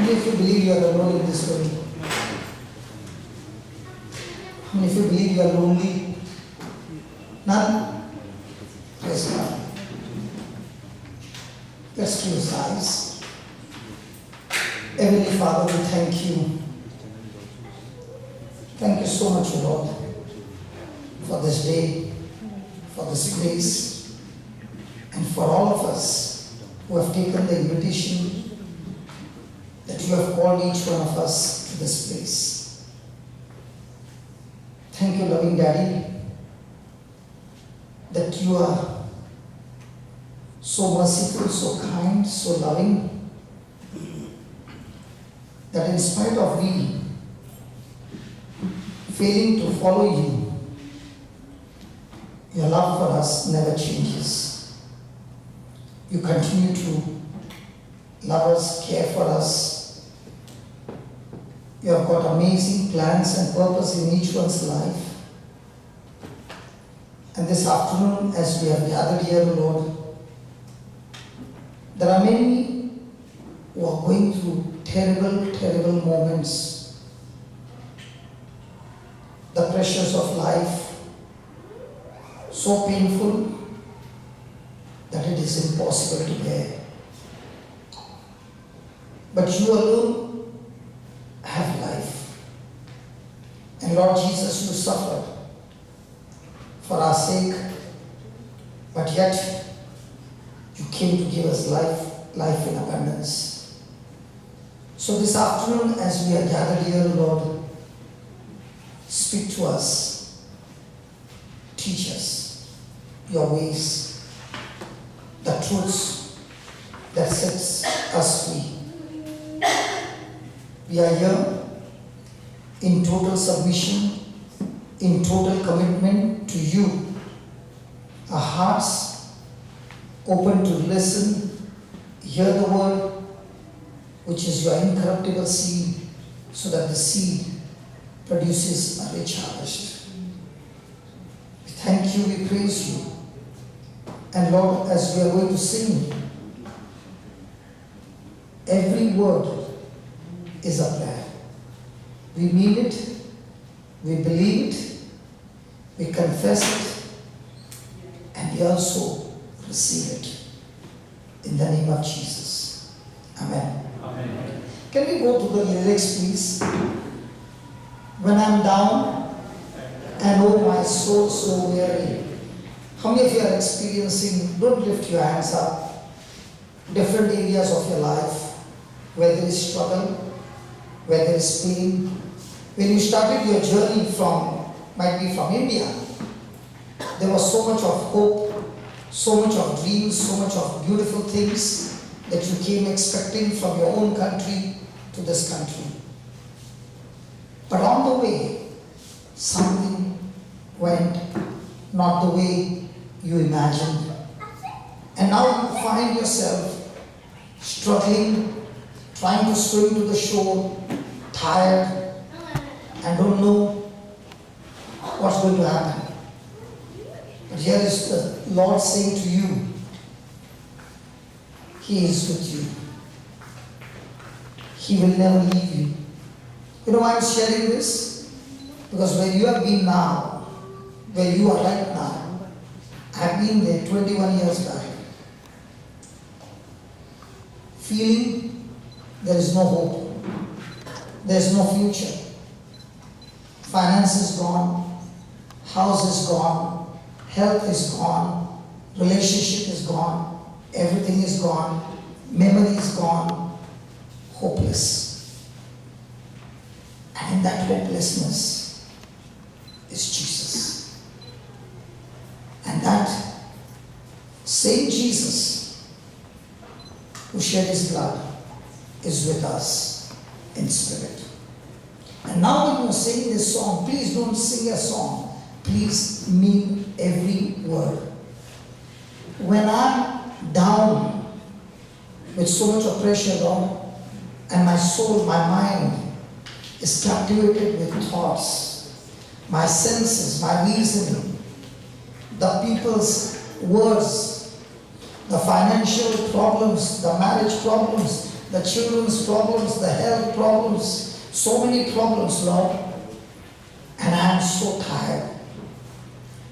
many of you believe you are alone in this world? How many of you believe you are lonely? None? Praise God. Let's close our eyes. Heavenly Father, we thank you. Thank you so much, Lord, for this day, for this place, and for all of us who have taken the invitation that you have called each one of us to this place. Thank you, loving Daddy, that you are so merciful, so kind, so loving, that in spite of we failing to follow you, your love for us never changes. You continue to love us, care for us. You have got amazing plans and purpose in each one's life. And this afternoon, as we have gathered here, Lord, there are many who are going through terrible, terrible moments. The pressures of life, so painful that it is impossible to bear. But you alone have life. And Lord Jesus, you suffered for our sake, but yet you came to give us life in abundance. So this afternoon, as we are gathered here, Lord, speak to us, teach us your ways, the truths that sets us free. We are here in total submission, in total commitment to you. Our hearts open to listen, hear the word, which is your incorruptible seed, so that the seed produces a rich harvest. We thank you, we praise you. And Lord, as we are going to sing, every word is a prayer. We mean it, we believe it, we confess it, and we also receive it. In the name of Jesus. Amen. Amen. Can we go to the lyrics, please? When I'm down and oh my soul so weary. How many of you are experiencing, don't lift your hands up, different areas of your life where there is struggle, where there is pain. When you started your journey might be from India, there was so much of hope, so much of dreams, so much of beautiful things that you came expecting from your own country to this country. But on the way, something went not the way you imagined. And now you find yourself struggling, trying to swim to the shore, tired, and don't know what's going to happen. But here is the Lord saying to you, He is with you. He will never leave you. You know why I'm sharing this? Because where you have been now, where you are right now, I've been there 21 years back. Feeling there is no hope. There is no future. Finance is gone. House is gone. Health is gone. Relationship is gone. Everything is gone. Memory is gone. Hopeless. And in that hopelessness is Jesus. And that same Jesus who shed his blood is with us in spirit. And now when you are singing this song, please don't sing a song. Please mean every word. When I'm down with so much of pressure, Lord, and my soul, my mind is captivated with thoughts, my senses, my reasoning, the people's words, the financial problems, the marriage problems, the children's problems, the health problems, so many problems, Lord. And I am so tired.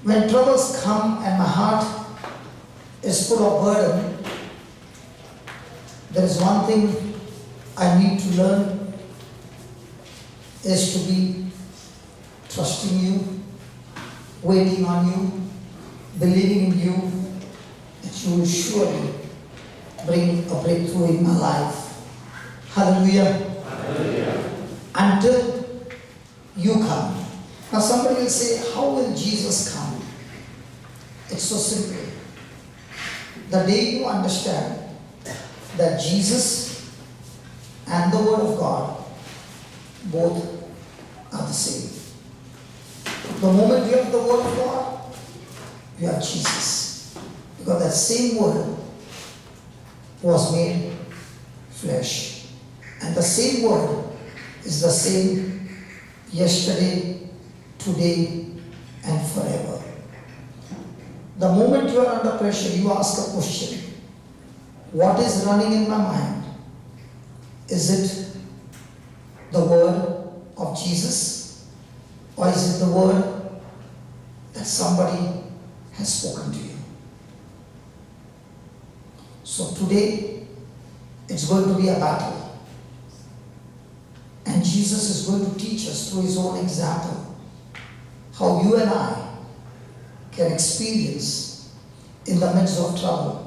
When troubles come and my heart is full of burden, there is one thing I need to learn, is to be trusting you, waiting on you, believing in you, that you will surely bring a breakthrough in my life. Hallelujah. Hallelujah. Until you come. Now somebody will say, how will Jesus come? It's so simple. The day you understand that Jesus and the Word of God both are the same. The moment you have the Word of God, you have Jesus. Because that same Word was made flesh. And the same Word is the same yesterday, today, and forever. The moment you are under pressure, you ask a question. What is running in my mind? Is it the word of Jesus? Or is it the word that somebody has spoken to you? So today, it's going to be a battle. And Jesus is going to teach us through his own example how you and I can experience in the midst of trouble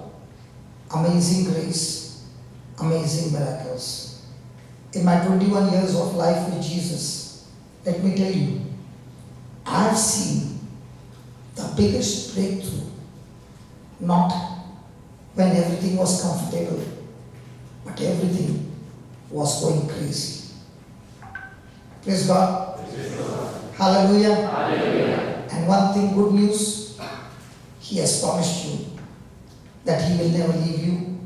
amazing grace, amazing miracles. In my 21 years of life with Jesus, let me tell you, I've seen the biggest breakthrough not when everything was comfortable, but everything was going crazy. Praise God. Praise God. Hallelujah. Hallelujah. And one thing, good news, he has promised you that he will never leave you.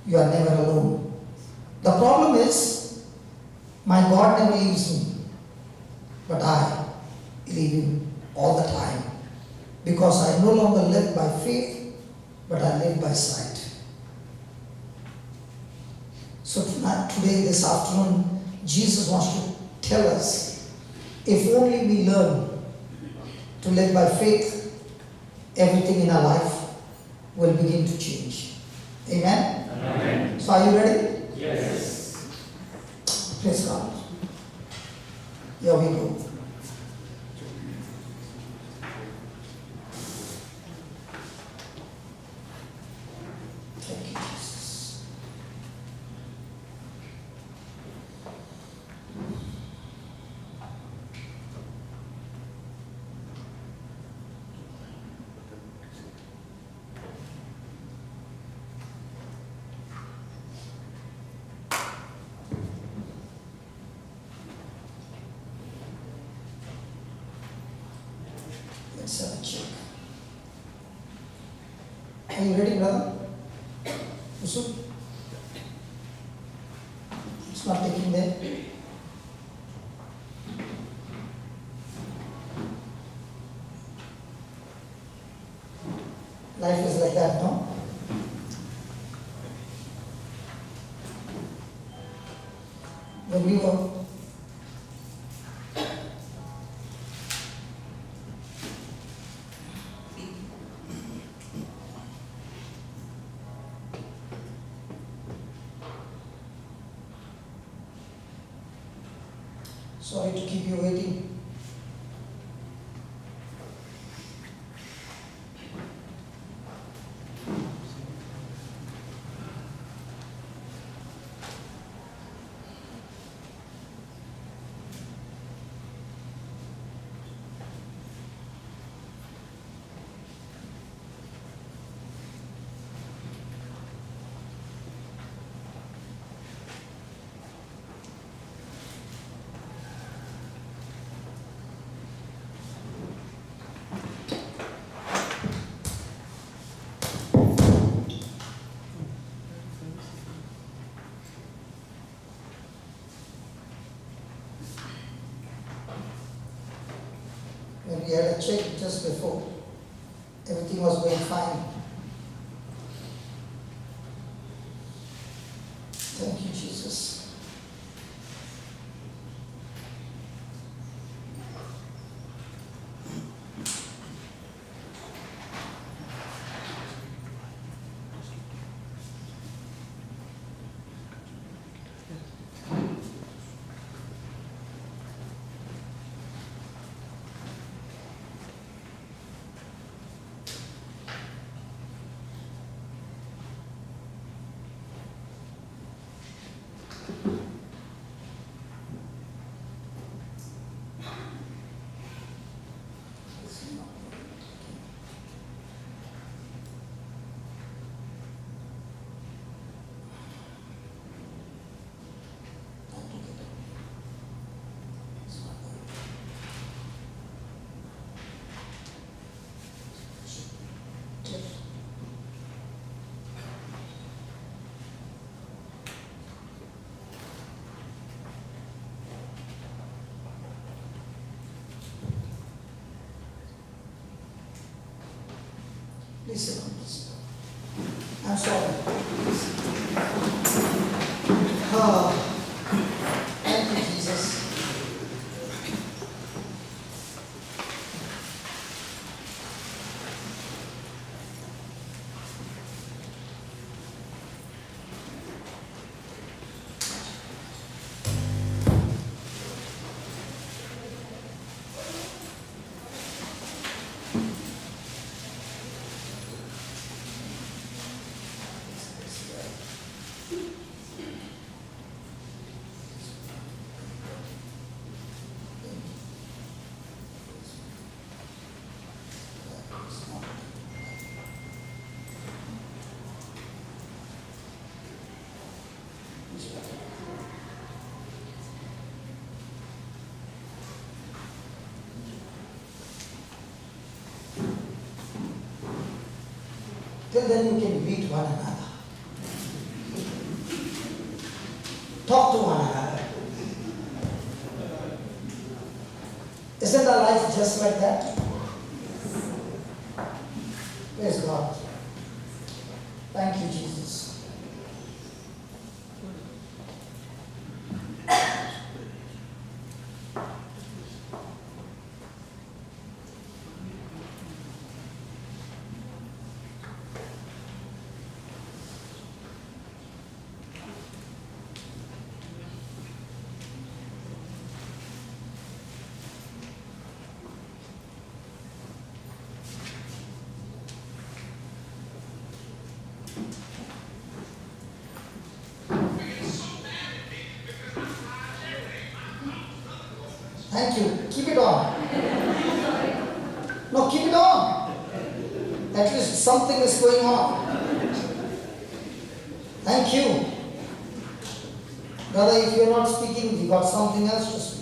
You are never alone. The problem is, my God never leaves me, but I leave him all the time, because I no longer live by faith, but I live by sight. So tonight, today, this afternoon, Jesus wants to tell us, if only we learn to live by faith, everything in our life will begin to change. Amen? Amen. So are you ready? Yes. Praise God. Here we go. Thank you, Jesus. Let's have a check. Are you ready, brother? Yusuf? It's not taking there. Life is like that, no? When we were sorry to keep you waiting. When we had a check just before, everything was going fine. Please sit down, please. I'm sorry. Thank you, Jesus. Till then you can meet one another. Talk to one another. Isn't our life just like that? Praise God. Thank you, Jesus. Thank you. Keep it on. No, keep it on. At least something is going on. Thank you. Brother, if you're not speaking, you got something else to speak.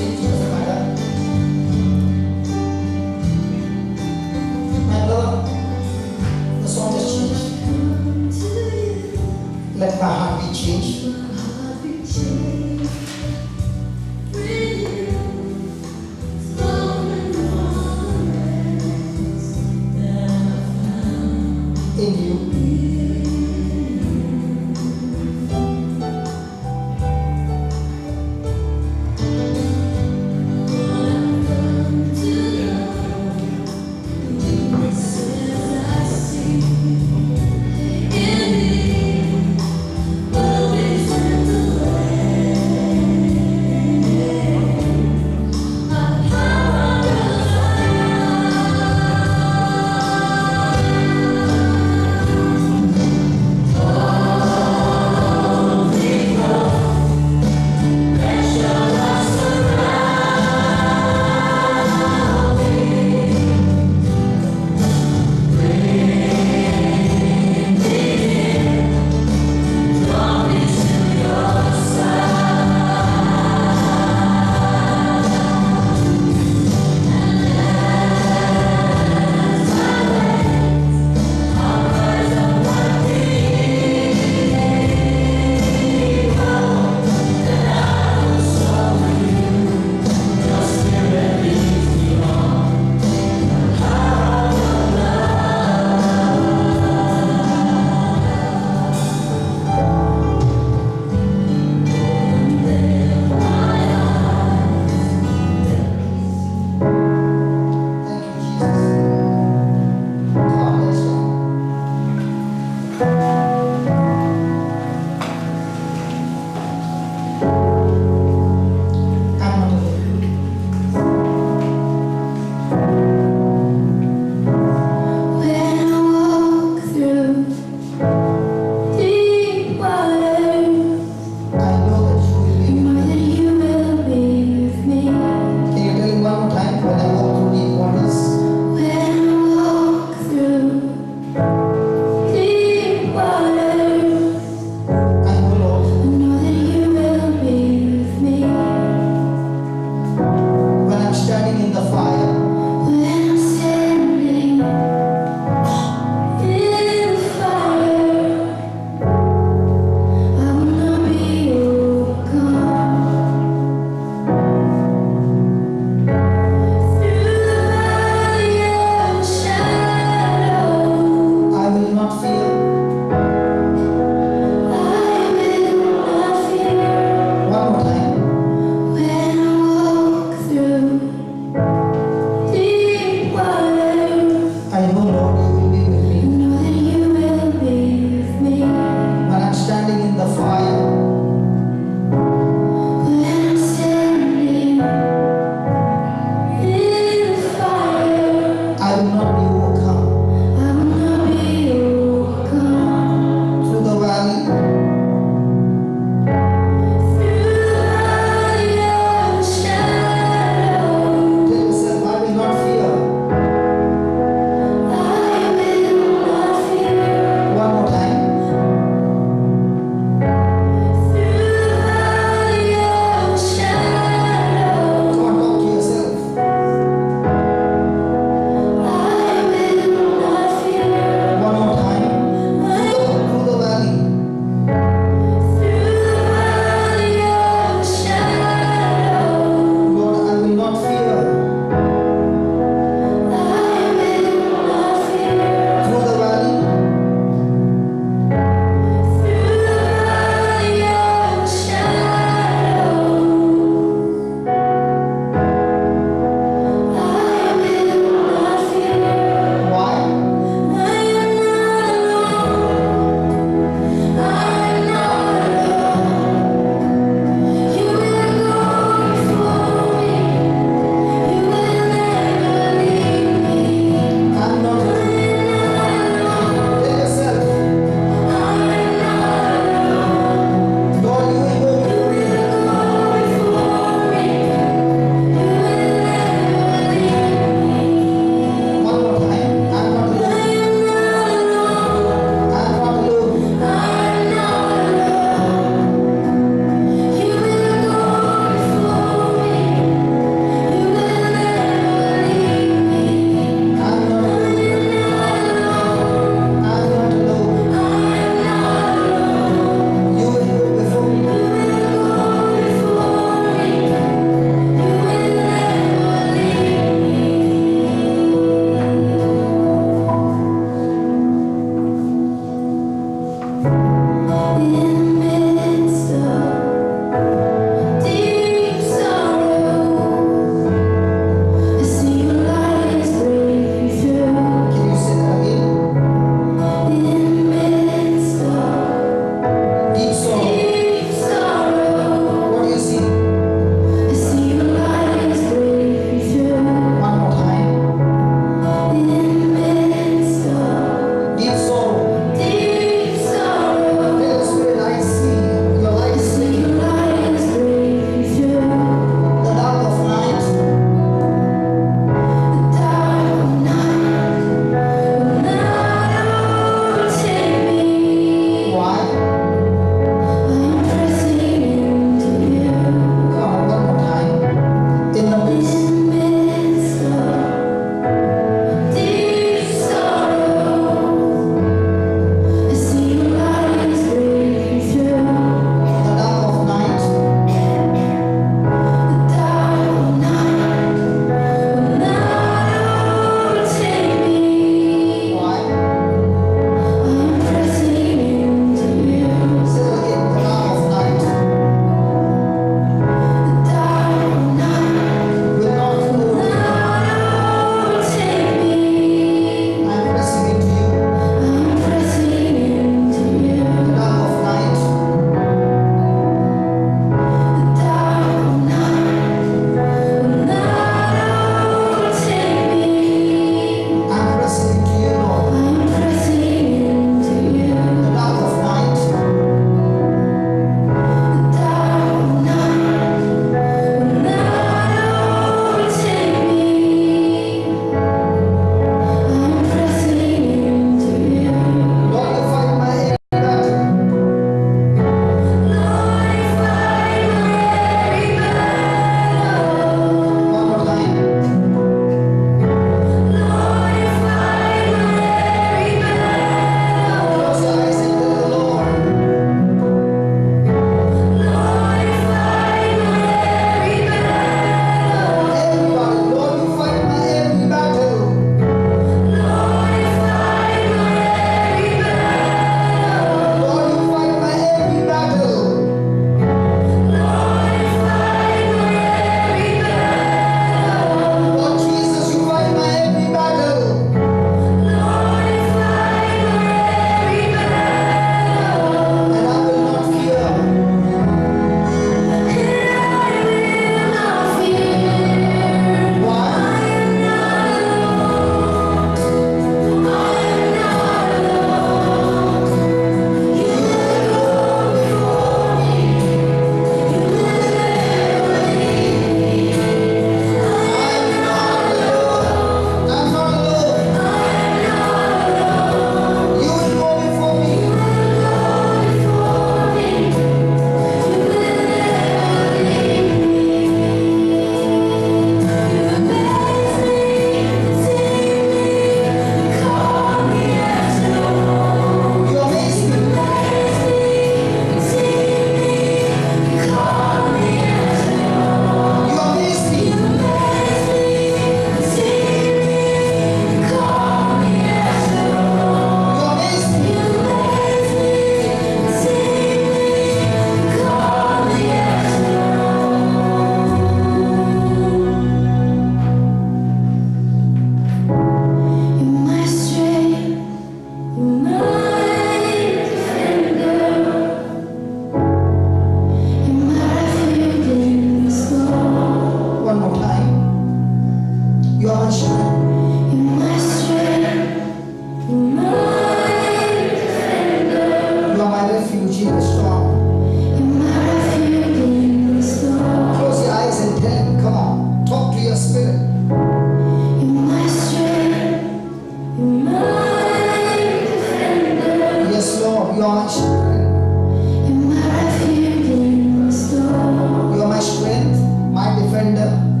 defender.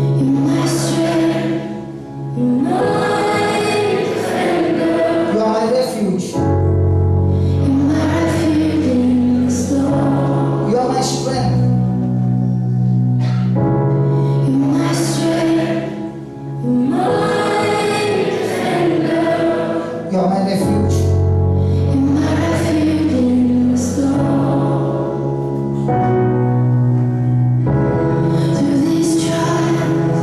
You're my strength. You're my defender. You are my refuge. You're my refuge in the storm. You are my strength. You're my strength. You're my defender. You are my refuge. You're my refuge in the storm. Through these trials,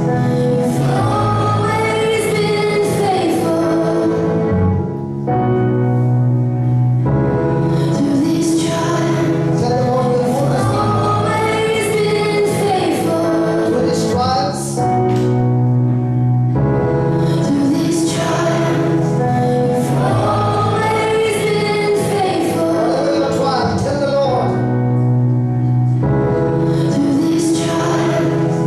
you've always been faithful. Through these trials, Tell the Lord you have always been faithful. through these trials. Through these trials, you've always been faithful. Whatever your trial, tell the Lord. Through these trials,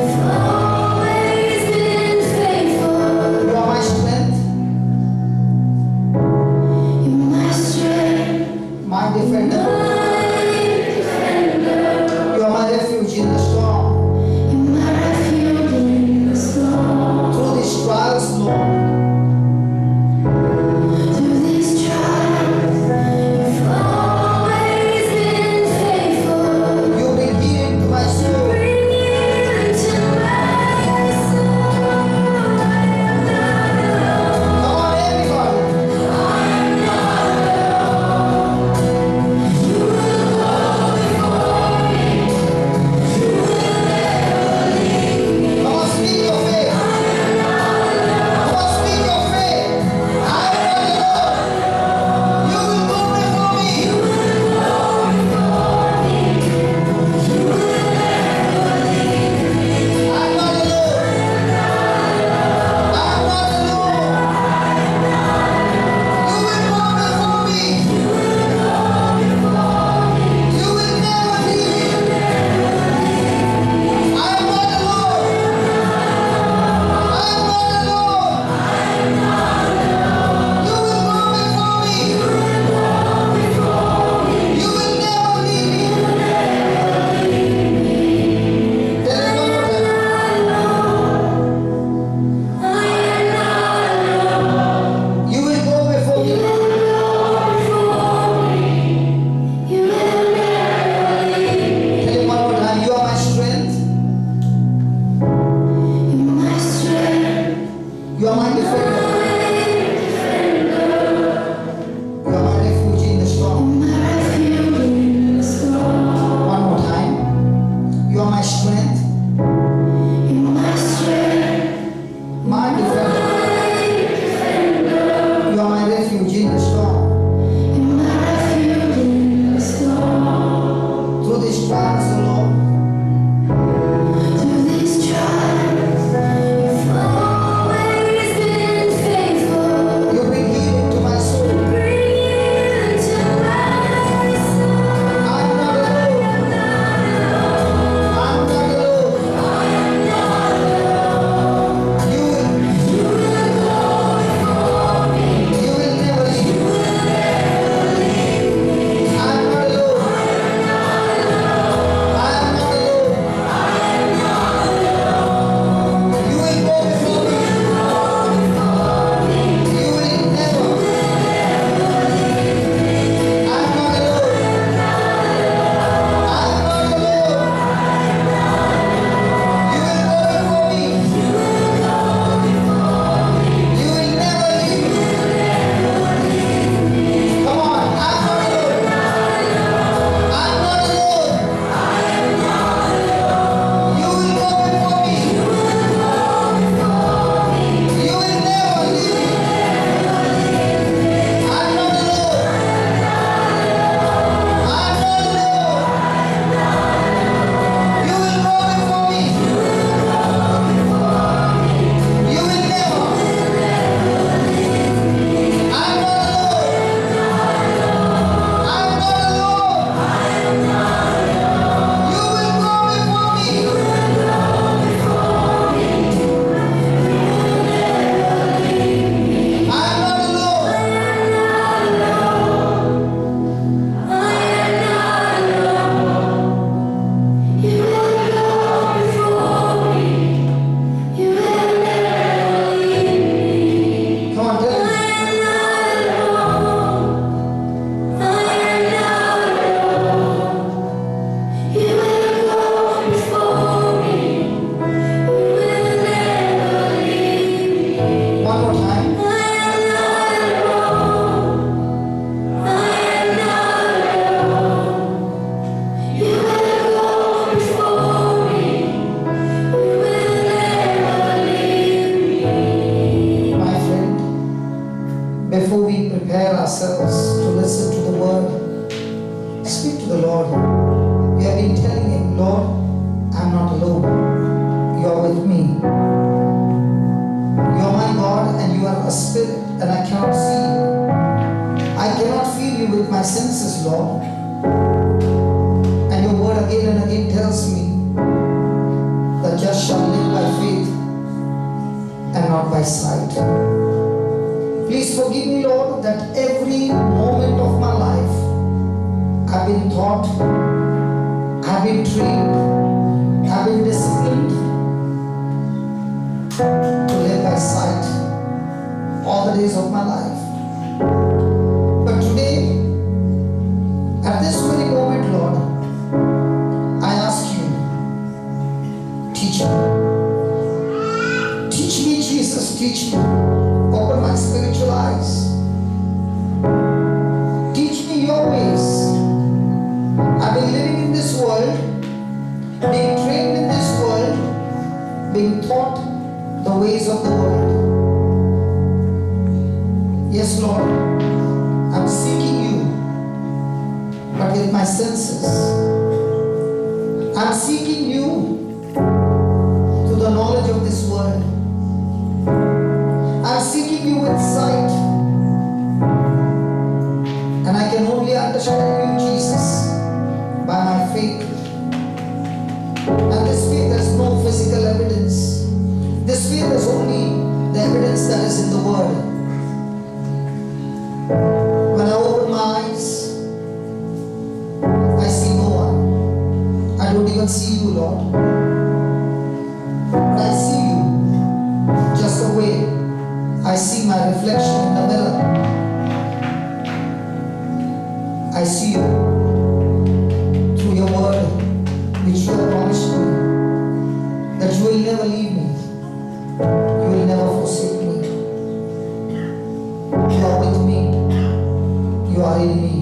you've always been faithful. You are my strength, You're my strength, my defender. my defender. You are my refuge in the storm. You're my refuge in the storm. Through these trials, Lord. Through these trials, you've always been faithful. You bring healing to my soul. Bring healing to my soul. I am not alone. Come on, everybody. I'm not alone. You will go before me. You will never leave me. Come on, speak your faith. I'm not alone. Come on, speak your faith. I am not alone. You will go before me. You will go before me. You will never leave me. I'm not alone. I'm not alone. You will go before me. You will go before me. You will never leave me. I'm not alone. I'm not alone. You will go before me. You will never leave me. Tell it one more time. I am not alone. You will go before You me. will go before me. You will never leave me. Tell it one more time. You are my strength. You're my strength, You are my defender. my defender. You are my refuge in the storm. My refuge in the storm. One more time. You are my strength. You're my strength, My defender. my defender. You are my refuge in the storm. You're my refuge in the storm. Through these trials, O Lord. Through these trials, you've always been faithful. You bring healing to my soul. Bring healing to my soul. I'm not alone. I'm not alone. You will go before me. You will never leave me. I'm not alone. I'm not sight. Please forgive me, Lord, that every moment of my life I've been taught, I've been trained, I've been disciplined to live by sight all the days of my life. But today, at this very moment, Lord, I ask you, teach me. Teach me, Jesus, teach me. Open my spiritual eyes. Teach me your ways. I've been living in this world, being trained in this world, being taught the ways of the world. Yes, Lord, I'm seeking you, but with my senses. I'm seeking you through the knowledge of this world. I'm seeking you with sight. And I can only understand you, Jesus, by my faith. And this faith has no physical evidence. This faith is only the evidence that is in the Word. When I open my eyes, I see no one. I don't even see you, Lord. But I see you just the way I see my reflection in the mirror. I see you through your word, which you have promised me, that you will never leave me, you will never forsake me. You are with me, you are in me.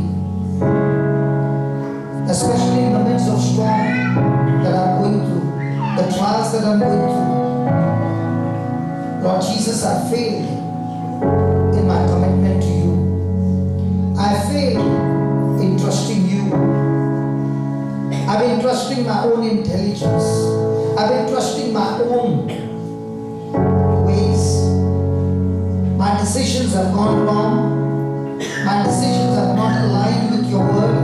Especially in the midst of storm that I'm going through, the trials that I'm going through. Lord Jesus, I failed in my commitment to you. I failed in trusting you. I've been trusting my own intelligence. I've been trusting my own ways. My decisions have gone wrong. My decisions have not aligned with your word.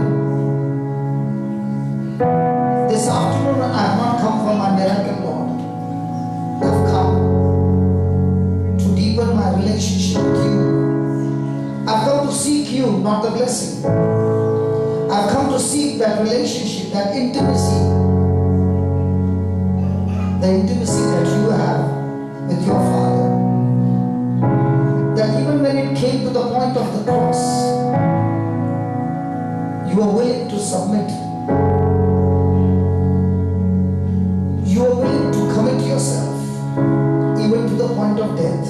This afternoon I have not come for my miracle, Lord. I've come to deepen my relationship with you. I've come to seek you, not the blessing. I've come to seek that relationship, that intimacy. The intimacy that you have with your Father. That even when it came to the point of the cross, you were willing to submit. You are willing to commit yourself even to the point of death.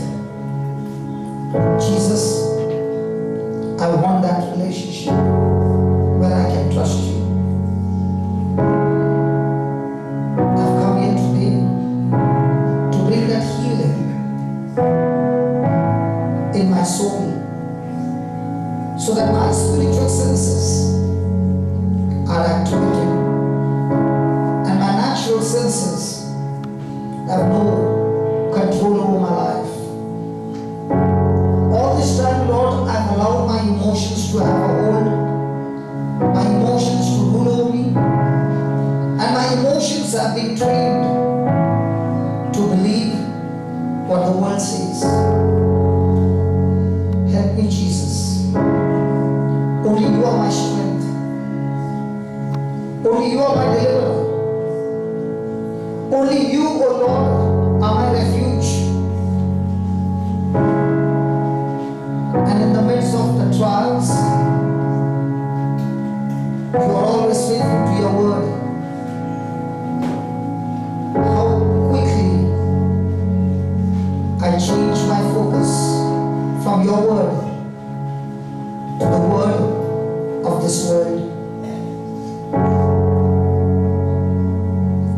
Jesus, I want that relationship where I can trust you. I've come here today to bring that healing in my soul so that my spiritual senses are activated and my natural senses have no control over my life. All this time, Lord, I've allowed my emotions to have a hold, my emotions to rule over me, and my emotions have been trained to believe what the world says. Help me, Jesus. Only you are my strength. Only you are my deliverer. Only you, O Lord, are my refuge. And in the midst of the trials, you are always faithful to your word. How quickly I change my focus from your word to the word of this world.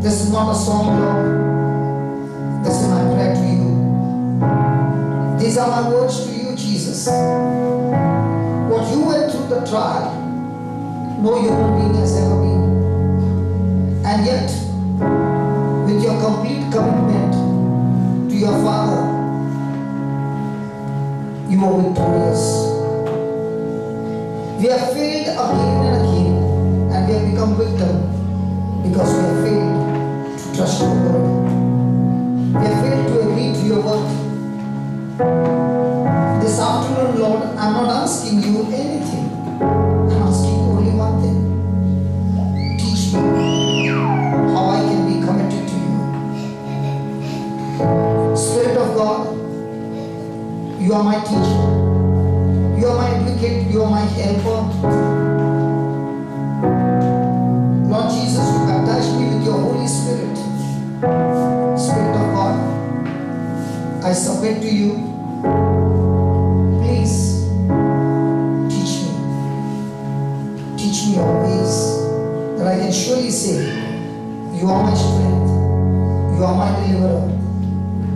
This is not a song, Lord. This is my prayer to you. These are my words to you, Jesus. What you went through the trial, no human being has ever been. And yet, with your complete commitment to your Father, you are victorious. We have failed again and again, and we have become victim because we have failed to trust your word. We have failed to agree to your word. asking you anything. I'm asking you only one thing. Teach me how I can be committed to you. Spirit of God, you are my teacher. You are my advocate. You are my helper. Lord Jesus, you baptize me with your Holy Spirit. Spirit of God, I submit to you. Please teach me. Teach me your ways, that I can surely say, you are my strength. You are my deliverer.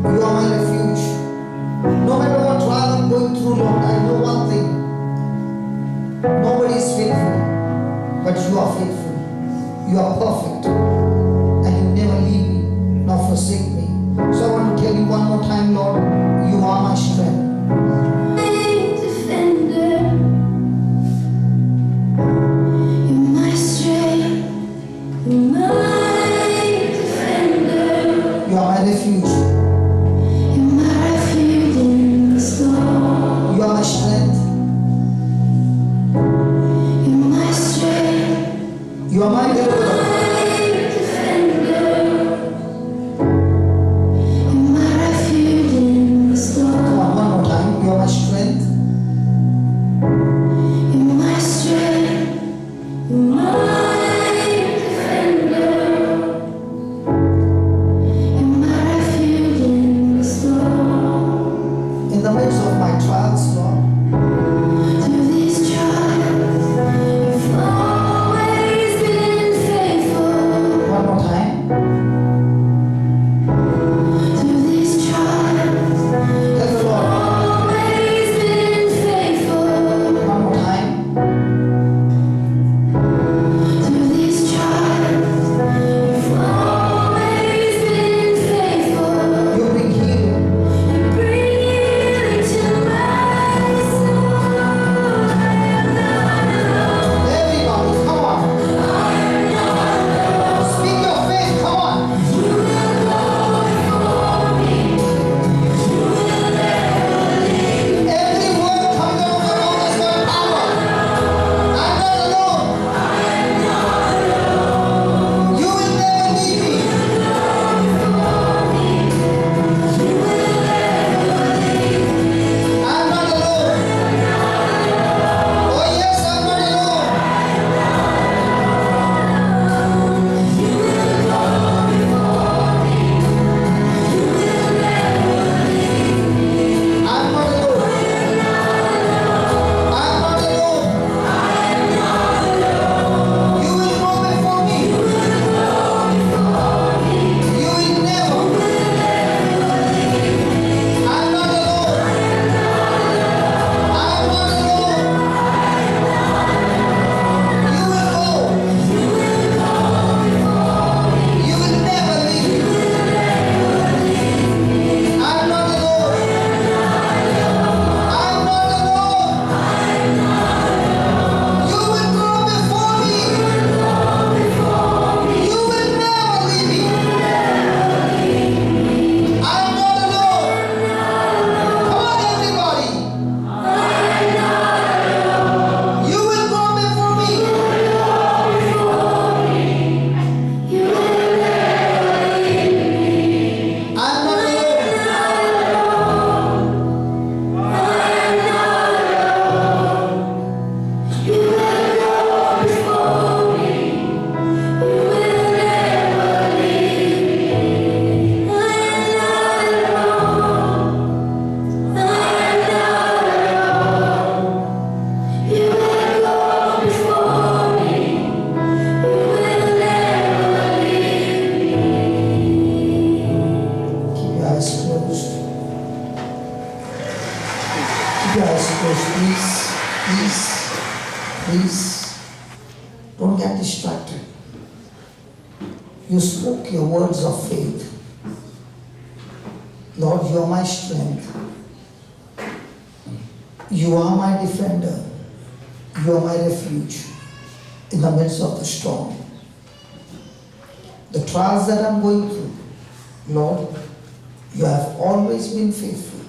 You are my refuge. No matter what trial I'm going through, Lord, I know one thing. Nobody is faithful, but you are faithful. You are perfect, and you never leave me nor forsake me. So I want to tell you one more time, Lord, you are my strength. Defender, you're my strength, you're my defender, You are my refuge. you're my refuge in the storm, You are my strength. you're my strength, You are my deliverer. my defender, you're my refuge in the Come storm, on, one more time. You are my strength. you're my strength, you're my defender, you're my refuge in the storm. In the midst of my trials, Lord, Through these trials, you've always been faithful. one more time. Through these trials, Tell the Lord. always been faithful. One more time. Through these trials, you've always been faithful. You bring healing. You bring healing to my soul. I am not alone. Everybody, come on. Speak your faith. Come on. You will go before me. You will never leave me. Every word comes out of the mouth is my power. I'm not alone. You will never leave me. I'm not alone. Oh yes, I'm not alone. I'm not alone. I'm not alone. You will go before me. You will never. I'm not alone. I'm not alone. You will go. You will never leave me. I'm not alone. I'm not alone. You will go before me. You will never leave me. I'm not alone. Come on, everybody. You will go before me. I'm not alone. Keep your eyes closed. Keep your eyes closed, please. Please. Please. Don't get distracted. You spoke your words of faith. Lord, you are my strength. You are my defender. You are my refuge in the midst of the storm. The trials that I'm going through, Lord, you have always been faithful.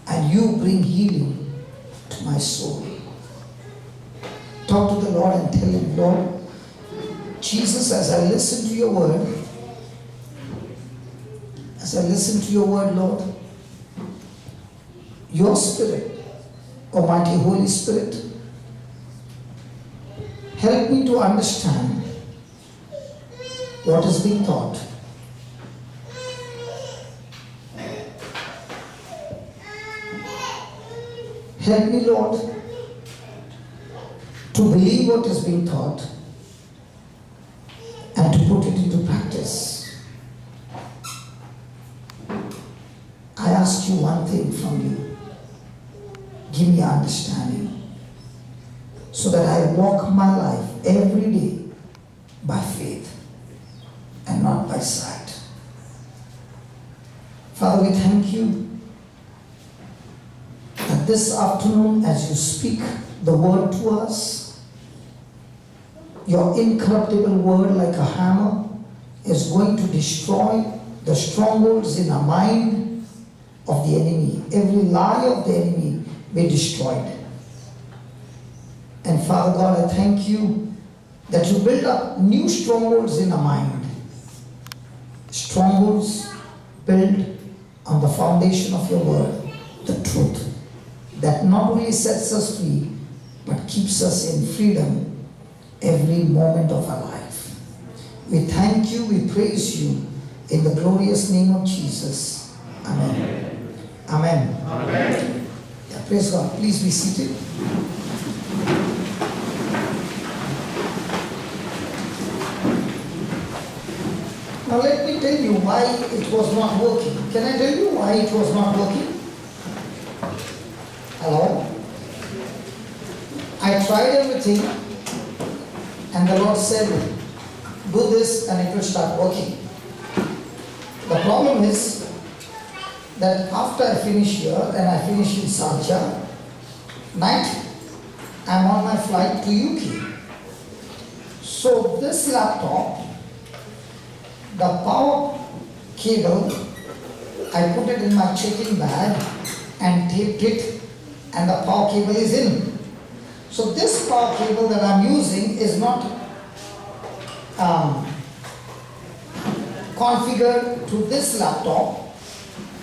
And you bring healing to to my soul. Talk to the Lord and tell him, Lord, Jesus, as I listen to your word, Lord, your Spirit, Almighty Holy Spirit, help me to understand what is being taught. Help me, Lord, to believe what is being taught and to put it into practice. I ask you one thing from you. Give me understanding so that I walk my life every day by faith and not by sight. Father, we thank you that this afternoon, as you speak the word to us, your incorruptible word like a hammer is going to destroy the strongholds in our mind of the enemy. Every lie of the enemy be destroyed. And Father God, I thank you that you build up new strongholds in our mind. Strongholds built on the foundation of your word, the truth, that not only sets us free, but keeps us in freedom every moment of our life. We thank you, we praise you, in the glorious name of Jesus. Amen. Amen. Amen. Yeah, praise God. Please be seated. Now let me tell you why it was not working. Can I tell you why it was not working? Hello? I tried everything and the Lord said, do this and it will start working. The problem is that after I finish here and I finish in Sharjah, night, I'm on my flight to UK. So this laptop, the power cable, I put it in my checking bag and taped it, and the power cable is in. So this power cable that I'm using is not configured to this laptop,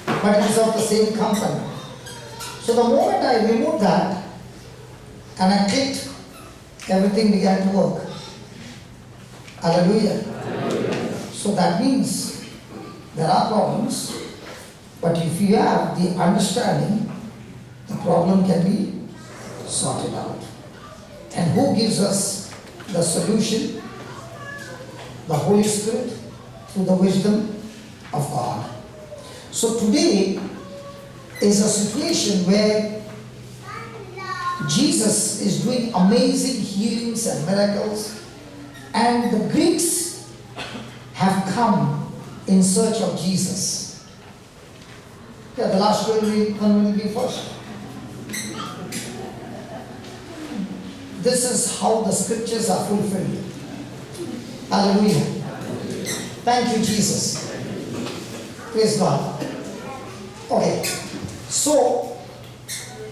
but it is of the same company. So the moment I removed that and I clicked, everything began to work. Hallelujah. So that means there are problems, but if you have the understanding, the problem can be sorted out. And who gives us the solution? The Holy Spirit, through the wisdom of God. So today is a situation where Jesus is doing amazing healings and miracles, and the Greeks have come in search of Jesus. Yeah, the last one will be first. This is how the scriptures are fulfilled. Hallelujah. Thank you, Jesus. Praise God. Okay, so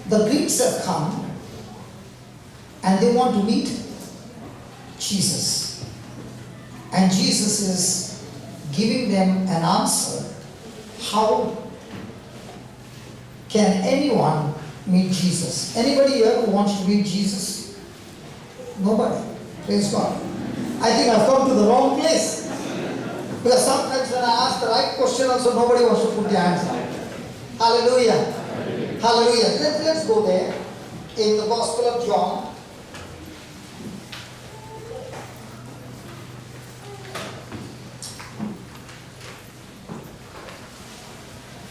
the Greeks have come and they want to meet Jesus. And Jesus is giving them an answer. How can anyone meet Jesus? Anybody here who wants to meet Jesus? Nobody. Praise God. I think I've come to the wrong place. Because sometimes when I ask the right question also nobody wants to put their hands up. Hallelujah. Hallelujah. Let's go there in the Gospel of John.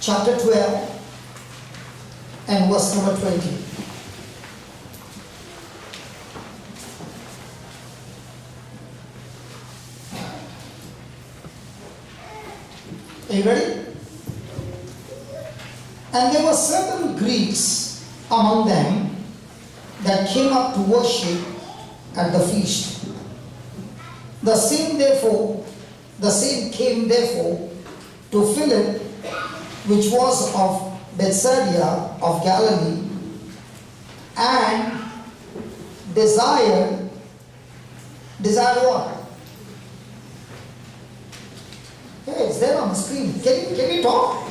Chapter 12 and verse number 20. Are you ready? And there were certain Greeks among them that came up to worship at the feast. The same came therefore to Philip, which was of Bethsaida of Galilee, and desired what? Hey, it's there on the screen. Can you talk?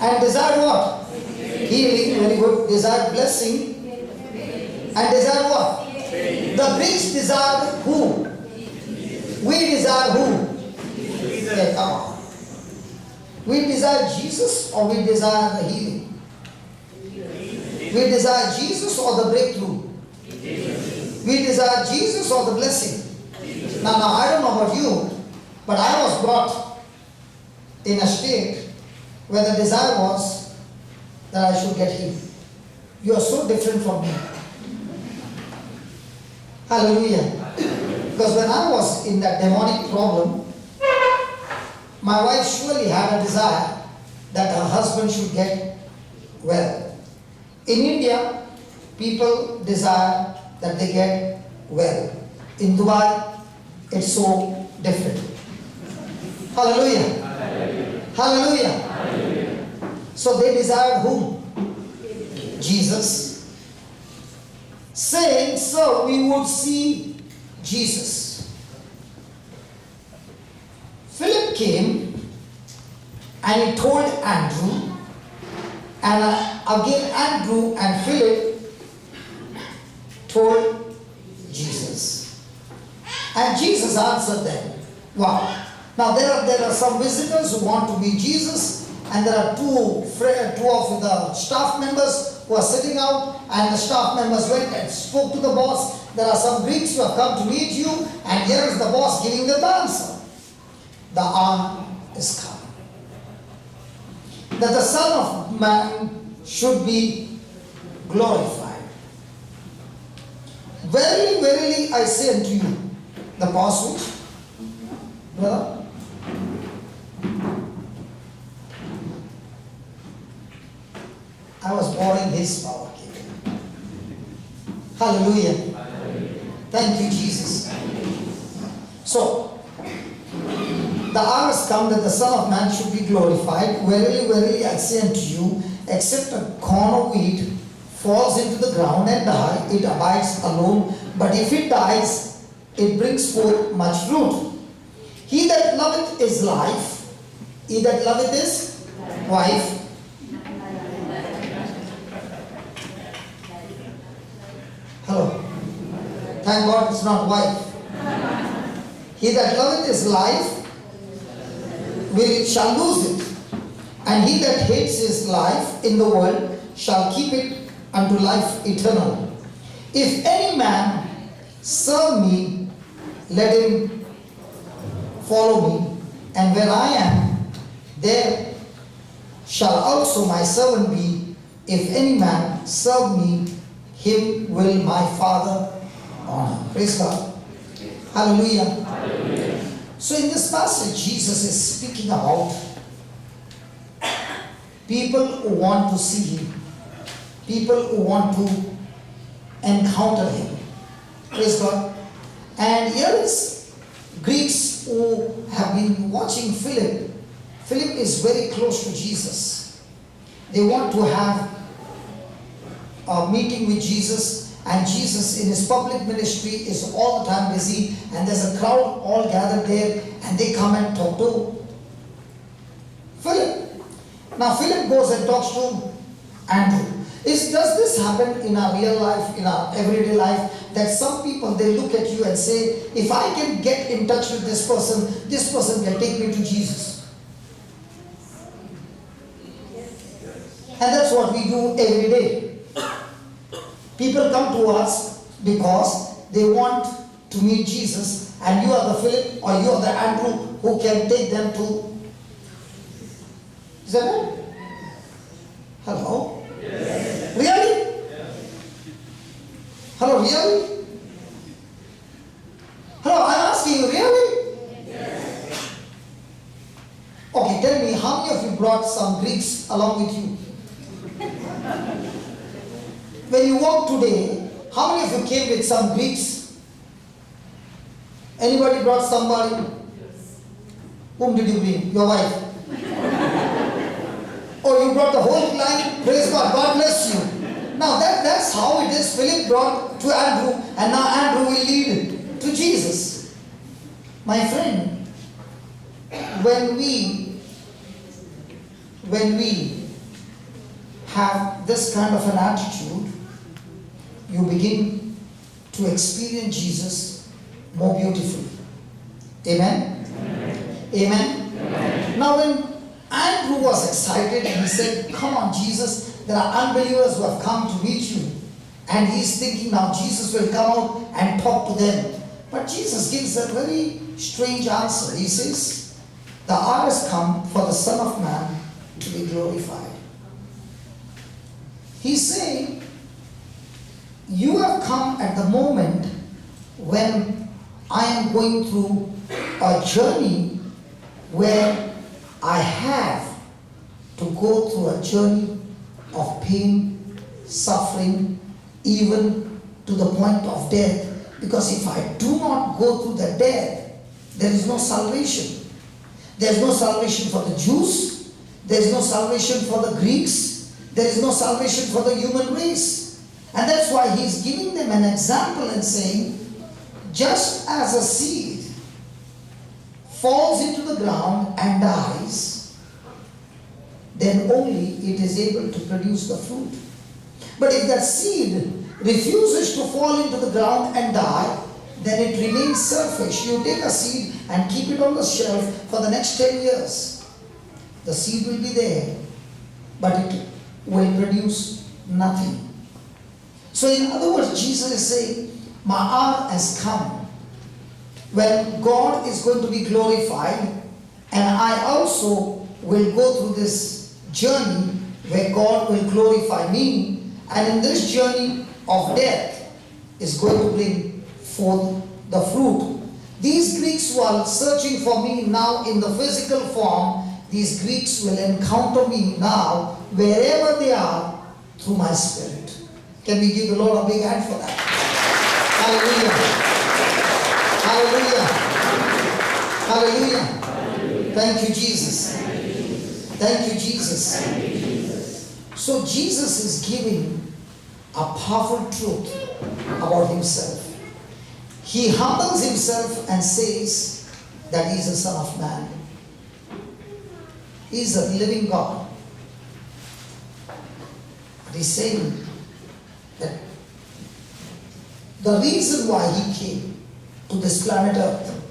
And desired what? Healing, very good. Desired blessing. And desired what? The Greeks desired who? We desire who? Okay, come on. We desire Jesus or we desire the healing? We desire Jesus or the breakthrough? We desire Jesus or the blessing? Now, I don't know about you, but I was brought in a state where the desire was that I should get healed. You are so different from me. Hallelujah. Because when I was in that demonic problem, my wife surely had a desire that her husband should get well. In India, people desire that they get well. In Dubai, it's so different. Hallelujah. Hallelujah. Hallelujah. So they desired whom? Jesus. Saying, so we would see Jesus. Philip came and he told Andrew, and again Andrew and Philip told Jesus. And Jesus answered them. Wow. Now there are some visitors who want to meet Jesus, and there are two of the staff members who are sitting out, and the staff members went and spoke to the boss. There are some Greeks who have come to meet you, and here is the boss giving them the answer. The hour is coming that the Son of Man should be glorified. Verily, verily, I say unto you, the passage, brother. I was borrowing his power cable. Hallelujah. Thank you, Jesus. So, the hour has come that the Son of Man should be glorified. Verily, verily, I say unto you, except a corn of wheat falls into the ground and die, it abides alone. But if it dies, it brings forth much fruit. He that loveth is life. He that loveth is wife. Hello. Thank God it's not wife. He that loveth his life shall lose it. And he that hates his life in the world shall keep it unto life eternal. If any man serve me, let him follow me. And where I am, there shall also my servant be. If any man serve me, him will my Father honor. Praise God. Hallelujah. Hallelujah. So in this passage, Jesus is speaking about people who want to see him, people who want to encounter him. Praise God. And here is Greeks who have been watching Philip. Philip is very close to Jesus. They want to have a meeting with Jesus, and Jesus in his public ministry is all the time busy, and there's a crowd all gathered there, and they come and talk to Philip. Now Philip goes and talks to Andrew. Does this happen in our real life, in our everyday life, that some people, they look at you and say, if I can get in touch with this person can take me to Jesus? And that's what we do every day. People come to us because they want to meet Jesus, and you are the Philip or you are the Andrew who can take them to. Is that right? Hello? Yes. Really? Yes. Hello, really? Hello, I'm asking you, really? Yes. Okay, tell me, how many of you brought some Greeks along with you? When you walk today, how many of you came with some Greeks? Anybody brought somebody? Yes. Whom did you bring? Your wife? Oh, you brought the whole line? Praise God. God bless you. Now that's how it is. Philip brought to Andrew, and now Andrew will lead to Jesus. My friend, when we have this kind of an attitude, you begin to experience Jesus more beautifully. Amen? Amen? Amen. Now when Andrew was excited and he said, come on Jesus, there are unbelievers who have come to meet you. And he's thinking now Jesus will come out and talk to them. But Jesus gives a very strange answer. He says, the hour has come for the Son of Man to be glorified. He's saying, you have come at the moment when I am going through a journey where I have to go through a journey of pain, suffering, even to the point of death. Because if I do not go through the death, there is no salvation. There is no salvation for the Jews. There is no salvation for the Greeks. There is no salvation for the human race. And that's why he's giving them an example and saying, just as a seed falls into the ground and dies, then only it is able to produce the fruit. But if that seed refuses to fall into the ground and die, then it remains selfish. You take a seed and keep it on the shelf for the next 10 years. The seed will be there, but it will produce nothing. So in other words, Jesus is saying, my hour has come when God is going to be glorified, and I also will go through this journey where God will glorify me, and in this journey of death is going to bring forth the fruit. These Greeks who are searching for me now in the physical form, these Greeks will encounter me now wherever they are through my spirit. Can we give the Lord a big hand for that? Hallelujah. Hallelujah. Hallelujah. Thank you, Jesus. Thank you, Jesus. So Jesus is giving a powerful truth about himself. He humbles himself and says that he is the Son of Man. He is a living God. He's saying that the reason why he came to this planet Earth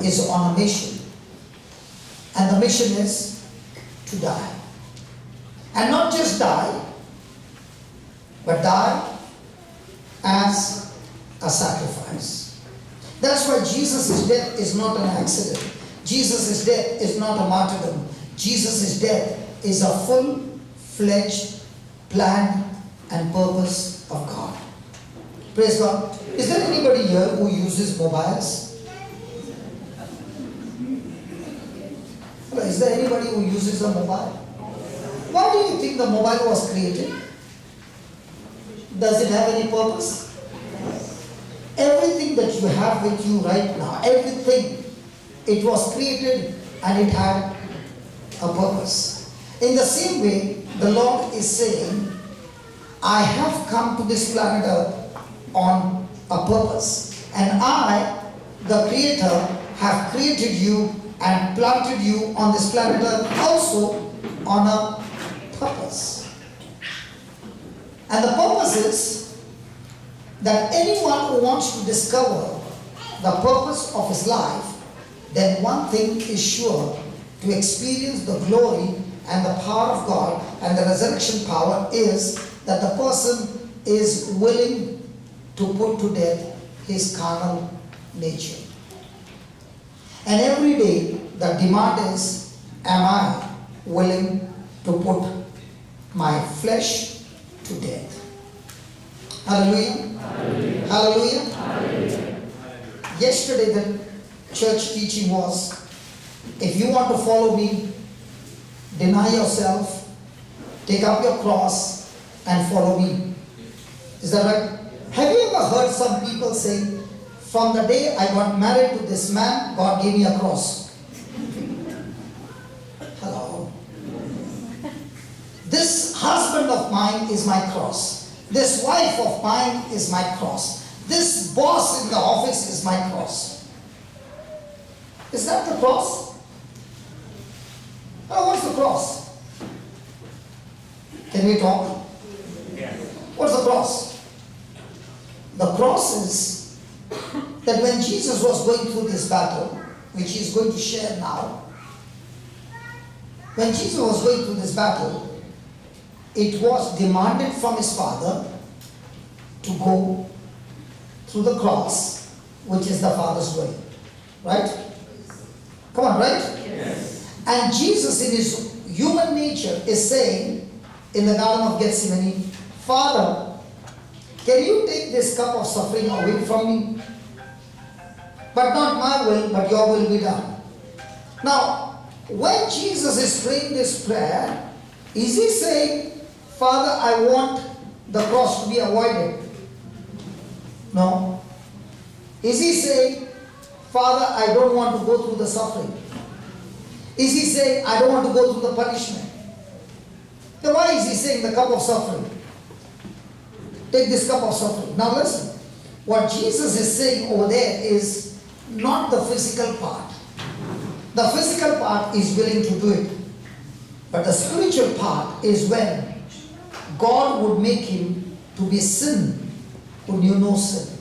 is on a mission. And the mission is to die. And not just die, but die as a sacrifice. That's why Jesus' death is not an accident. Jesus' death is not a martyrdom. Jesus' death is a full-fledged plan and purpose of God. Praise God. Is there anybody here who uses mobiles? Is there anybody who uses a mobile? Why do you think the mobile was created? Does it have any purpose? Everything that you have with you right now, everything, it was created and it had a purpose. In the same way, the Lord is saying, I have come to this planet Earth on a purpose. And I, the Creator, have created you and planted you on this planet Earth also on a purpose. And the purpose is that anyone who wants to discover the purpose of his life, then one thing is sure: to experience the glory and the power of God and the resurrection power is that the person is willing to put to death his carnal nature. And every day the demand is, am I willing to put my flesh to death? Hallelujah. Hallelujah. Hallelujah. Hallelujah. Yesterday the church teaching was, if you want to follow me, deny yourself, take up your cross and follow me. Is that right? Have you ever heard some people say, from the day I got married to this man, God gave me a cross? Hello. This husband of mine is my cross. This wife of mine is my cross. This boss in the office is my cross. Is that the cross? Oh, what's the cross? Can we talk? What's the cross? The cross is that when Jesus was going through this battle, which he is going to share now, when Jesus was going through this battle, it was demanded from his Father to go through the cross, which is the Father's way. Right? Come on, right? Yes. And Jesus in his human nature is saying in the Garden of Gethsemane, Father, can you take this cup of suffering away from me? But not my will, but your will be done. Now, when Jesus is praying this prayer, is he saying, Father, I want the cross to be avoided? No. Is he saying, Father, I don't want to go through the suffering? Is he saying, I don't want to go through the punishment? Then why is he saying the cup of suffering? Take this cup of suffering. Now listen, what Jesus is saying over there is not the physical part. The physical part is willing to do it. But the spiritual part is when God would make him to be sin who knew no sin.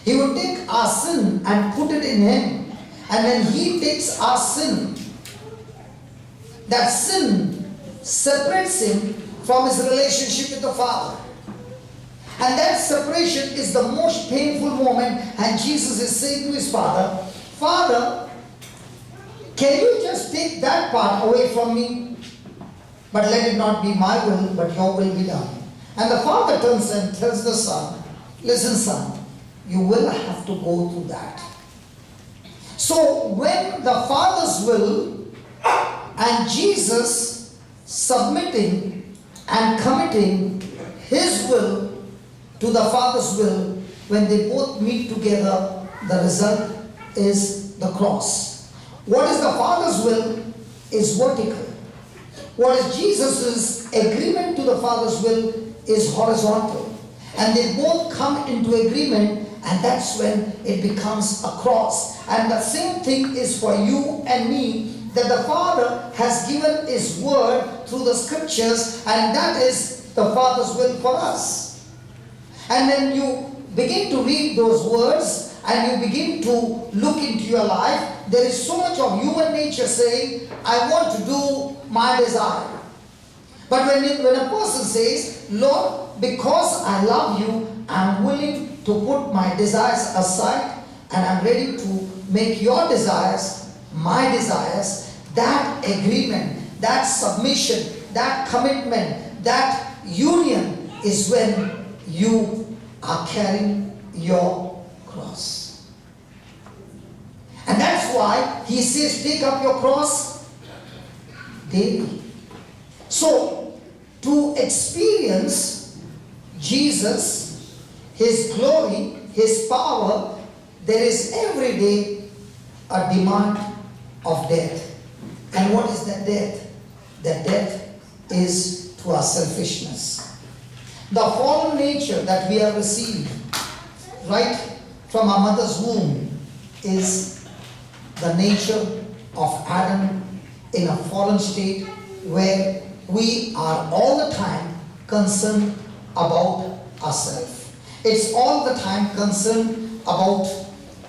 He would take our sin and put it in him. And when he takes our sin, that sin separates him from his relationship with the Father. And that separation is the most painful moment. And Jesus is saying to his Father, Father, can you just take that part away from me? But let it not be my will, but your will be done. And the Father turns and tells the Son, listen, Son, you will have to go through that. So when the Father's will and Jesus submitting and committing his will to the Father's will, when they both meet together, the result is the cross. What is the Father's will is vertical. What is Jesus' agreement to the Father's will is horizontal. And they both come into agreement, and that's when it becomes a cross. And the same thing is for you and me, that the Father has given his word through the scriptures, and that is the Father's will for us. And when you begin to read those words and you begin to look into your life, there is so much of human nature saying, I want to do my desire. But when a person says, Lord, because I love you, I'm willing to put my desires aside and I'm ready to make your desires my desires, that agreement, that submission, that commitment, that union is when you are carrying your cross. And that's why he says, take up your cross daily. So, to experience Jesus, his glory, his power, there is every day a demand of death. And what is that death? That death is to our selfishness. The fallen nature that we have received right from our mother's womb is the nature of Adam in a fallen state where we are all the time concerned about ourselves. It's all the time concerned about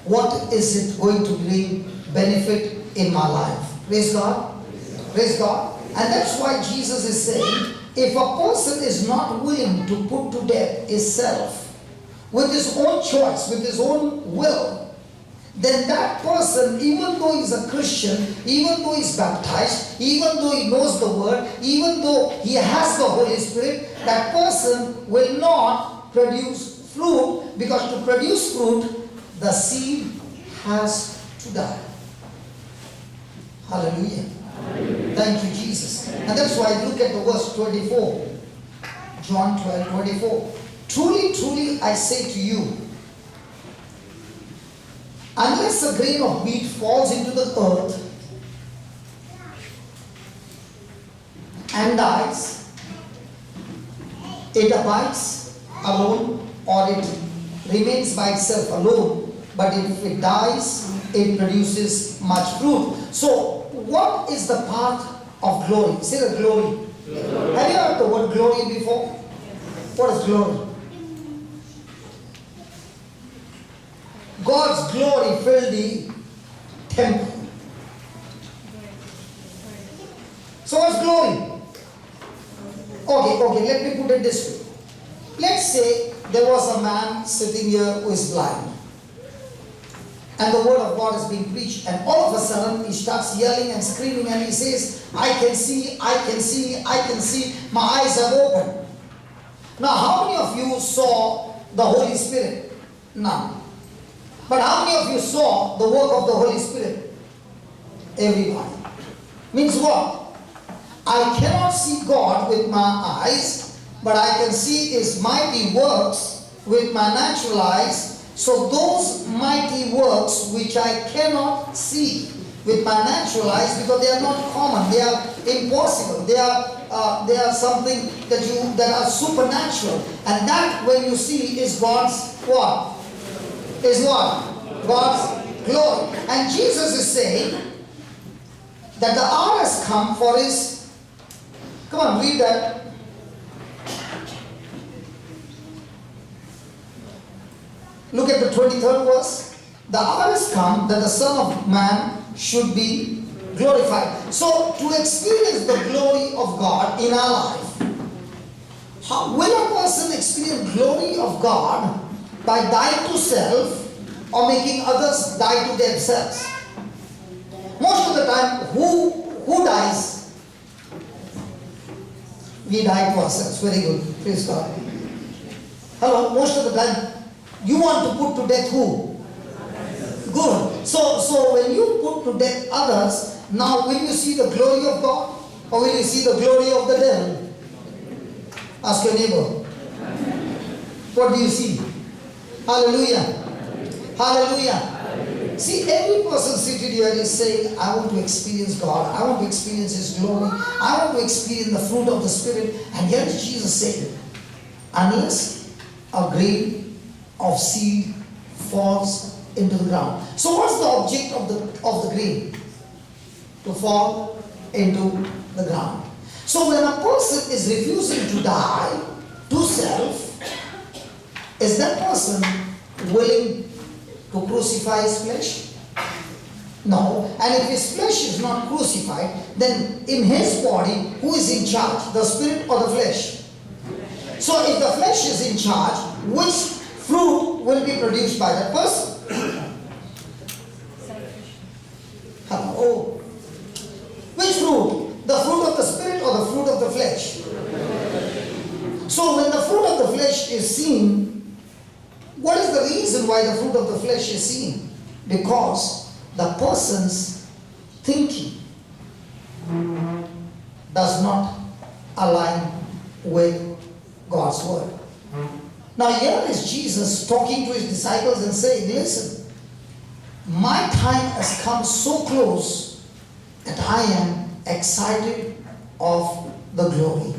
what is it going to bring benefit in my life. Praise God. Praise God. And that's why Jesus is saying, if a person is not willing to put to death his self with his own choice, with his own will, then that person, even though he's a Christian, even though he's baptized, even though he knows the word, even though he has the Holy Spirit, that person will not produce fruit, because to produce fruit, the seed has to die. Hallelujah. Thank you, Jesus. And that's why I look at the verse 24. John 12:24. Truly, truly, I say to you, unless a grain of wheat falls into the earth and dies, it abides alone or it remains by itself alone, but if it dies, it produces much fruit. So, what is the path of glory? Say the glory. Have you heard the word glory before? What is glory? God's glory filled the temple. So what's glory? Okay, let me put it this way. Let's say there was a man sitting here who is blind. And the word of God is being preached, and all of a sudden he starts yelling and screaming and he says, I can see, my eyes are open. Now how many of you saw the Holy Spirit? None. But how many of you saw the work of the Holy Spirit? Everyone. Means what? I cannot see God with my eyes, but I can see His mighty works with my natural eyes. So those mighty works which I cannot see with my natural eyes, because they are not common, they are impossible, they are something that are supernatural, and that when you see is God's what? Is what? God's glory. And Jesus is saying that the hour has come for His. Come on, read that. Look at the 23rd verse. The hour has come that the Son of Man should be glorified. So, to experience the glory of God in our life, how will a person experience glory of God? By dying to self or making others die to themselves. Most of the time, who dies? We die to ourselves. Very good. Praise God. Hello, most of the time, you want to put to death who? Good. So when you put to death others, now will you see the glory of God or will you see the glory of the devil? Ask your neighbor. What do you see? Hallelujah. Hallelujah. See, every person seated here is saying, I want to experience God. I want to experience His glory. I want to experience the fruit of the Spirit. And here is Jesus saying, unless a grain of seed falls into the ground. So what's the object of the grain? To fall into the ground. So when a person is refusing to die to self, is that person willing to crucify his flesh? No. And if his flesh is not crucified, then in his body, who is in charge? The spirit or the flesh? So if the flesh is in charge, which fruit will be produced by that person? Hello. Which fruit? The fruit of the spirit or the fruit of the flesh? So when the fruit of the flesh is seen, what is the reason why the fruit of the flesh is seen? Because the person's thinking does not align with God's word. Now here is Jesus talking to His disciples and saying, listen, my time has come so close that I am excited of the glory.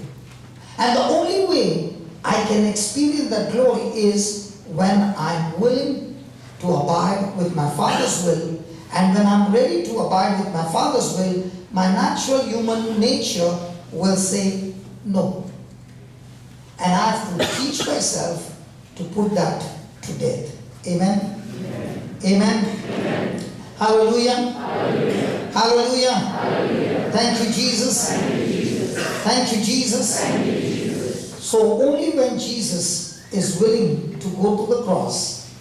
And the only way I can experience that glory is when I'm willing to abide with my Father's will. And when I'm ready to abide with my Father's will, my natural human nature will say no. And I have to teach myself to put that to death. Amen? Amen? Amen. Hallelujah. Hallelujah. Hallelujah. Hallelujah. Thank you, Jesus. Thank you, Jesus. Thank you, Jesus. Thank you, Jesus. So only when Jesus is willing to go to the cross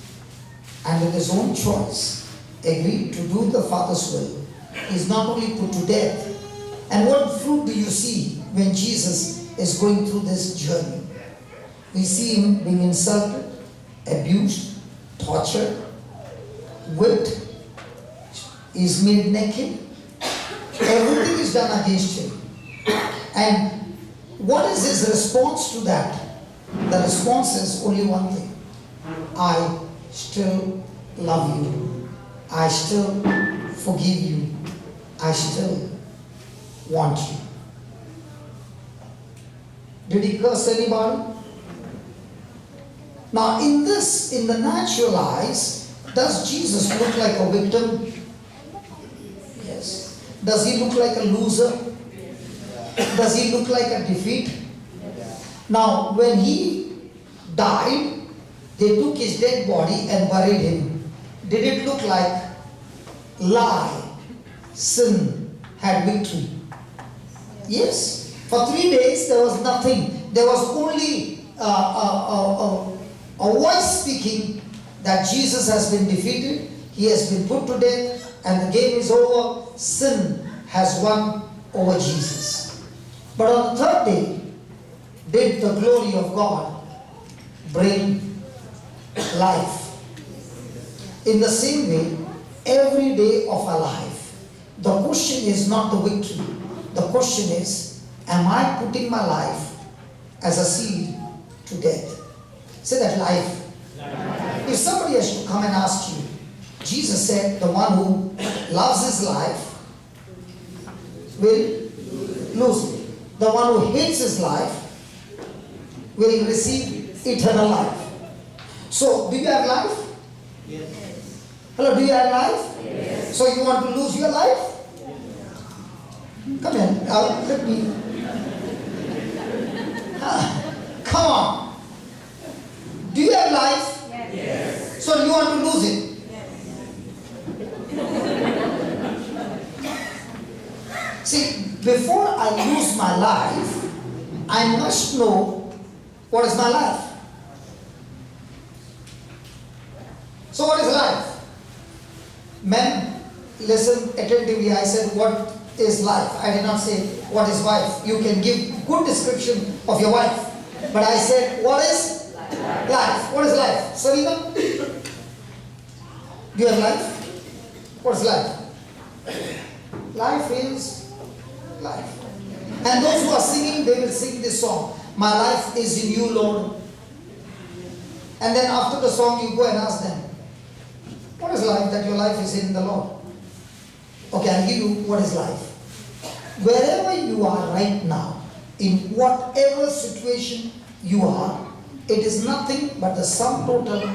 and with His own choice agreed to do the Father's will, He is not only put to death. And what fruit do you see when Jesus is going through this journey? We see Him being insulted, abused, tortured, whipped. He is made naked. Everything is done against Him. And what is His response to that? The response is only one thing. I still love you. I still forgive you. I still want you. Did He curse anybody? Now in this, in the natural eyes, does Jesus look like a victim? Yes. Does he look like a loser? Does he look like a defeat? Now when he died, they took his dead body and buried him. Did it look like lie, sin had victory? Yes. For 3 days there was nothing. There was only a voice speaking that Jesus has been defeated, he has been put to death, and the game is over. Sin has won over Jesus. But on the third day, did the glory of God bring life? In the same way, every day of our life, the question is not the victory. The question is, am I putting my life as a seed to death? Say that, life. If somebody has to come and ask you, Jesus said the one who loves his life will lose it. The one who hates his life will receive eternal life. So, do you have life? Yes. Hello, do you have life? Yes. So you want to lose your life? Come here, let me. Come on. Do you have life? Yes. So you want to lose it? See, before I lose my life, I must know what is my life. So what is life? Men, listen attentively. I said, what is life? I did not say, what is wife? You can give good description of your wife. But I said, what is life? What is life? Sarita? Do you have life? What is life? Life is life. And those who are singing, they will sing this song. My life is in you, Lord. And then after the song, you go and ask them, what is life? That your life is in the Lord. Okay, I'll give you what is life. Wherever you are right now, in whatever situation you are, it is nothing but the sum total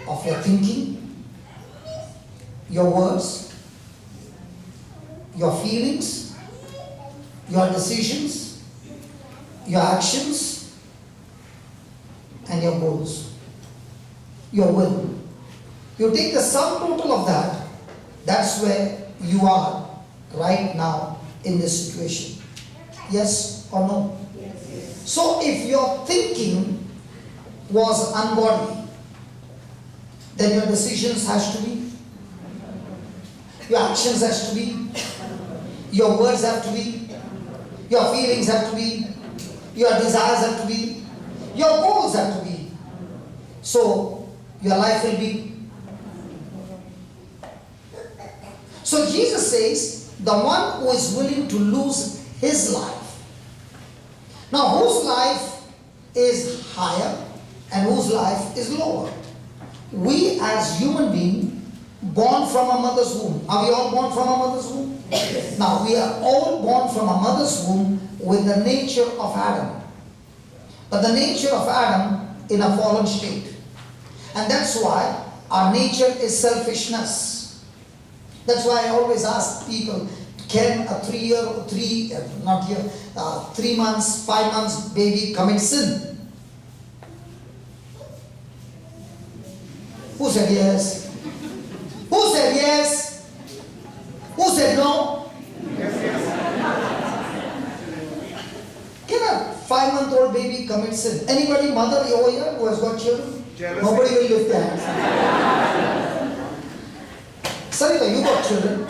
of your thinking, your words, your feelings, your decisions, your actions, and your goals, your will. You take the sum total of that, that's where you are right now in this situation. Yes or no? Yes. So if your thinking was ungodly, then your decisions has to be, your actions has to be, your words have to be, your feelings have to be, your desires have to be, your goals have to be. So your life will be. So Jesus says, the one who is willing to lose his life. Now whose life is higher and whose life is lower? We as human beings, born from a mother's womb. Are we all born from a mother's womb? Yes. Now we are all born from a mother's womb with the nature of Adam. But the nature of Adam in a fallen state. And that's why our nature is selfishness. That's why I always ask people, can a 3 months, 5 months baby commit sin? Who said yes? Who said yes? Who said no? Can a 5-month-old baby commit sin? Anybody, mother over here who has got children? Jealousy. Nobody will lift their hands. Sarita, you got children?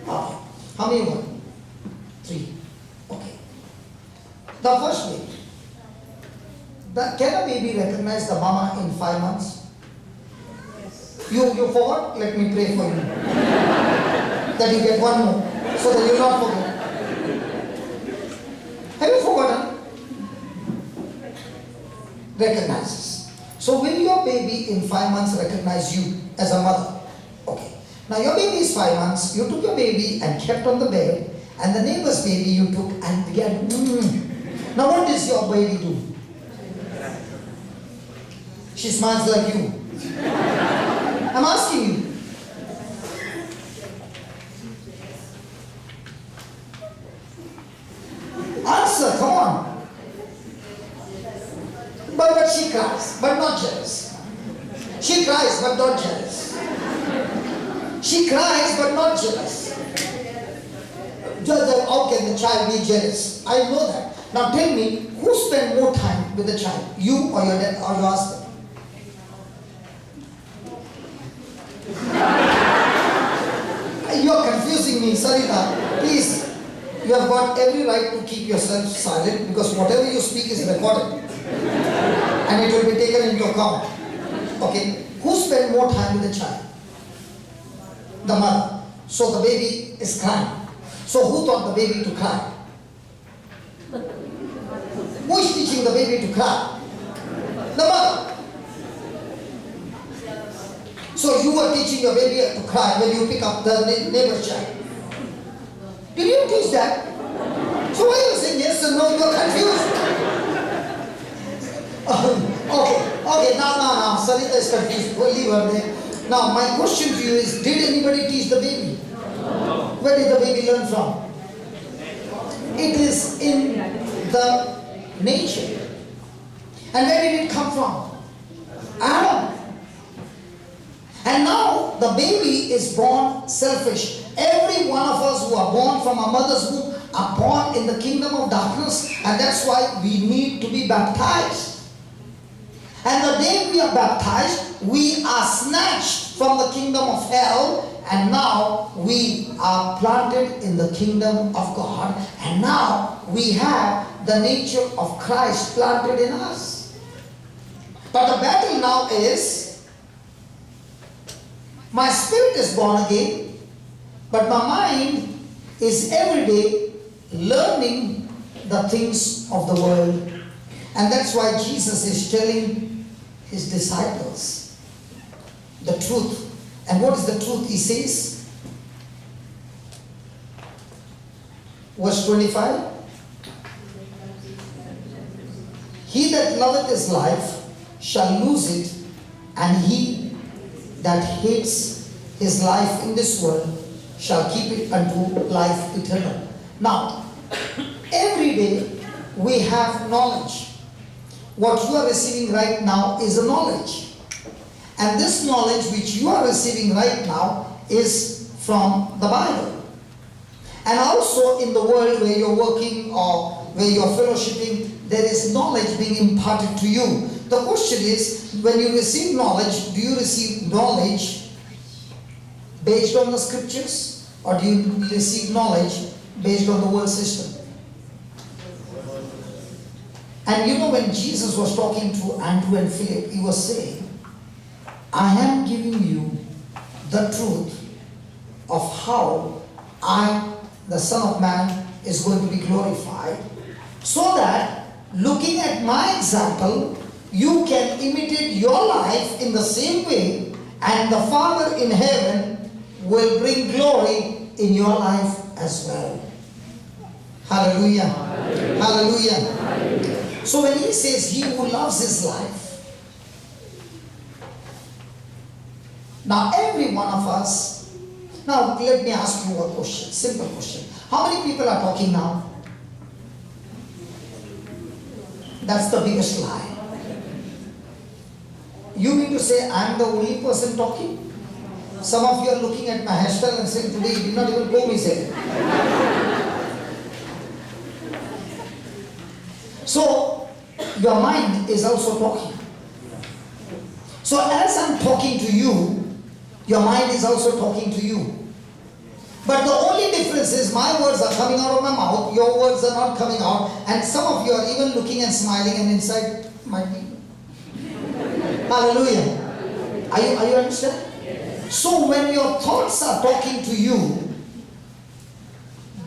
Okay. How many you got? 3. Okay. The first baby. Can a baby recognize the mama in 5 months? Yes. You forgot? Let me pray for you. That you get one more. So that you will not forget. Have you forgotten? Recognizes. So will your baby in 5 months recognize you as a mother? Okay. Now your baby is 5 months, you took your baby and kept on the bed, and the neighbor's baby you took and began, Now what does your baby do? She smiles like you. I'm asking you. Answer, come on. But she cries, but not jealous. She cries, but not jealous. She cries, but not jealous. How can the child be jealous? I know that. Now tell me, who spent more time with the child? You or your dad or your husband? You're confusing me, Sarita. Please, you have got every right to keep yourself silent because whatever you speak is recorded and it will be taken into account. Okay? Who spent more time with the child? The mother. So the baby is crying. So who taught the baby to cry? Who is teaching the baby to cry? The mother. So you were teaching your baby to cry when you pick up the neighbor's child. Did you teach that? So why are you saying yes and no? You're confused. Okay, now, Sarita is confused. We'll leave her there. Now, my question to you is, did anybody teach the baby? Where did the baby learn from? It is in the nature. And where did it come from? Adam. And now the baby is born selfish. Every one of us who are born from our mother's womb are born in the kingdom of darkness, and that's why we need to be baptized. And the day we are baptized, we are snatched from the kingdom of hell, and now we are planted in the kingdom of God, and now we have the nature of Christ planted in us. But the battle now is, my spirit is born again, but my mind is every day learning the things of the world. And that's why Jesus is telling his disciples the truth. And what is the truth? He says, verse 25, he that loveth his life shall lose it, and he that hates his life in this world shall keep it unto life eternal. Now, every day we have knowledge. What you are receiving right now is a knowledge. And this knowledge which you are receiving right now is from the Bible. And also in the world where you're working or where you're fellowshipping, there is knowledge being imparted to you. The question is, when you receive knowledge, do you receive knowledge based on the scriptures, or do you receive knowledge based on the world system? And you know, when Jesus was talking to Andrew and Philip, he was saying, I am giving you the truth of how I, the Son of Man, is going to be glorified, so that looking at my example, you can imitate your life in the same way, and the Father in heaven will bring glory in your life as well. Hallelujah. Hallelujah. Hallelujah. Hallelujah. So when he says he who loves his life, now every one of us, now let me ask you a question, simple question. How many people are talking now? That's the biggest lie. You mean to say I'm the only person talking? Some of you are looking at my hairstyle and saying, today you did not even comb his hair. So, your mind is also talking. So as I'm talking to you, your mind is also talking to you. But the only difference is my words are coming out of my mouth, your words are not coming out, and some of you are even looking and smiling, and inside might be. Hallelujah. Are you understand? Yes. So when your thoughts are talking to you,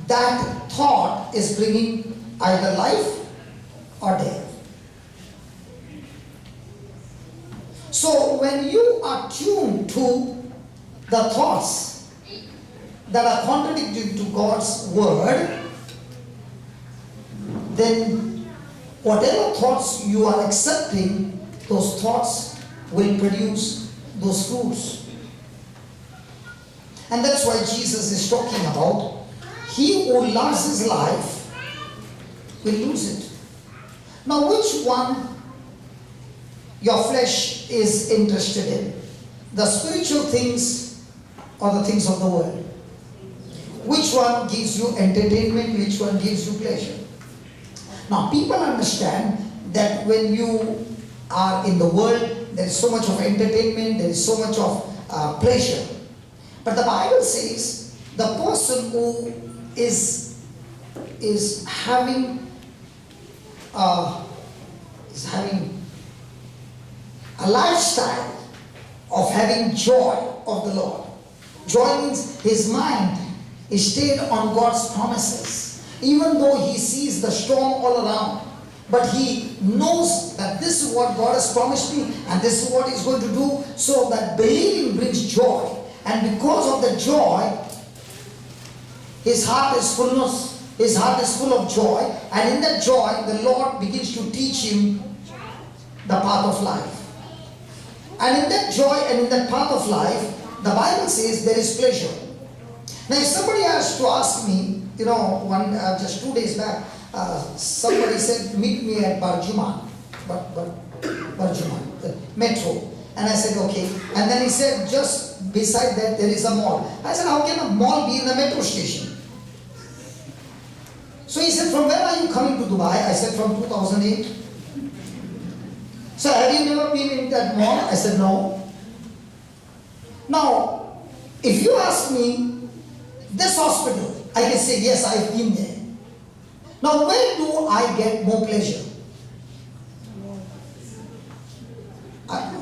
that thought is bringing either life or death. So when you are tuned to the thoughts that are contradictory to God's word, then whatever thoughts you are accepting, those thoughts will produce those fruits. And that's why Jesus is talking about, he who loves his life will lose it. Now, which one your flesh is interested in? The spiritual things or the things of the world? Which one gives you entertainment? Which one gives you pleasure? Now, people understand that when you are in the world, there is so much of entertainment, there is so much of pleasure. But the Bible says the person who is having a lifestyle of having joy of the Lord. Joy means his mind is stayed on God's promises. Even though he sees the storm all around, but he knows that this is what God has promised me and this is what he's going to do. So that believing brings joy. And because of the joy, his heart is full of joy, and in that joy the Lord begins to teach him the path of life. And in that joy and in that path of life, the Bible says there is pleasure. Now if somebody has to ask me, just 2 days back, somebody said, meet me at Barjuman, the metro. And I said, okay. And then he said, just beside that there is a mall. I said, how can a mall be in a metro station? So he said, from when are you coming to Dubai? I said, from 2008. So have you never been in that mall? I said, no. Now, if you ask me, this hospital, I can say, yes, I've been there. Now, where do I get more pleasure?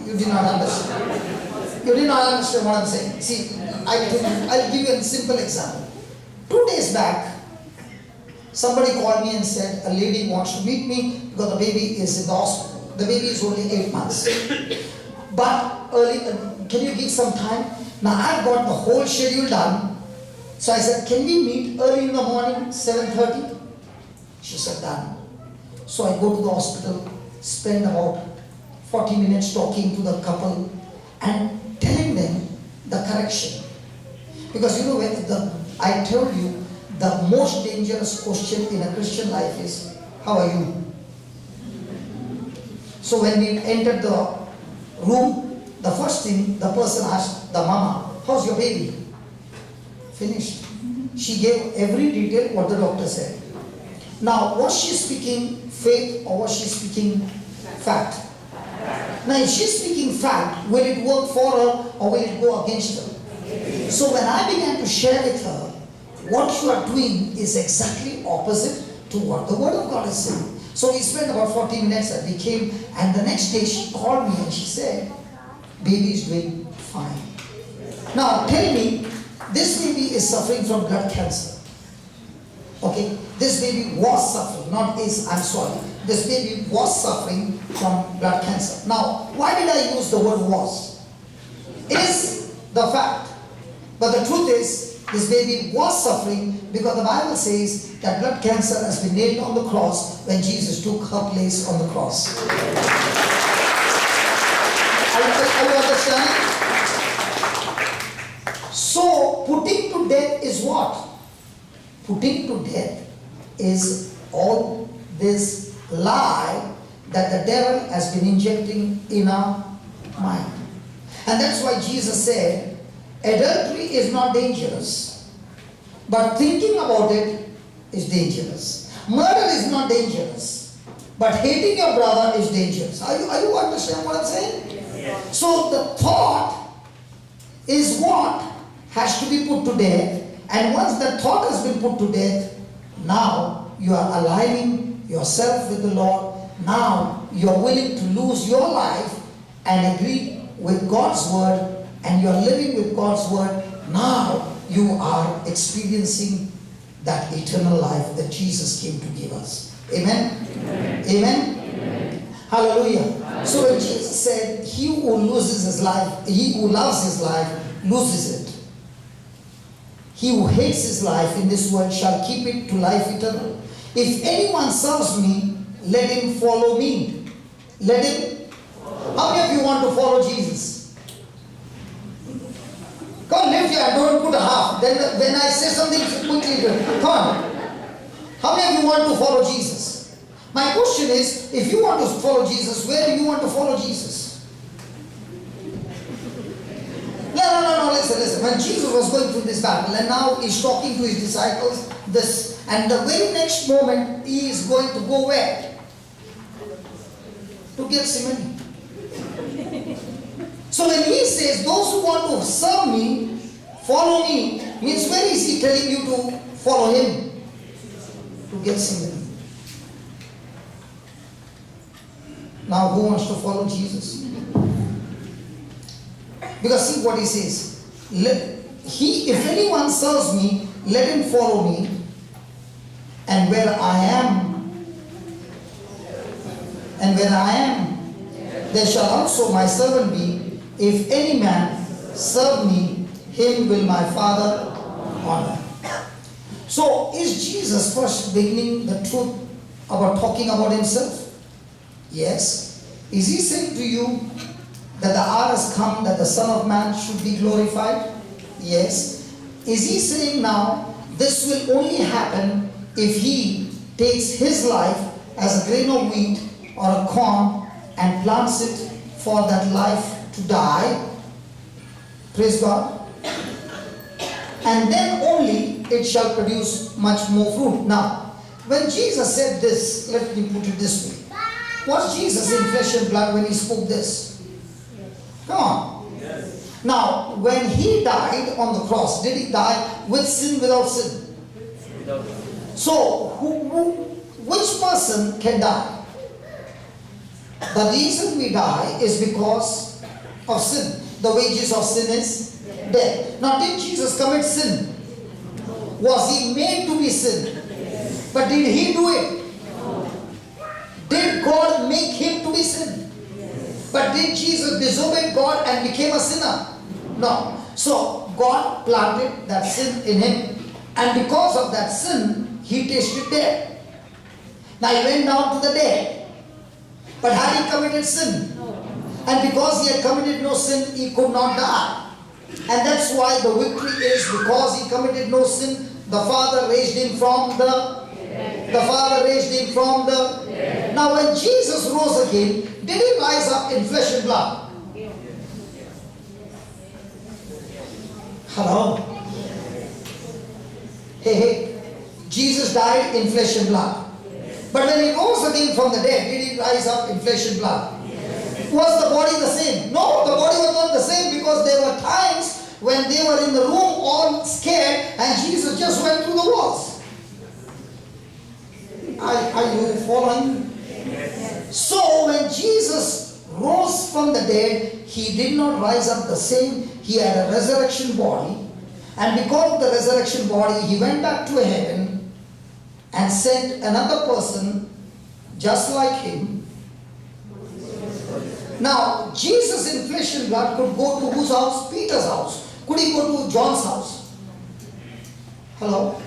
You did not understand. You did not understand what I'm saying. See, I'll give you a simple example. 2 days back, somebody called me and said, a lady wants to meet me because the baby is in the hospital. The baby is only 8 months. But can you give some time? Now I've got the whole schedule done. So I said, can we meet early in the morning, 7:30? She said, done. So I go to the hospital, spend about 40 minutes talking to the couple and telling them the correction. Because I told you, the most dangerous question in a Christian life is, how are you? So when we entered the room, the first thing the person asked the mama, how's your baby? Finished. She gave every detail what the doctor said. Now, was she speaking faith or was she speaking fact? Now, if she's speaking fact, will it work for her or will it go against her? So when I began to share with her, what you are doing is exactly opposite to what the Word of God is saying. So we spent about 40 minutes and we came, and the next day she called me and she said, baby is doing fine. Now tell me, this baby is suffering from blood cancer. Okay, this baby was suffering, not is, I'm sorry. This baby was suffering from blood cancer. Now, why did I use the word was? It is the fact. But the truth is, this baby was suffering because the Bible says that blood cancer has been nailed on the cross when Jesus took her place on the cross. Are you understanding? So, putting to death is what? Putting to death is all this lie that the devil has been injecting in our mind. And that's why Jesus said, adultery is not dangerous, but thinking about it is dangerous. Murder is not dangerous, but hating your brother is dangerous. Are you understand what I'm saying? Yes. So the thought is what has to be put to death, and once the thought has been put to death, now you are aligning yourself with the Lord. Now you are willing to lose your life and agree with God's word, and you are living with God's word. Now you are experiencing that eternal life that Jesus came to give us. Amen? Amen? Amen? Amen. Hallelujah. Hallelujah. So when Jesus said, he who loses his life, he who loves his life, loses it. He who hates his life in this world shall keep it to life eternal. If anyone serves me, let him follow me. Let him. How many of you want to follow Jesus? Come on, lift your hand, don't put a half. Then when I say something quickly, come on. How many of you want to follow Jesus? My question is, if you want to follow Jesus, where do you want to follow Jesus? No, listen. When Jesus was going through this battle, and now he's talking to his disciples, this, and the very next moment, he is going to go where? To Gethsemane. So when he says, those who want to serve me, follow me, means where is he telling you to follow him? To Gethsemane. Now who wants to follow Jesus? Because see what he says. If anyone serves me, let him follow me. And where I am, there shall also my servant be. If any man serve me, him will my Father honor. So is Jesus first beginning the truth about talking about himself? Yes. Is he saying to you that the hour has come that the Son of Man should be glorified? Yes. Is he saying now this will only happen if he takes his life as a grain of wheat or a corn and plants it for that life to die? Praise God. And then only it shall produce much more fruit. Now, when Jesus said this, let me put it this way. Was Jesus in flesh and blood when he spoke this? Come on. Yes. Now, when he died on the cross, did he die with sin, without sin? Without. So, which person can die? The reason we die is because of sin. The wages of sin is death. Now, did Jesus commit sin? Was he made to be sin? But did he do it? Did God make him to be sin? But did Jesus disobey God and became a sinner? No. So God planted that sin in him, and because of that sin, he tasted death. Now he went down to the dead. But had he committed sin? And because he had committed no sin, he could not die. And that's why the victory is because he committed no sin. The Father raised him from the dead. Now when Jesus rose again, did he rise up in flesh and blood? Hello? Hey, Jesus died in flesh and blood. But when he rose again from the dead, did he rise up in flesh and blood? Was the body the same? No, the body was not the same, because there were times when they were in the room all scared and Jesus just went through the walls. Are you following? So when Jesus rose from the dead, he did not rise up the same. He had a resurrection body. And because of the resurrection body, he went back to heaven and sent another person just like him. Now, Jesus in flesh and blood could go to whose house? Peter's house. Could he go to John's house? Hello?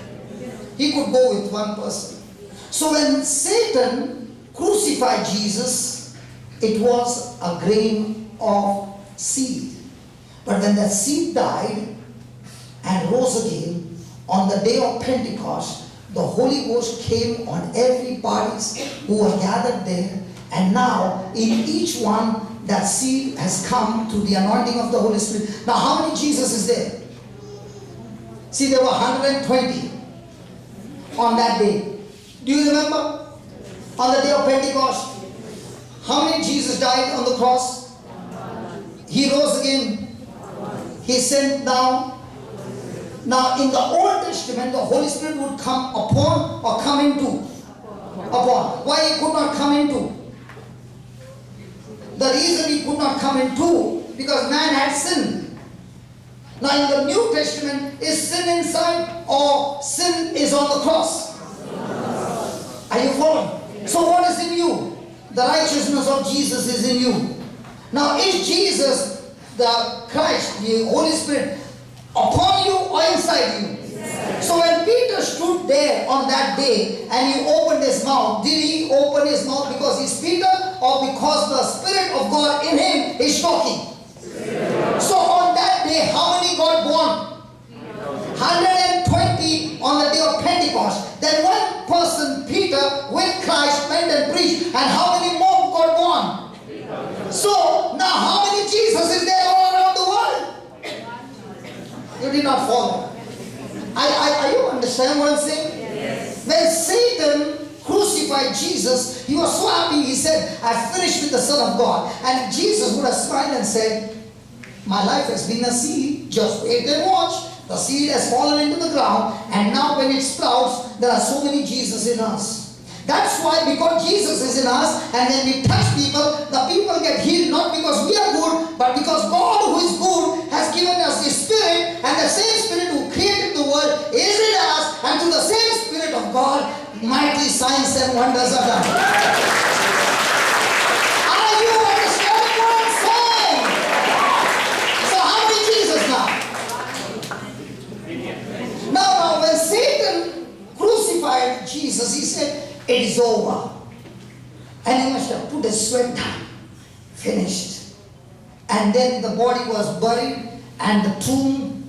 He could go with one person. So when Satan crucified Jesus, it was a grain of seed. But when that seed died and rose again, on the day of Pentecost, the Holy Ghost came on every body who were gathered there. And now, in each one, that seed has come through the anointing of the Holy Spirit. Now, how many Jesus is there? See, there were 120 on that day. Do you remember? On the day of Pentecost, how many Jesus died on the cross? He rose again. He sent down. Now, in the Old Testament, the Holy Spirit would come upon or come into. Upon. Why he could not come into? The reason he could not come into, because man had sinned. Now in the New Testament, is sin inside or sin is on the cross? Are you following? So what is in you? The righteousness of Jesus is in you. Now is Jesus, the Christ, the Holy Spirit, upon you or inside you? So when Peter stood there on that day and he opened his mouth. Did he open his mouth because he's Peter or because the Spirit of God in him is talking? So on that day, how many got born? 120 on the day of Pentecost. Then one person, Peter, with Christ went and preached. And how many more got born? So now how many Jesus is there all around the world? You did not follow. Are you understand what I'm saying? Yes. When Satan crucified Jesus, he was so happy. He said, I finished with the Son of God. And Jesus would have smiled and said, my life has been a seed. Just wait and watch. The seed has fallen into the ground, and now when it sprouts, there are so many Jesus in us. That's why, because Jesus is in us, and when we touch people, the people get healed, not because we are good, but because God, who is good, has given us His Spirit, and the same Spirit who created the world is in us, and through the same Spirit of God, mighty signs and wonders are done. Are you understanding what I'm saying? So how many Jesus now? Now, when Satan crucified Jesus, he said, it is over. And he must have put his sweat down. Finished. And then the body was buried, and the tomb,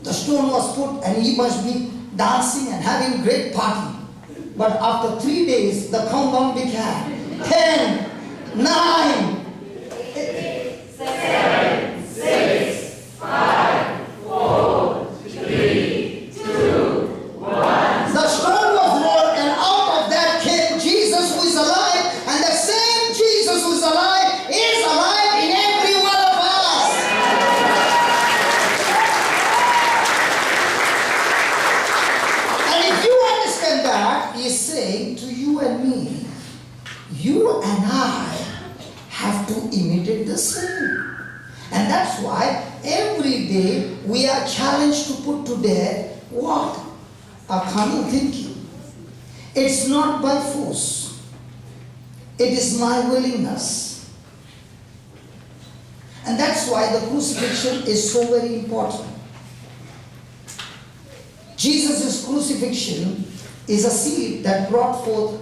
the stone was put, and he must be dancing and having great party. But after 3 days, the countdown began. 10, 9, 8, 7, 6, 5, 4, 3, 2, 1. The stone was rolled, and out of that came Jesus, who is alive, and the same Jesus who is alive in every one of us. And if you understand that, he is saying to you and me, you and I have to imitate the same. And that's why every day we are challenged to put to death what? Our carnal thinking. It's not by force. It is my willingness. And that's why the crucifixion is so very important. Jesus' crucifixion is a seed that brought forth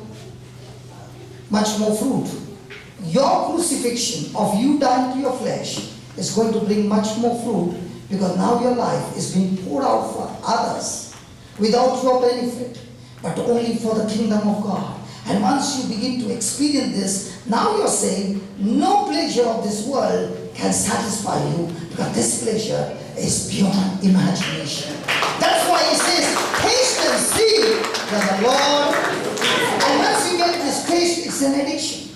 much more fruit. Your crucifixion of you dying to your flesh is going to bring much more fruit, because now your life is being poured out for others without your benefit, but only for the kingdom of God. And once you begin to experience this, now you're saying, no pleasure of this world can satisfy you, because this pleasure is beyond imagination. That's why he says, taste and see that the Lord. And once you get this taste, it's an addiction.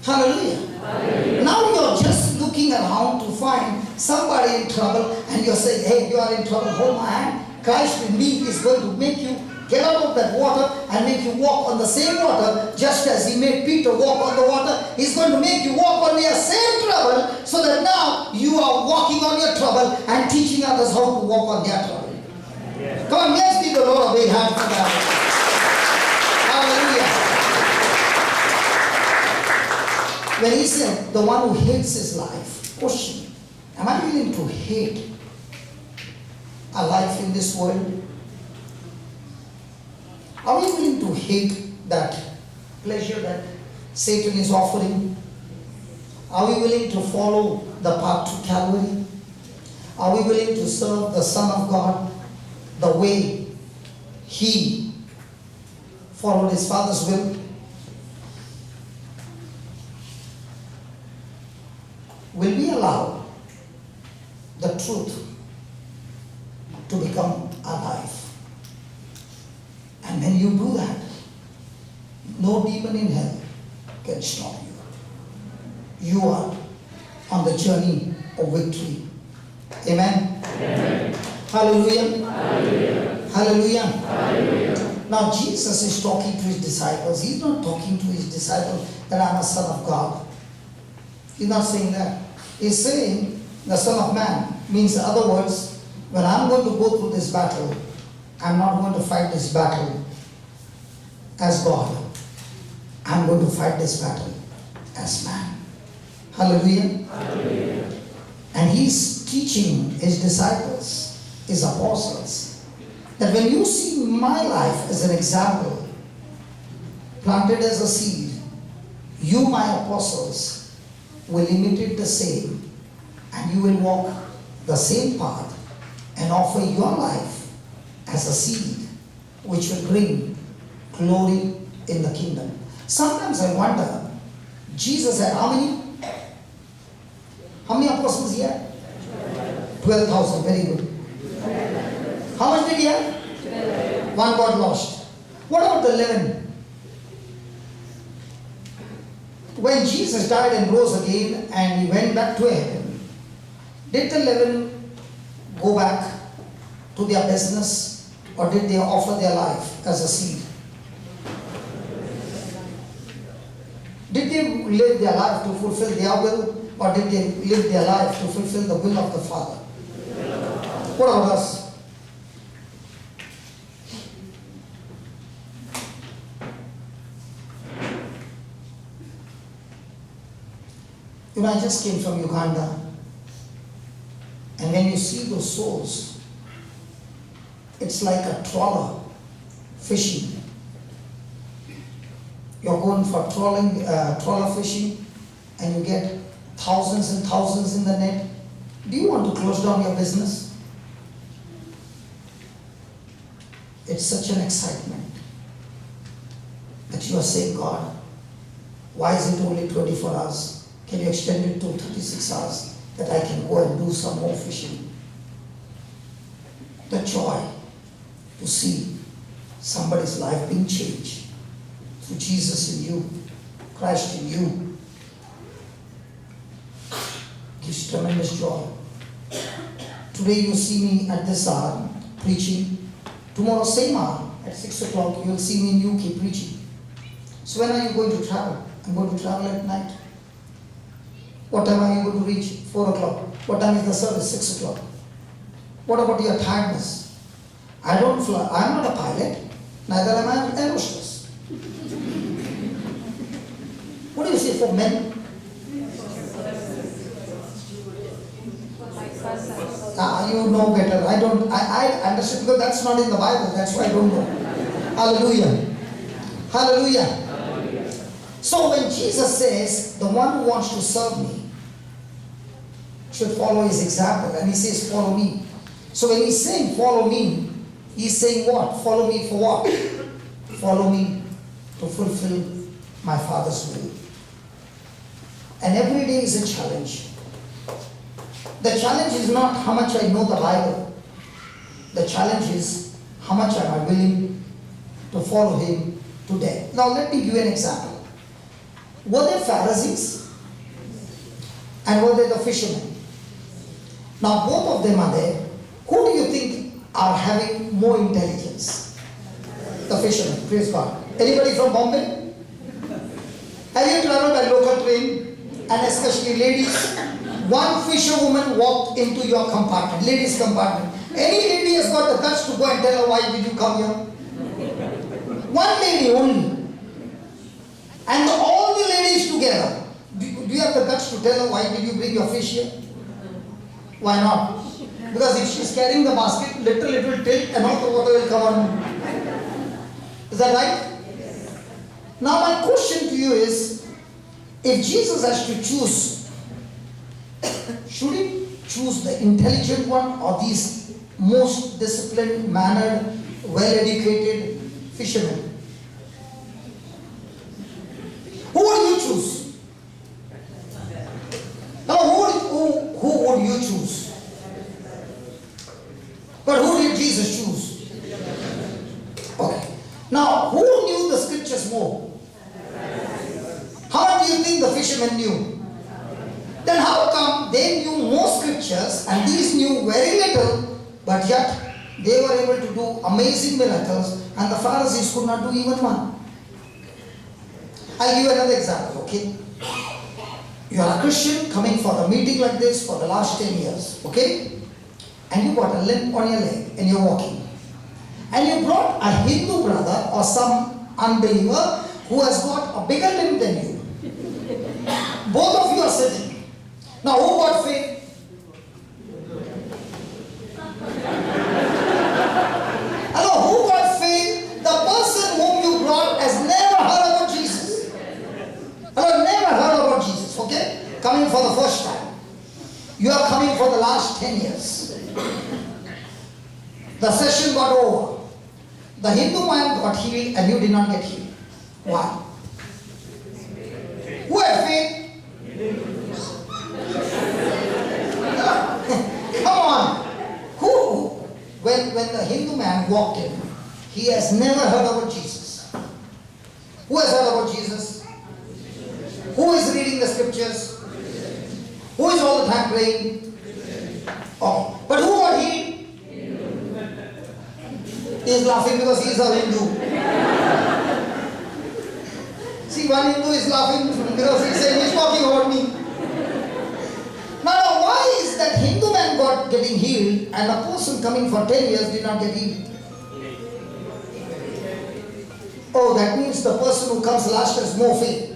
Hallelujah. Hallelujah. Now you're just looking around to find somebody in trouble, and you're saying, hey, you are in trouble, hold my hand. Christ in me is going to make you get out of that water and make you walk on the same water, just as he made Peter walk on the water. He's going to make you walk on your same trouble, so that now you are walking on your trouble and teaching others how to walk on their trouble. Yes. Come on, let's give the Lord a big hand for that. Hallelujah. When he said, the one who hates his life, question, am I willing to hate a life in this world? Are we willing to hate that pleasure that Satan is offering? Are we willing to follow the path to Calvary? Are we willing to serve the Son of God the way he followed his Father's will? Will we allow the truth to become our life? And when you do that, no demon in hell can stop you. You are on the journey of victory. Amen? Amen. Hallelujah. Hallelujah. Hallelujah. Hallelujah. Now Jesus is talking to his disciples. He's not talking to his disciples that I'm a son of God. He's not saying that. He's saying the Son of Man. Means, in other words, when I'm going to go through this battle, I'm not going to fight this battle as God. I'm going to fight this battle as man. Hallelujah. Hallelujah. And he's teaching his disciples is apostles. That when you see my life as an example, planted as a seed, you, my apostles, will imitate the same, and you will walk the same path and offer your life as a seed which will bring glory in the kingdom. Sometimes I wonder, Jesus had how many? How many apostles he had? 12,000, very good. How much did he have? 12. One got lost. What about the 11? When Jesus died and rose again and he went back to heaven, did the 11 go back to their business, or did they offer their life as a seed? Did they live their life to fulfill their will, or did they live their life to fulfill the will of the Father? What about us? You know, I just came from Uganda, and when you see those souls, it's like a trawler fishing. You're going for trawler fishing, and you get thousands and thousands in the net. Do you want to close down your business? It's such an excitement that you are saying, God, why is it only 24 hours? Can you extend it to 36 hours that I can go and do some more fishing? The joy to see somebody's life being changed through Jesus in you, Christ in you, gives tremendous joy. Today you see me at this hour preaching. Tomorrow same hour at 6 o'clock you will see me in UK preaching. So when are you going to travel? I'm going to travel at night. What time are you going to reach? 4 o'clock. What time is the service? 6 o'clock. What about your tiredness? I don't fly. I'm not a pilot. Neither am I an air hostess. What do you say for men? You know better. I understand because that's not in the Bible. That's why I don't know. Hallelujah. Hallelujah. So when Jesus says, the one who wants to serve me should follow his example, and he says, follow me. So when he's saying, follow me, he's saying what? Follow me for what? Follow me to fulfill my Father's will. And every day is a challenge. The challenge is not how much I know the Bible. The challenge is how much am I willing to follow him today. Now let me give you an example. Were they Pharisees? And were they the fishermen? Now both of them are there. Who do you think are having more intelligence? The fishermen. Praise God. Anybody from Bombay? Have you traveled by local train? And especially ladies? One fisherwoman walked into your compartment, ladies' compartment. Any lady has got the guts to go and tell her, why did you come here? One lady only. And all the ladies together. Do you have the guts to tell her, why did you bring your fish here? Why not? Because if she's carrying the basket, little it will tilt and all the water will come on. Is that right? Yes. Now my question to you is, if Jesus has to choose, should he choose the intelligent one or these most disciplined, mannered, well-educated fishermen? Who would you choose? Now, who would you choose? But who did Jesus choose? Okay. Now, who knew the scriptures more? How do you think the fishermen knew? Then how come they knew more scriptures and these knew very little, but yet they were able to do amazing miracles and the Pharisees could not do even one? I'll give you another example, okay? You are a Christian coming for a meeting like this for the last 10 years, okay? And you got a limp on your leg and you're walking. And you brought a Hindu brother or some unbeliever who has got a bigger limp than you. Both of you are sitting. Now who got faith? The session got over. The Hindu man got healed and you did not get healed. Why? Who had faith? Come on. Who? When the Hindu man walked in, he has never heard about Jesus. Who has heard about Jesus? Who is reading the scriptures? Who is all the time praying? Oh, but who got healed? He is laughing because he is a Hindu. See, one Hindu is laughing because he is saying, he's talking about me. Now, why is that Hindu man got getting healed and a person coming for 10 years did not get healed? Oh, that means the person who comes last has more faith.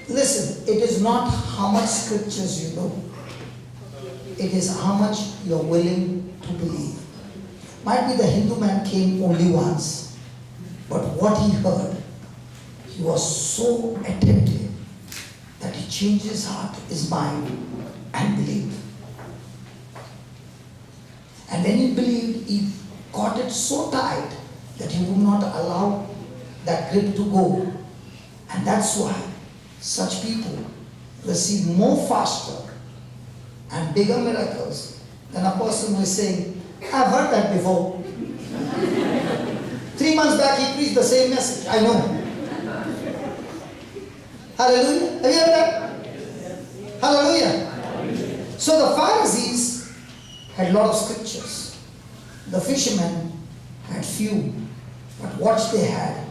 Listen, it is not how much scriptures you know. It is how much you are willing to believe. Might be the Hindu man came only once, but what he heard, he was so attentive that he changed his heart, his mind, and believed. And when he believed, he got it so tight that he would not allow that grip to go. And that's why such people receive more faster and bigger miracles than a person who is saying, I've heard that before. 3 months back he preached the same message. I know. Hallelujah. Have you heard that? Hallelujah. So the Pharisees had a lot of scriptures. The fishermen had few. But what they had,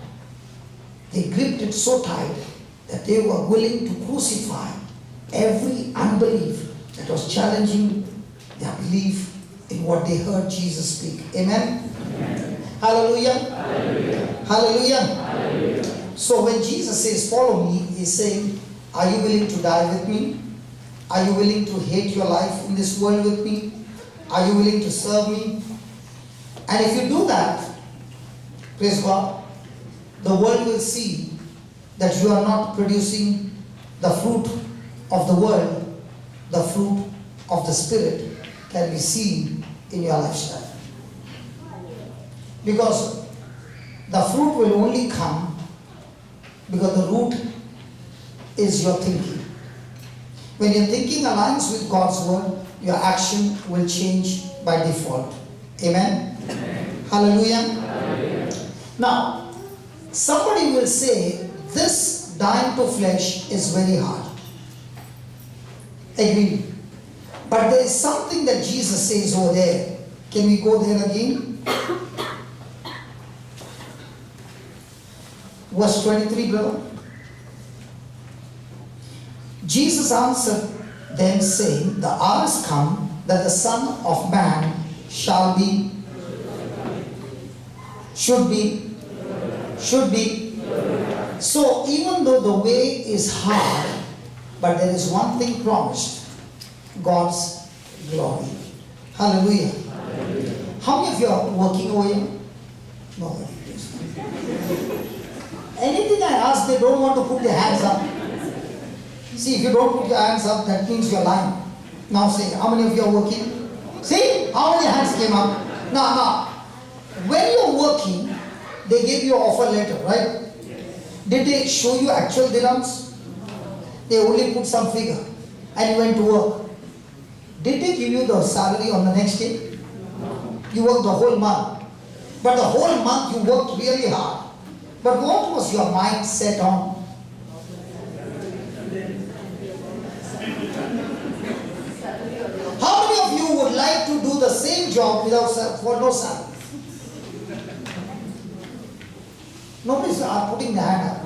they gripped it so tight that they were willing to crucify every unbelief that was challenging their belief in what they heard Jesus speak. Amen? Amen. Hallelujah. Hallelujah. Hallelujah. Hallelujah. So when Jesus says, follow me, he's saying, are you willing to die with me? Are you willing to hate your life in this world with me? Are you willing to serve me? And if you do that, praise God, the world will see that you are not producing the fruit of the world. The fruit of the Spirit can be seen in your lifestyle. Because the fruit will only come because the root is your thinking. When your thinking aligns with God's word, your action will change by default. Amen? Amen. Hallelujah. Hallelujah. Now, somebody will say, this dying to flesh is very hard. Agree. But there is something that Jesus says over there. Can we go there again? Verse 23, brother. Jesus answered them, saying, the hour is come that the Son of Man should be. So even though the way is hard, but there is one thing promised, God's glory. Hallelujah. Hallelujah. How many of you are working over here? Nobody. Anything I ask, they don't want to put their hands up. See, if you don't put your hands up, that means you're lying. Now say, how many of you are working? See, how many hands came up? Now, when you're working, they gave you an offer letter, right? Did they show you actual dirhams? They only put some figure and you went to work. Did they give you the salary on the next day? You worked the whole month. But the whole month you worked really hard. But what was your mind set on? How many of you would like to do the same job for no salary? Nobody's putting their hand up.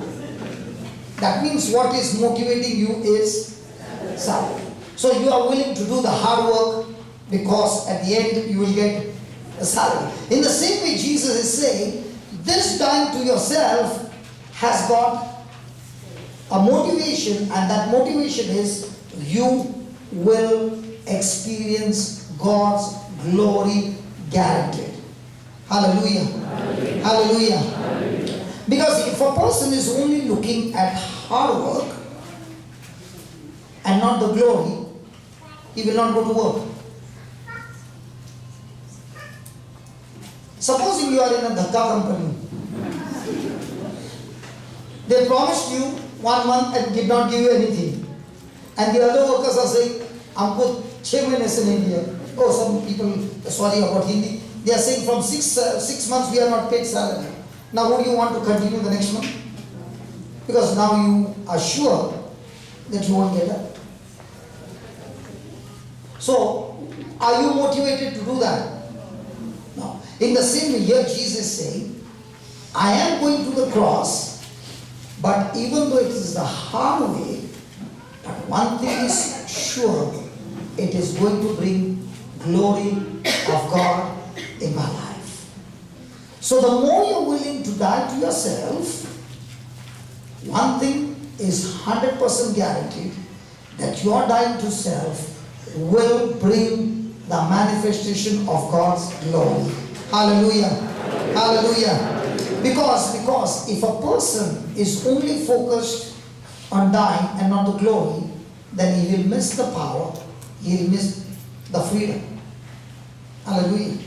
That means what is motivating you is salary. So you are willing to do the hard work because at the end you will get a salary. In the same way, Jesus is saying, this dying to yourself has got a motivation, and that motivation is you will experience God's glory guaranteed. Hallelujah. Hallelujah. Hallelujah. Hallelujah. Because if a person is only looking at hard work and not the glory, he will not go to work. Supposing you are in a dhaka company. They promised you 1 month and did not give you anything. And the other workers are saying, "Amko 6 mahine se nahi diya." Oh, some people, sorry about Hindi, they are saying from 6 months we are not paid salary. Now would you want to continue the next month? Because now you are sure that you won't get that. So, are you motivated to do that? No. In the same way, here Jesus is saying, I am going to the cross, but even though it is the hard way, but one thing is sure, it is going to bring glory of God in my life. So the more you're willing to die to yourself, one thing is 100% guaranteed, that your dying to self will bring the manifestation of God's glory. Hallelujah. Hallelujah. Because if a person is only focused on dying and not the glory, then he will miss the power, he will miss the freedom. Hallelujah.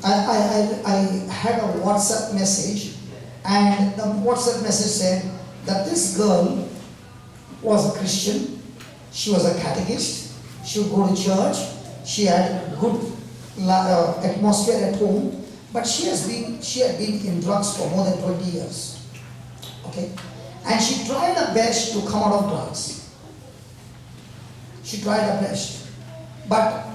I had a WhatsApp message, and the WhatsApp message said that this girl was a Christian, she was a catechist, she would go to church, she had good atmosphere at home, but she had been in drugs for more than 20 years. Okay? And she tried her best to come out of drugs. She tried her best. But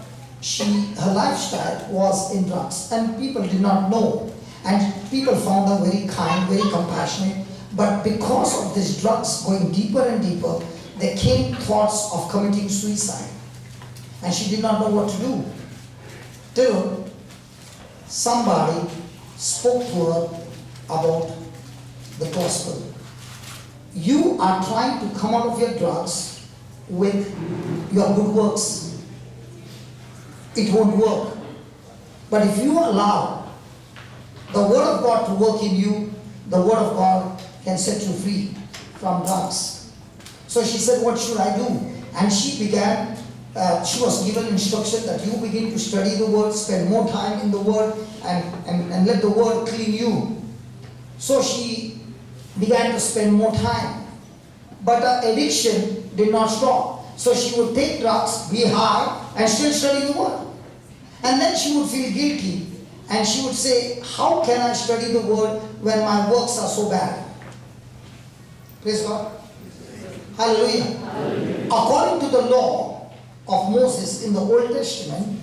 her lifestyle was in drugs, and people did not know. And people found her very kind, very compassionate. But because of these drugs going deeper and deeper, there came thoughts of committing suicide. And she did not know what to do. Till somebody spoke to her about the gospel. You are trying to come out of your drugs with your good works. It won't work. But if you allow the Word of God to work in you, the Word of God can set you free from drugs. So she said, what should I do? And she began, she was given instruction that you begin to study the Word, spend more time in the Word, and let the Word clean you. So she began to spend more time. But her addiction did not stop. So she would take drugs, be high, and still study the Word. And then she would feel guilty. And she would say, how can I study the Word when my works are so bad? Praise God. Hallelujah. Hallelujah. According to the law of Moses in the Old Testament,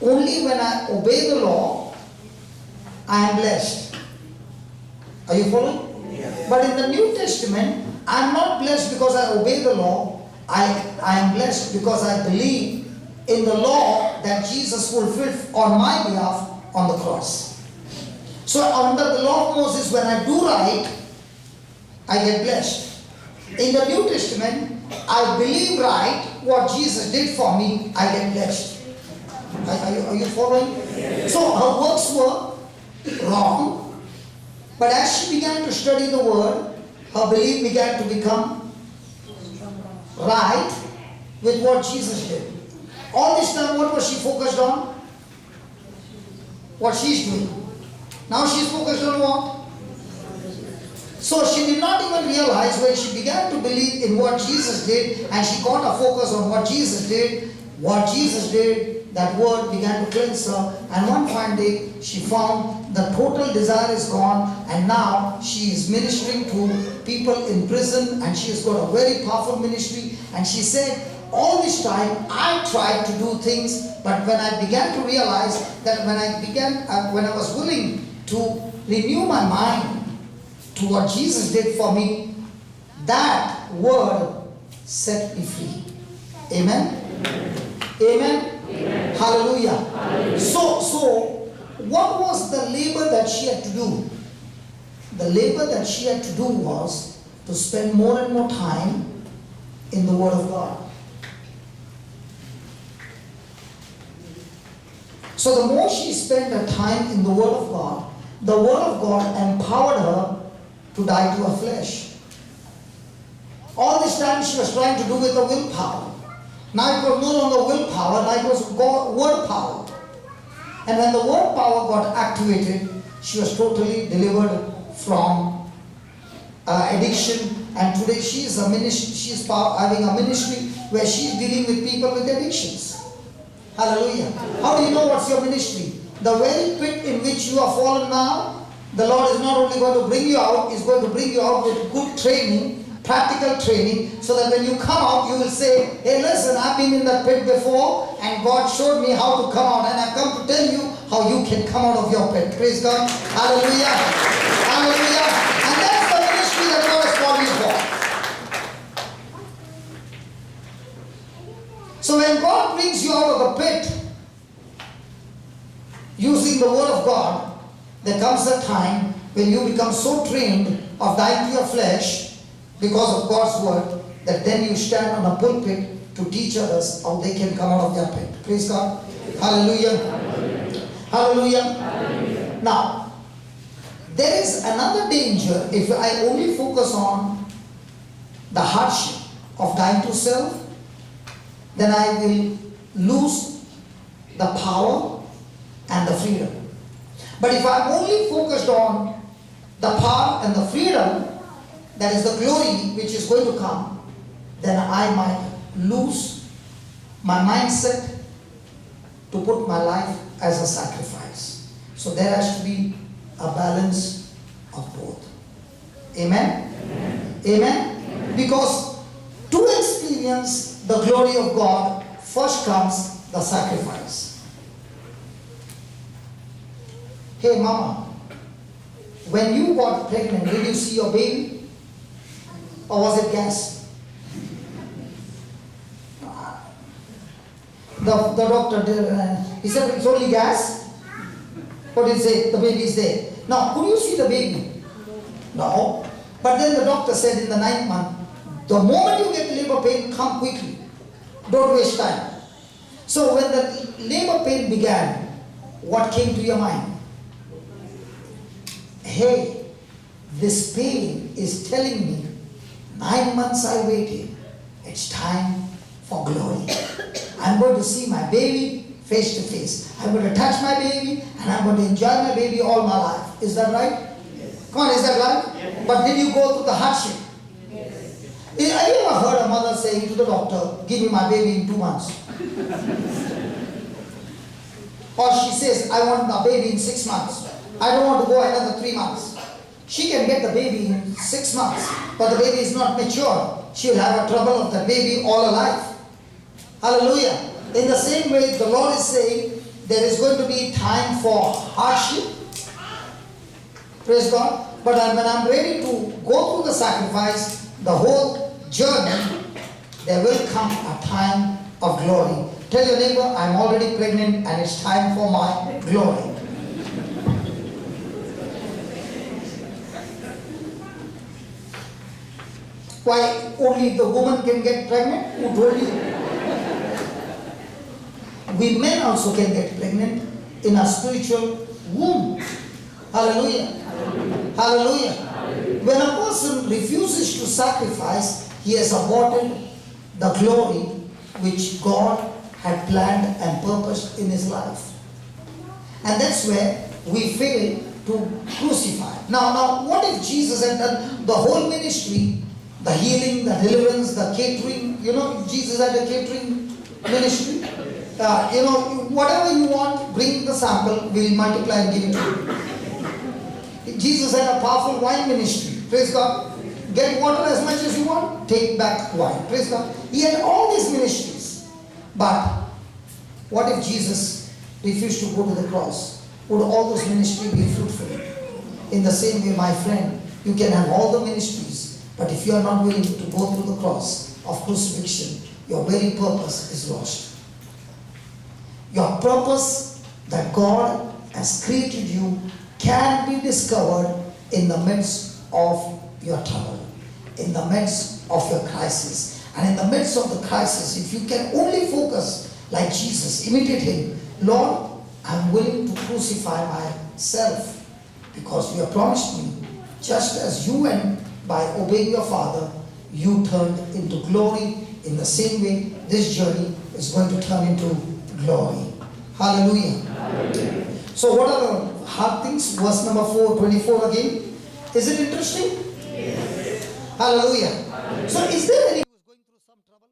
only when I obey the law, I am blessed. Are you following? Yes. But in the New Testament, I am not blessed because I obey the law. I am blessed because I believe in the law that Jesus fulfilled on my behalf on the cross. So under the law of Moses, when I do right, I get blessed. In the New Testament, I believe right what Jesus did for me, I get blessed. Are you following? Yes. So her works were wrong, but as she began to study the Word, her belief began to become right with what Jesus did. All this time, what was she focused on? What she's doing. Now she's focused on what? So she did not even realize when she began to believe in what Jesus did, and she got her focus on what Jesus did, that Word began to cleanse her, and one fine day she found the total desire is gone, and now she is ministering to people in prison, and she has got a very powerful ministry. And she said, all this time I tried to do things, but when I began to realize that when I was willing to renew my mind to what Jesus did for me, that Word set me free. Amen? Amen? Amen. Hallelujah. Hallelujah. So what was the labor that she had to do? The labor that she had to do was to spend more and more time in the Word of God. So the more she spent her time in the Word of God, the Word of God empowered her to die to her flesh. All this time she was trying to do with the willpower. Now it was no longer willpower, now it was word power. And when the word power got activated, she was totally delivered from addiction. And today she is having a ministry where she is dealing with people with addictions. Hallelujah. How do you know what's your ministry? The very pit in which you are fallen now, the Lord is not only going to bring you out, He's going to bring you out with good training, practical training, so that when you come out, you will say, hey, listen, I've been in that pit before, and God showed me how to come out, and I've come to tell you how you can come out of your pit. Praise God. Hallelujah. Hallelujah. And that's the ministry that God has called you for. So when God brings you out of the pit, using the word of God, there comes a time when you become so trained of dying to your flesh because of God's word, that then you stand on a pulpit to teach others how they can come out of their pit. Praise God. Hallelujah. Hallelujah. Hallelujah. Now, there is another danger if I only focus on the hardship of dying to self, then I will lose the power and the freedom. But if I'm only focused on the power and the freedom, that is the glory which is going to come, then I might lose my mindset to put my life as a sacrifice. So there has to be a balance of both. Amen? Amen? Amen? Because to experience the glory of God, first comes the sacrifice. Hey mama, when you got pregnant, did you see your baby? Or was it gas? The doctor did, he said it's only gas. What did he say? The baby is there. Now, could you see the baby? No. But then the doctor said in the 9th month, the moment you get labor pain, come quickly. Don't waste time. So when the labor pain began, what came to your mind? Hey, this pain is telling me 9 months I waited. It's time for glory. I'm going to see my baby face to face. I'm going to touch my baby and I'm going to enjoy my baby all my life. Is that right? Yes. Come on, is that right? Yes. But did you go through the hardship? Yes. Have you ever heard a mother saying to the doctor, give me my baby in 2 months? Or she says, I want my baby in 6 months. I don't want to go another 3 months. She can get the baby in 6 months, but the baby is not mature. She will have a trouble of the baby all her life. Hallelujah. In the same way, the Lord is saying, there is going to be time for hardship. Praise God. But when I'm ready to go through the sacrifice, the whole journey, there will come a time of glory. Tell your neighbor, I'm already pregnant and it's time for my glory. Why only the woman can get pregnant? Who told you? We men also can get pregnant in a spiritual womb. Hallelujah. Hallelujah. Hallelujah. Hallelujah. When a person refuses to sacrifice, he has aborted the glory which God had planned and purposed in his life. And that's where we fail to crucify. Now, what if Jesus had done the whole ministry, the healing, the deliverance, the catering? You know, Jesus had a catering ministry. Whatever you want, bring the sample, we'll multiply and give it to you. Jesus had a powerful wine ministry. Praise God. Get water as much as you want, take back wine. Praise God. He had all these ministries. But what if Jesus refused to go to the cross? Would all those ministries be fruitful? In the same way, my friend, you can have all the ministries, but if you are not willing to go through the cross of crucifixion, your very purpose is lost. Your purpose that God has created you can be discovered in the midst of your trouble, in the midst of your crisis. And in the midst of the crisis, if you can only focus like Jesus, imitate him, Lord, I'm willing to crucify myself because you have promised me, just as you went by obeying your Father, you turned into glory In the same way, this journey is going to turn into glory. Hallelujah. So what are the hard things? Verse number 4:24 again. Is it interesting? Hallelujah. So is there any who is going through some trouble?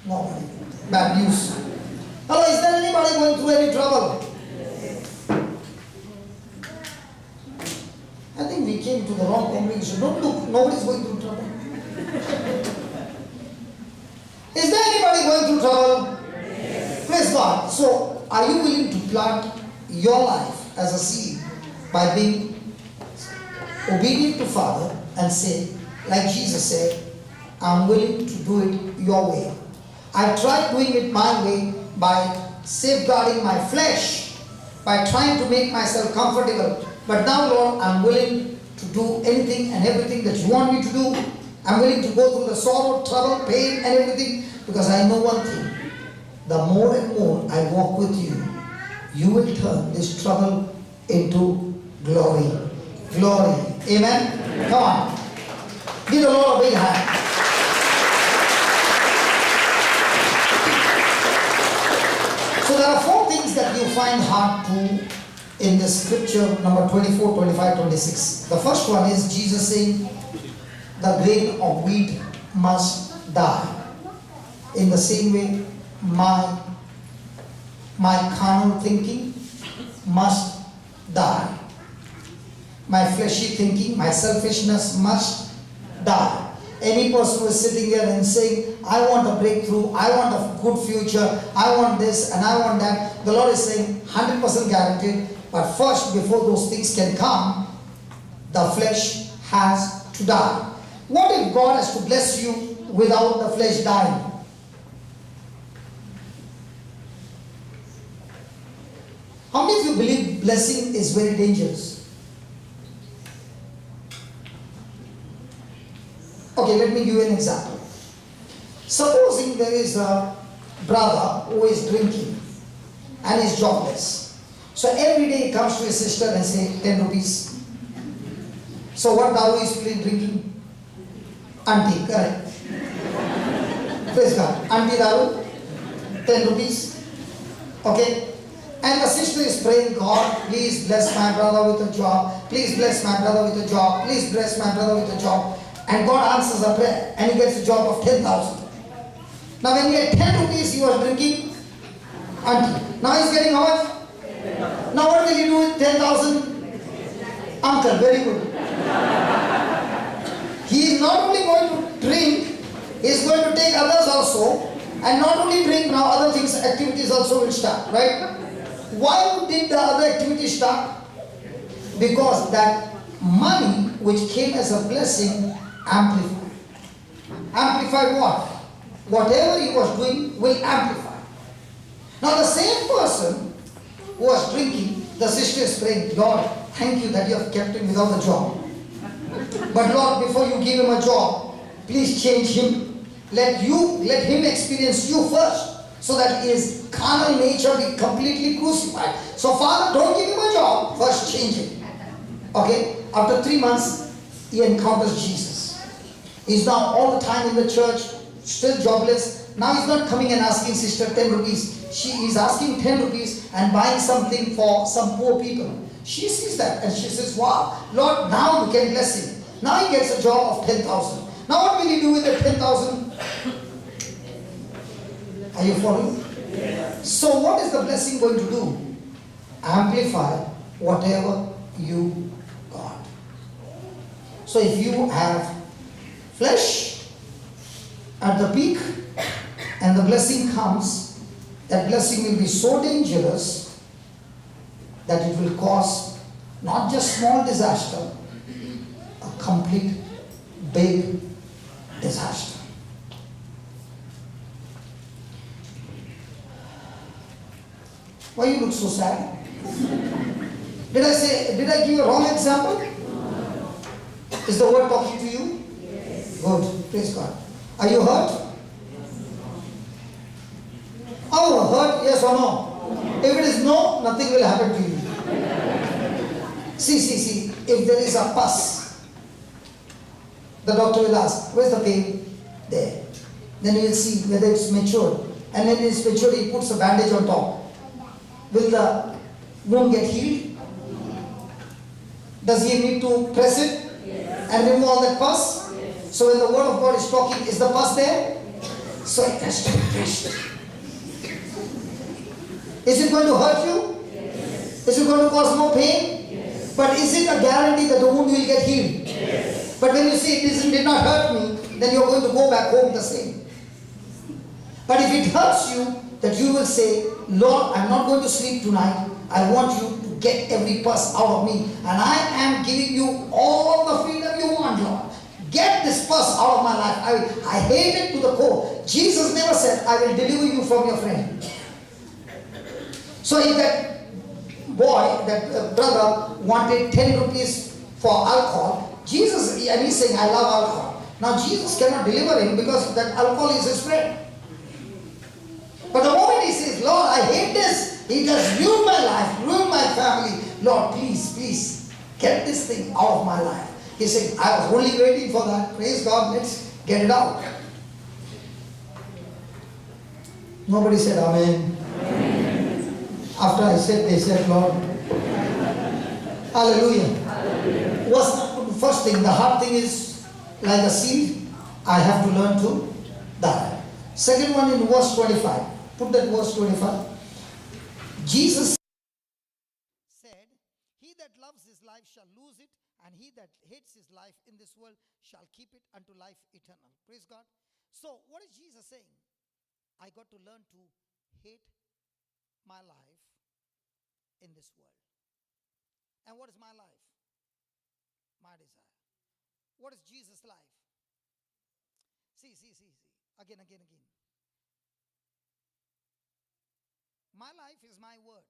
Nobody. Bad news. Hello, is there anybody going through any trouble? I think we came to the wrong congregation. Don't look, nobody's going through trouble. Is there anybody going through trouble? Praise God. So, are you willing to plant your life as a seed by being obedient to Father and say, like Jesus said, I'm willing to do it your way. I tried doing it my way by safeguarding my flesh, by trying to make myself comfortable. But now, Lord, I'm willing to do anything and everything that you want me to do. I'm willing to go through the sorrow, trouble, pain and everything, because I know one thing. The more and more I walk with you, you will turn this trouble into glory. Glory. Amen? Come on. Give the Lord a big hand. So there are 4 things that you find hard to in the scripture, number 24, 25, 26. The first one is Jesus saying, the grain of wheat must die. In the same way, my carnal thinking must die. My fleshy thinking, my selfishness must die. Any person who is sitting there and saying, I want a breakthrough, I want a good future, I want this and I want that, the Lord is saying 100% guaranteed. But first, before those things can come, the flesh has to die. What if God has to bless you without the flesh dying? How many of you believe blessing is very dangerous? Okay, let me give you an example. Supposing there is a brother who is drinking and is jobless. So every day he comes to his sister and say 10 rupees. So what daru is drinking? Auntie, correct? Praise God. Auntie daru, 10 rupees. Okay? And the sister is praying, God, please bless my brother with a job. Please bless my brother with a job. Please bless my brother with a job. And God answers her prayer and he gets a job of 10,000. Now when he had 10 rupees, he was drinking auntie. Now he's getting how much? Now what will he do with 10,000? Uncle, very good. He is not only going to drink, he is going to take others also. And not only drink, now other things, activities also will start, right? Why did the other activity start? Because that money which came as a blessing amplified. Amplified what? Whatever he was doing will amplify. Now the same person who was drinking, the sister is praying, Lord, thank you that you have kept him without a job. But Lord, before you give him a job, please change him. Let him experience you first, so that his carnal nature be completely crucified. So Father, don't give him a job, first change him. Okay? After 3 months, he encounters Jesus. He's now all the time in the church, still jobless. Now he's not coming and asking sister 10 rupees. She is asking 10 rupees and buying something for some poor people. She sees that and she says, wow, Lord, now you can bless him. Now he gets a job of 10,000. Now what will he do with the 10,000? Are you following? Yes. So what is the blessing going to do? Amplify whatever you got. So if you have flesh at the peak and the blessing comes, that blessing will be so dangerous that it will cause not just small disaster, a complete big disaster. Why you look so sad? Did I give a wrong example? Is the word talking to you? Yes. Good. Praise God. Are you hurt? Oh, hurt, yes or no? If it is no, nothing will happen to you. See, if there is a pus, the doctor will ask, where's the pain? There. then you will see whether it's matured. And when it's matured, he puts a bandage on top. Will the wound get healed? Does he need to press it and remove all that pus? So when the word of God is talking, is the pus there? So it has to be pressed. Is it going to hurt you? Is it going to cause more pain? But is it a guarantee that the wound will get healed? But when you say it did not hurt me, then you're going to go back home the same. But if it hurts you, that you will say, Lord, I'm not going to sleep tonight. I want you to get every pus out of me. And I am giving you all the freedom you want, Lord. Get this pus out of my life. I hate it to the core. Jesus never said, I will deliver you from your friend. So if that boy, that brother wanted 10 rupees for alcohol, Jesus, and he's saying, I love alcohol. Now Jesus cannot deliver him because that alcohol is his friend. But the moment he says, Lord, I hate this, it has ruined my life, ruined my family. Lord, please, get this thing out of my life. He said, I was only waiting for that. Praise God, let's get it out. Nobody said amen. After I said, they said, Lord. Hallelujah. Hallelujah. First thing, the hard thing is like a seed, I have to learn to die. Second one in verse 25. Put that verse 25. Jesus said, he that loves his life shall lose it, and he that hates his life in this world shall keep it unto life eternal. Praise God. So what is Jesus saying? I got to learn to hate my life in this world. And what is my life? My desire. What is Jesus' life? See. Again. My life is my word.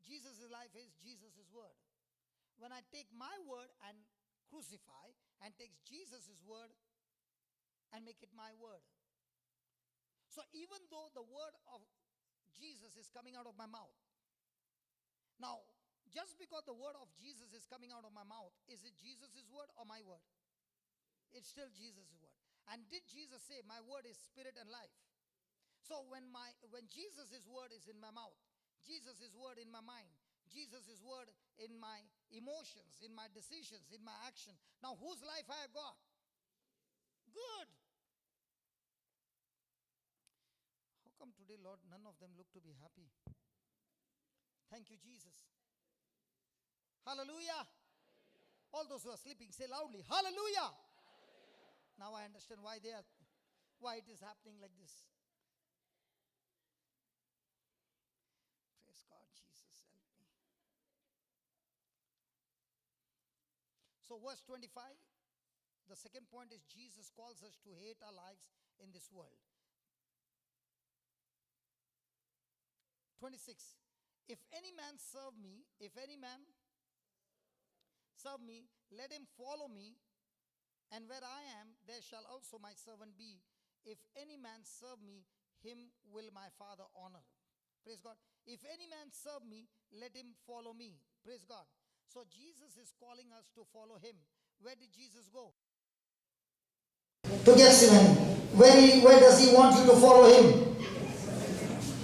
Jesus' life is Jesus' word. When I take my word and crucify and takes Jesus' word and make it my word. So even though the word of Jesus is coming out of my mouth. Now, just because the word of Jesus is coming out of my mouth, is it Jesus' word or my word? It's still Jesus' word. And did Jesus say, my word is spirit and life? So when Jesus' word is in my mouth, Jesus' word in my mind, Jesus' word in my emotions, in my decisions, in my action. Now whose life I have got? Good. How come today, Lord, none of them look to be happy? Thank you, Jesus. Hallelujah. All those who are sleeping, say loudly, hallelujah. Now I understand why it is happening like this. Praise God, Jesus, help me. So verse 25, the second point is Jesus calls us to hate our lives in this world. 26, if any man serve me, let him follow me, and where I am, there shall also my servant be. If any man serve me, him will my Father honor. Praise God. If any man serve me, let him follow me. Praise God. So Jesus is calling us to follow him. Where did Jesus go? To Gethsemane. Where does he want you to follow him?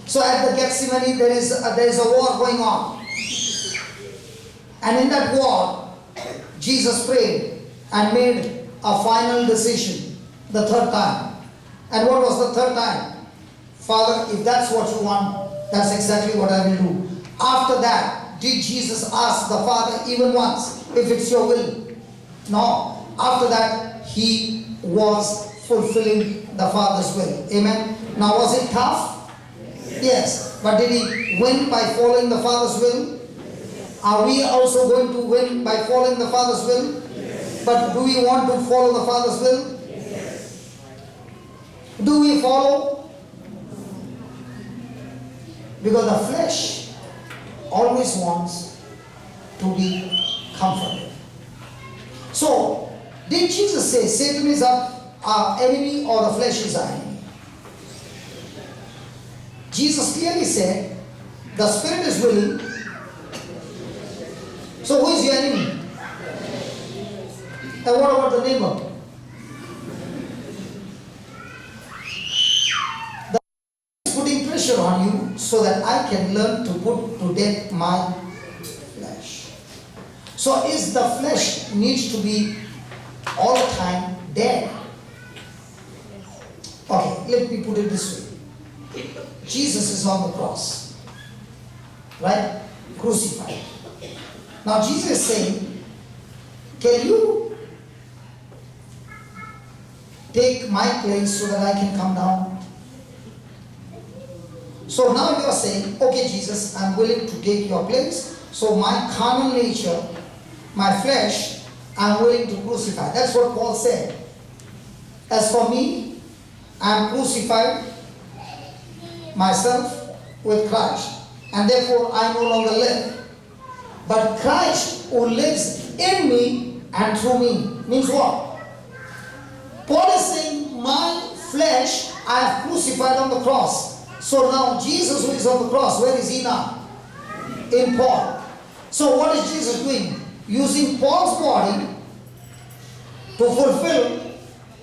So at the Gethsemane there is a war going on. And in that war, Jesus prayed and made a final decision the third time. And what was the third time? Father, if that's what you want, that's exactly what I will do. After that, did Jesus ask the Father even once, if it's your will? No. After that, he was fulfilling the Father's will. Amen. Now, was it tough? Yes. But did he win by following the Father's will? Are we also going to win by following the Father's will? But do we want to follow the Father's will? Do we follow? Because the flesh always wants to be comforted. So, did Jesus say Satan is our enemy or the flesh is our enemy? Jesus clearly said the spirit is willing. So who is your enemy? And what about the neighbor? pressure on you so that I can learn to put to death my flesh. So is the flesh needs to be all the time dead? Okay, let me put it this way. Jesus is on the cross, right? Crucified. Now Jesus is saying, can you take my place so that I can come down? So now you are saying, okay Jesus, I'm willing to take your place. So my carnal nature, my flesh, I'm willing to crucify. That's what Paul said. As for me, I'm crucified myself with Christ. And therefore I no longer live. But Christ who lives in me and through me. Means what? Paul is saying, my flesh I have crucified on the cross. So now Jesus who is on the cross, where is he now? In Paul. So what is Jesus doing? Using Paul's body to fulfill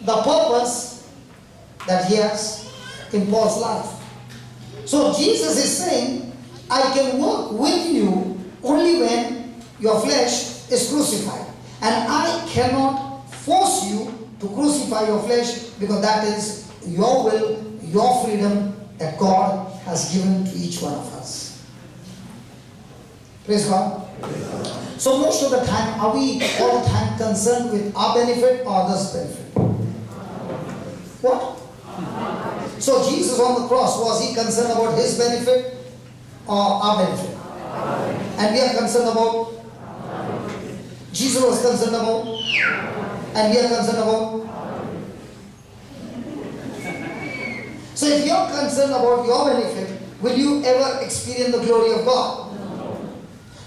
the purpose that he has in Paul's life. So Jesus is saying, I can work with you only when your flesh is crucified. And I cannot force you to crucify your flesh, because that is your will, your freedom that God has given to each one of us. Praise God. So most of the time, are we all the time concerned with our benefit or others' benefit? What? So Jesus on the cross, was he concerned about his benefit or our benefit? And we are concerned about, Jesus was concerned about, and we are concerned about. So if you are concerned about your benefit, will you ever experience the glory of God?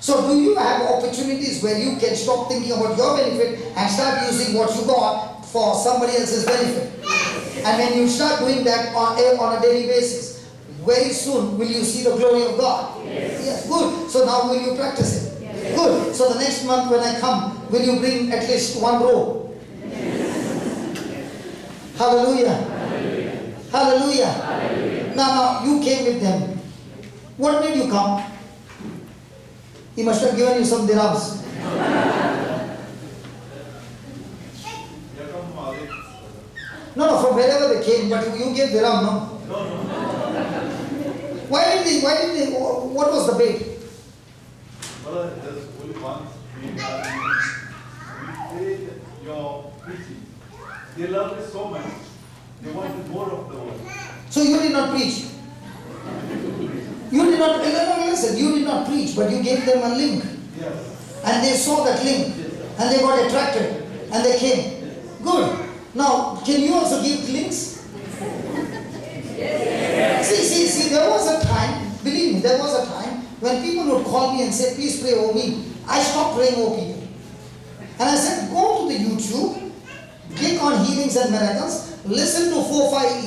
So do you have opportunities where you can stop thinking about your benefit and start using what you got for somebody else's benefit? And when you start doing that on a daily basis, very soon will you see the glory of God? Yes. Good. So now will you practice it? Yes. Good. So the next month when I come, will you bring at least one row? Yes. Hallelujah. Hallelujah. Hallelujah. Hallelujah. Now you came with them. What made you come? He must have given you some dirhams. No, from wherever they came, but you gave dirham, no? No. Why did they, what was the bait? Well, there's only one thing. We played your preaching. They loved it so much. They wanted more of the word. So you did not preach? You did not, listen, you did not preach, but you gave them a link. Yes. And they saw that link. And they got attracted. And they came. Good. Now, can you also give links? See, there was a time, believe me, there was a time when people would call me and say, please pray over me. I stopped praying over people. And I said, go to the YouTube, click on healings and miracles, listen to 4 or 5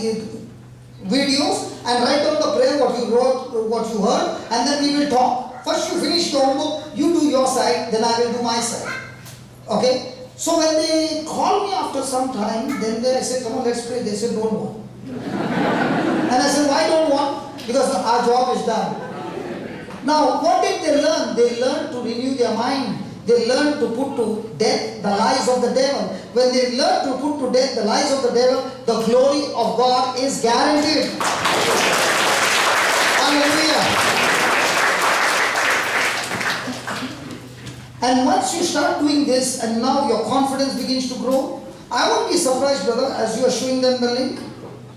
videos, and write down the prayer, what you wrote, what you heard, and then we will talk. First you finish your book, you do your side, then I will do my side. Okay? So when they called me after some time, then I said, come on, let's pray. They said, don't want. And I said, why don't want? Because our job is done. Now, what did they learn? They learned to renew their mind. They learned to put to death the lies of the devil. When they learn to put to death the lies of the devil, the glory of God is guaranteed. Hallelujah. And once you start doing this, and now your confidence begins to grow, I won't be surprised, brother, as you are showing them the link.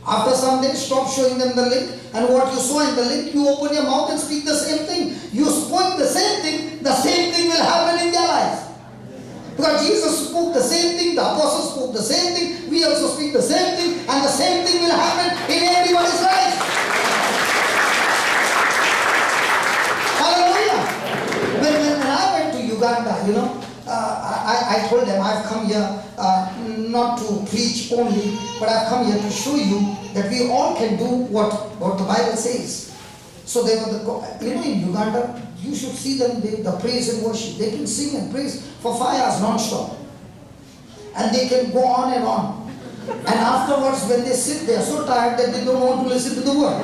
After some days, stop showing them the link, and what you saw in the link, you open your mouth and speak the same thing. You spoke the same thing will happen in their life. Because Jesus spoke the same thing, the apostles spoke the same thing, we also speak the same thing, and the same thing will happen in everybody's life. Hallelujah. When I went to Uganda, I told them I've come here not to preach only, but I've come here to show you that we all can do what the Bible says. So they were in Uganda, you should see them, the praise and worship. They can sing and praise for 5 hours non-stop. And they can go on and on. And afterwards, when they sit, they are so tired that they don't want to listen to the word.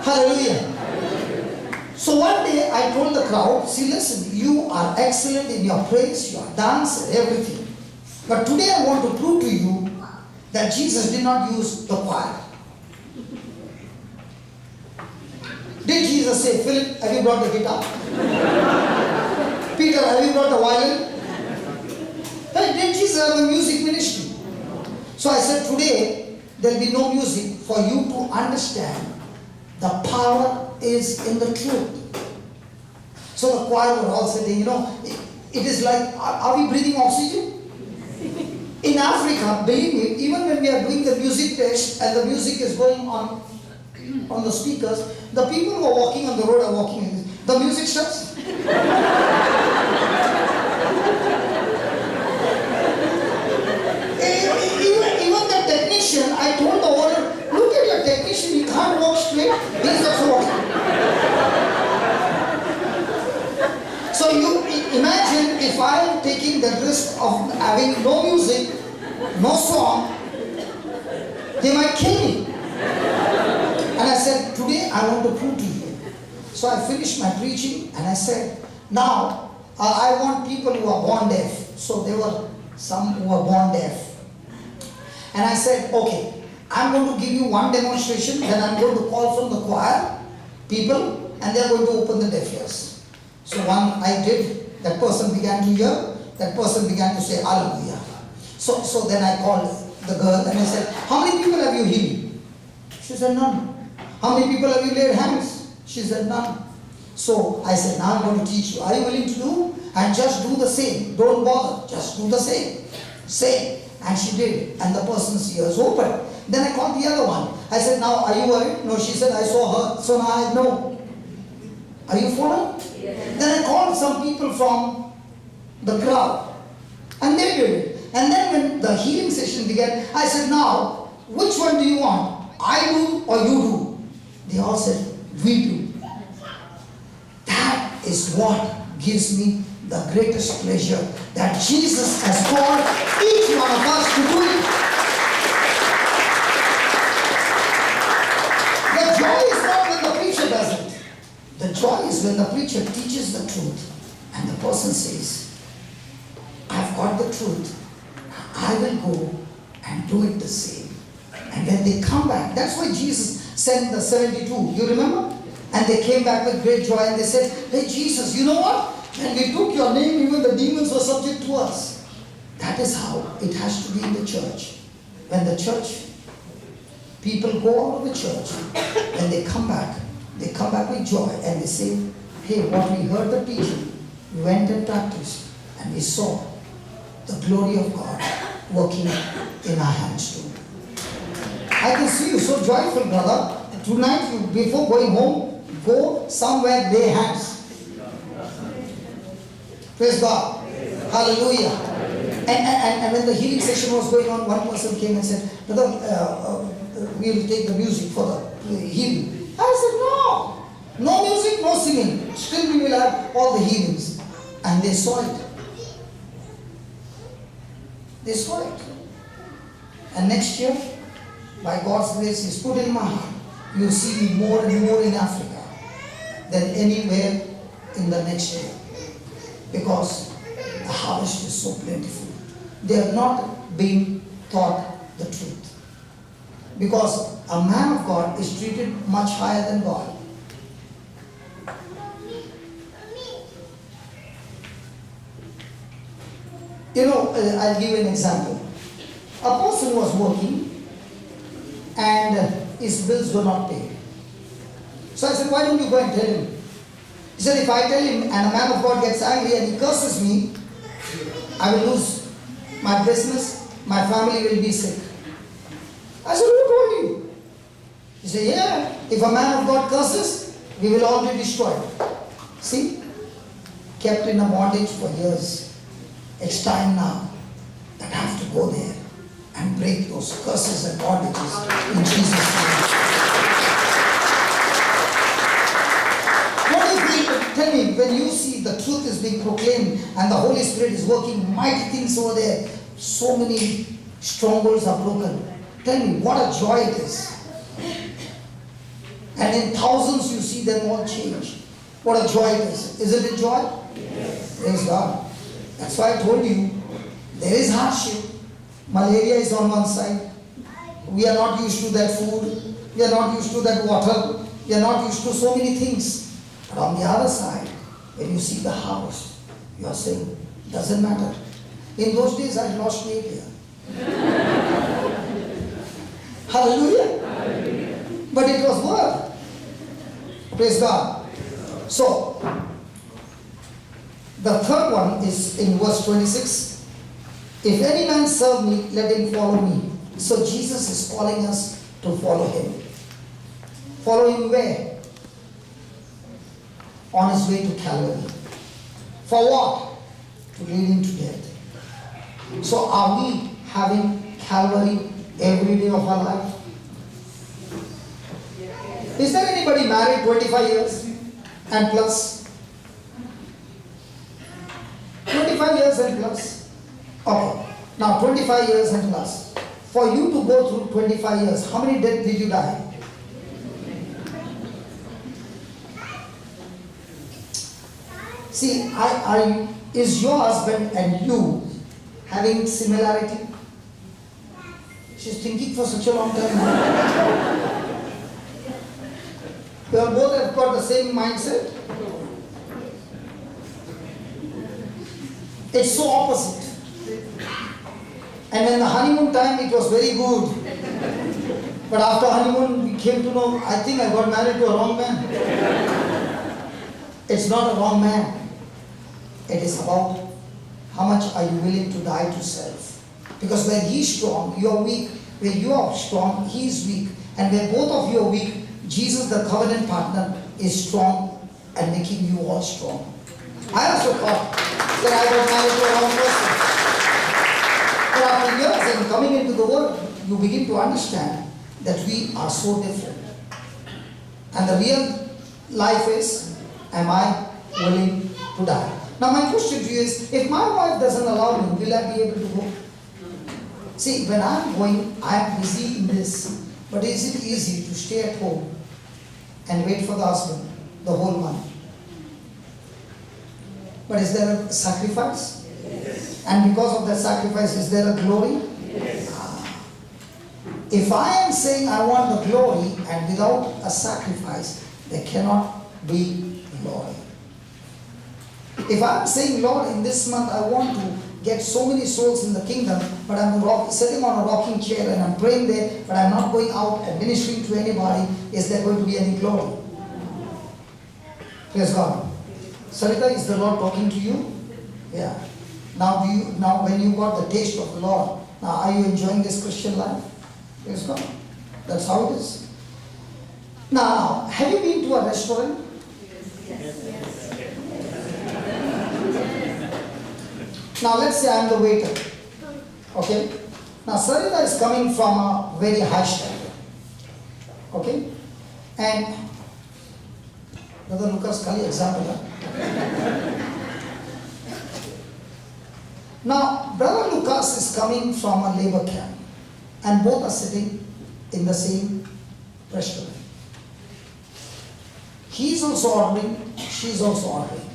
Hallelujah. So one day I told the crowd, see, listen, you are excellent in your praise, your dance, everything. But today I want to prove to you that Jesus did not use the choir. Did Jesus say, Philip, have you brought the guitar? Peter, have you brought the violin? Hey, did Jesus have a music ministry? So I said, today there will be no music for you to understand the power is in the truth. So the choir were all saying, it is like, are we breathing oxygen? In Africa, believe me, even when we are doing the music test and the music is going on the speakers, the people who are walking on the road are walking in this. The music stops. Even the technician, I told the owner, look at your technician, he can't walk straight, he's also walking. So you imagine if I am taking the risk of having no music, no song, they might kill me. And I said, today I want to prove to you. So I finished my preaching and I said, now I want people who are born deaf. So there were some who were born deaf. And I said, okay, I'm going to give you one demonstration, then I'm going to call from the choir people and they're going to open the deaf ears. So one I did, that person began to hear, that person began to say hallelujah. So then I called the girl and I said, how many people have you healed? She said, none. How many people have you laid hands? She said, none. So I said, now I'm going to teach you. Are you willing to do? And just do the same. Don't bother. Just do the same. Same. And she did. And the person's ears opened. Then I called the other one. I said, now are you worried? No, she said, I saw her. So now I know. Are you following? Yes. Then I called some people from the crowd. And they did it. And then when the healing session began, I said, now, which one do you want? I do or you do? They all said, we do. That is what gives me the greatest pleasure, that Jesus has called each one of us to do it. The joy is not when the preacher does it. The joy is when the preacher teaches the truth and the person says, I've got the truth. I will go and do it the same. And then they come back. That's why Jesus sent the 72. You remember? And they came back with great joy and they said, hey Jesus, you know what? When we took your name, even the demons were subject to us. That is how it has to be in the church. When the church, people go out of the church and they come back with joy and they say, hey, what we heard the teaching, we went and practiced and we saw the glory of God working in our hands too. I can see you so joyful, brother. Tonight, you, before going home, go somewhere, lay hands. Praise God. Hallelujah. And when the healing session was going on, one person came and said, brother, we will take the music for the healing. I said, no. No music, no singing. Still we will have all the healings. And they saw it. They saw it. And next year, by God's grace, He's put in my heart, you'll see me more and more in Africa than anywhere in the next year. Because the harvest is so plentiful. They are not being taught the truth. Because a man of God is treated much higher than God. I'll give you an example. A person was working and his bills were not paid. So I said, why don't you go and tell him? He said, if I tell him and a man of God gets angry and he curses me, I will lose my business, my family will be sick. I said, who told you? He said, yeah, if a man of God curses, we will all be destroyed. See, kept in a bondage for years. It's time now that I have to go there and break those curses and bondages in Jesus' name. What do you think? Tell me, when you see the truth is being proclaimed and the Holy Spirit is working mighty things over there, so many strongholds are broken. Tell me, what a joy it is. And in thousands you see them all change. What a joy it is. Isn't it joy? Yes. Praise God. That's why I told you, there is hardship. Malaria is on one side. We are not used to that food. We are not used to that water. We are not used to so many things. But on the other side, when you see the harvest, you are saying, doesn't matter. In those days I lost weight here. Hallelujah. Hallelujah. But it was worth. Praise God. So, the third one is in verse 26. If any man serve me, let him follow me. So Jesus is calling us to follow him. Follow him where? On his way to Calvary. For what? To lead him to death. So are we having Calvary every day of our life? Is there anybody married 25 years and plus? 25 years and plus. Okay. Now 25 years and plus. For you to go through 25 years, how many deaths did you die? See, is your husband and you having similarity? She's thinking for such a long time. You both have got the same mindset. It's so opposite. And in the honeymoon time, it was very good. But after honeymoon, we came to know, I think I got married to a wrong man. It's not a wrong man. It is about how much are you willing to die to self. Because when he's strong, you are weak. When you are strong, he is weak. And when both of you are weak, Jesus, the covenant partner, is strong and making you all strong. I also thought that I got married to a wrong person. But after years and coming into the world, you begin to understand that we are so different. And the real life is, am I willing to die? Now my question to you is, if my wife doesn't allow me, will I be able to go? See, when I'm going, I'm busy in this. But is it easy to stay at home and wait for the husband the whole month? But is there a sacrifice? Yes. And because of that sacrifice, is there a glory? Yes. If I am saying I want the glory and without a sacrifice, there cannot be glory. If I am saying, Lord, in this month I want to get so many souls in the kingdom, but I'm sitting on a rocking chair and I'm praying there, but I'm not going out and ministering to anybody, is there going to be any glory? Praise God. Sarita, is the Lord talking to you? Yeah. Now when you got the taste of the Lord, now are you enjoying this Christian life? Praise God. That's how it is. Now, have you been to a restaurant? Now let's say I'm the waiter. Okay? Now Sarita is coming from a very high standard. Okay? And Brother Lucas, kali example. Now, Brother Lucas is coming from a labor camp. And both are sitting in the same restaurant. He is also ordering, she is also ordering.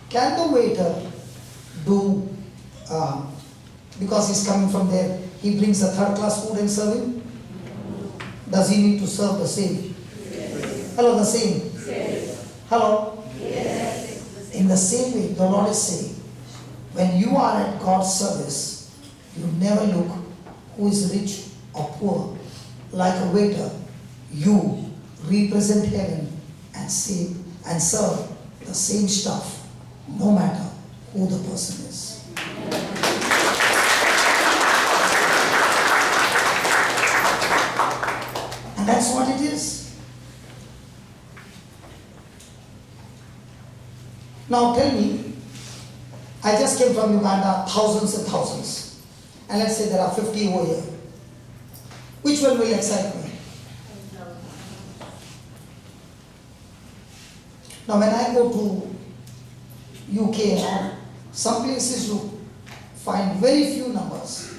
Can the waiter do, because he's coming from there, he brings a third class food and serve him? Does he need to serve the same? Yes. Hello, the same? Yes. Hello? Yes. In the same way, the Lord is saying, when you are at God's service, you never look who is rich or poor. Like a waiter, you represent heaven and serve the same stuff, no matter who the person is. And that's what it is. Now tell me, I just came from Uganda, thousands and thousands. And let's say there are 50 over here. Which one will excite me? Now when I go to UK or some places you find very few numbers,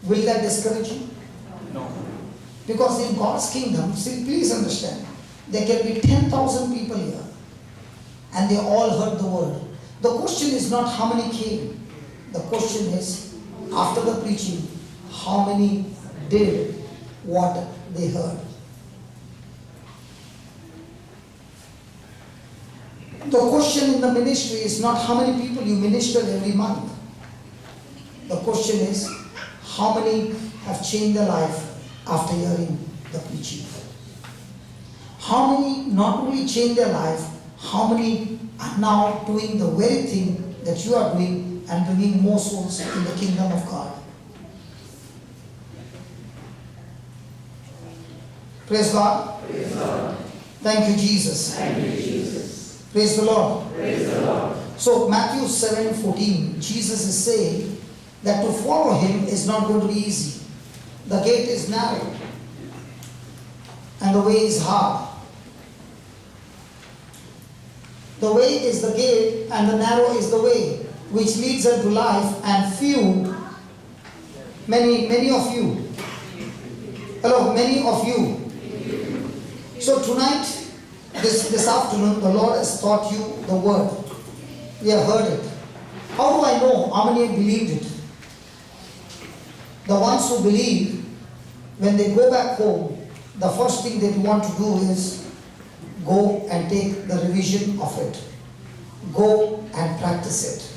will that discourage you? No. Because in God's kingdom, see, please understand, There can be 10,000 people here and they all heard the word. The question is not how many came. The question is, after the preaching, how many did what they heard. The question in the ministry is not how many people you minister every month. The question is, how many have changed their life after hearing the preaching? How many not only change their life, how many are now doing the very thing that you are doing and bringing more souls in the kingdom of God? Praise God. Praise God. Thank you, Jesus. Thank you, Jesus. Praise the Lord. Praise the Lord. So Matthew 7:14, Jesus is saying that to follow him is not going to be easy. The gate is narrow and the way is hard. The way is the gate and the narrow is the way which leads unto life, and few, many of you. Hello, many of you. So tonight, this afternoon, the Lord has taught you the word. We have heard it. How do I know how many have believed it? The ones who believe, when they go back home, the first thing they want to do is go and take the revision of it. Go and practice it.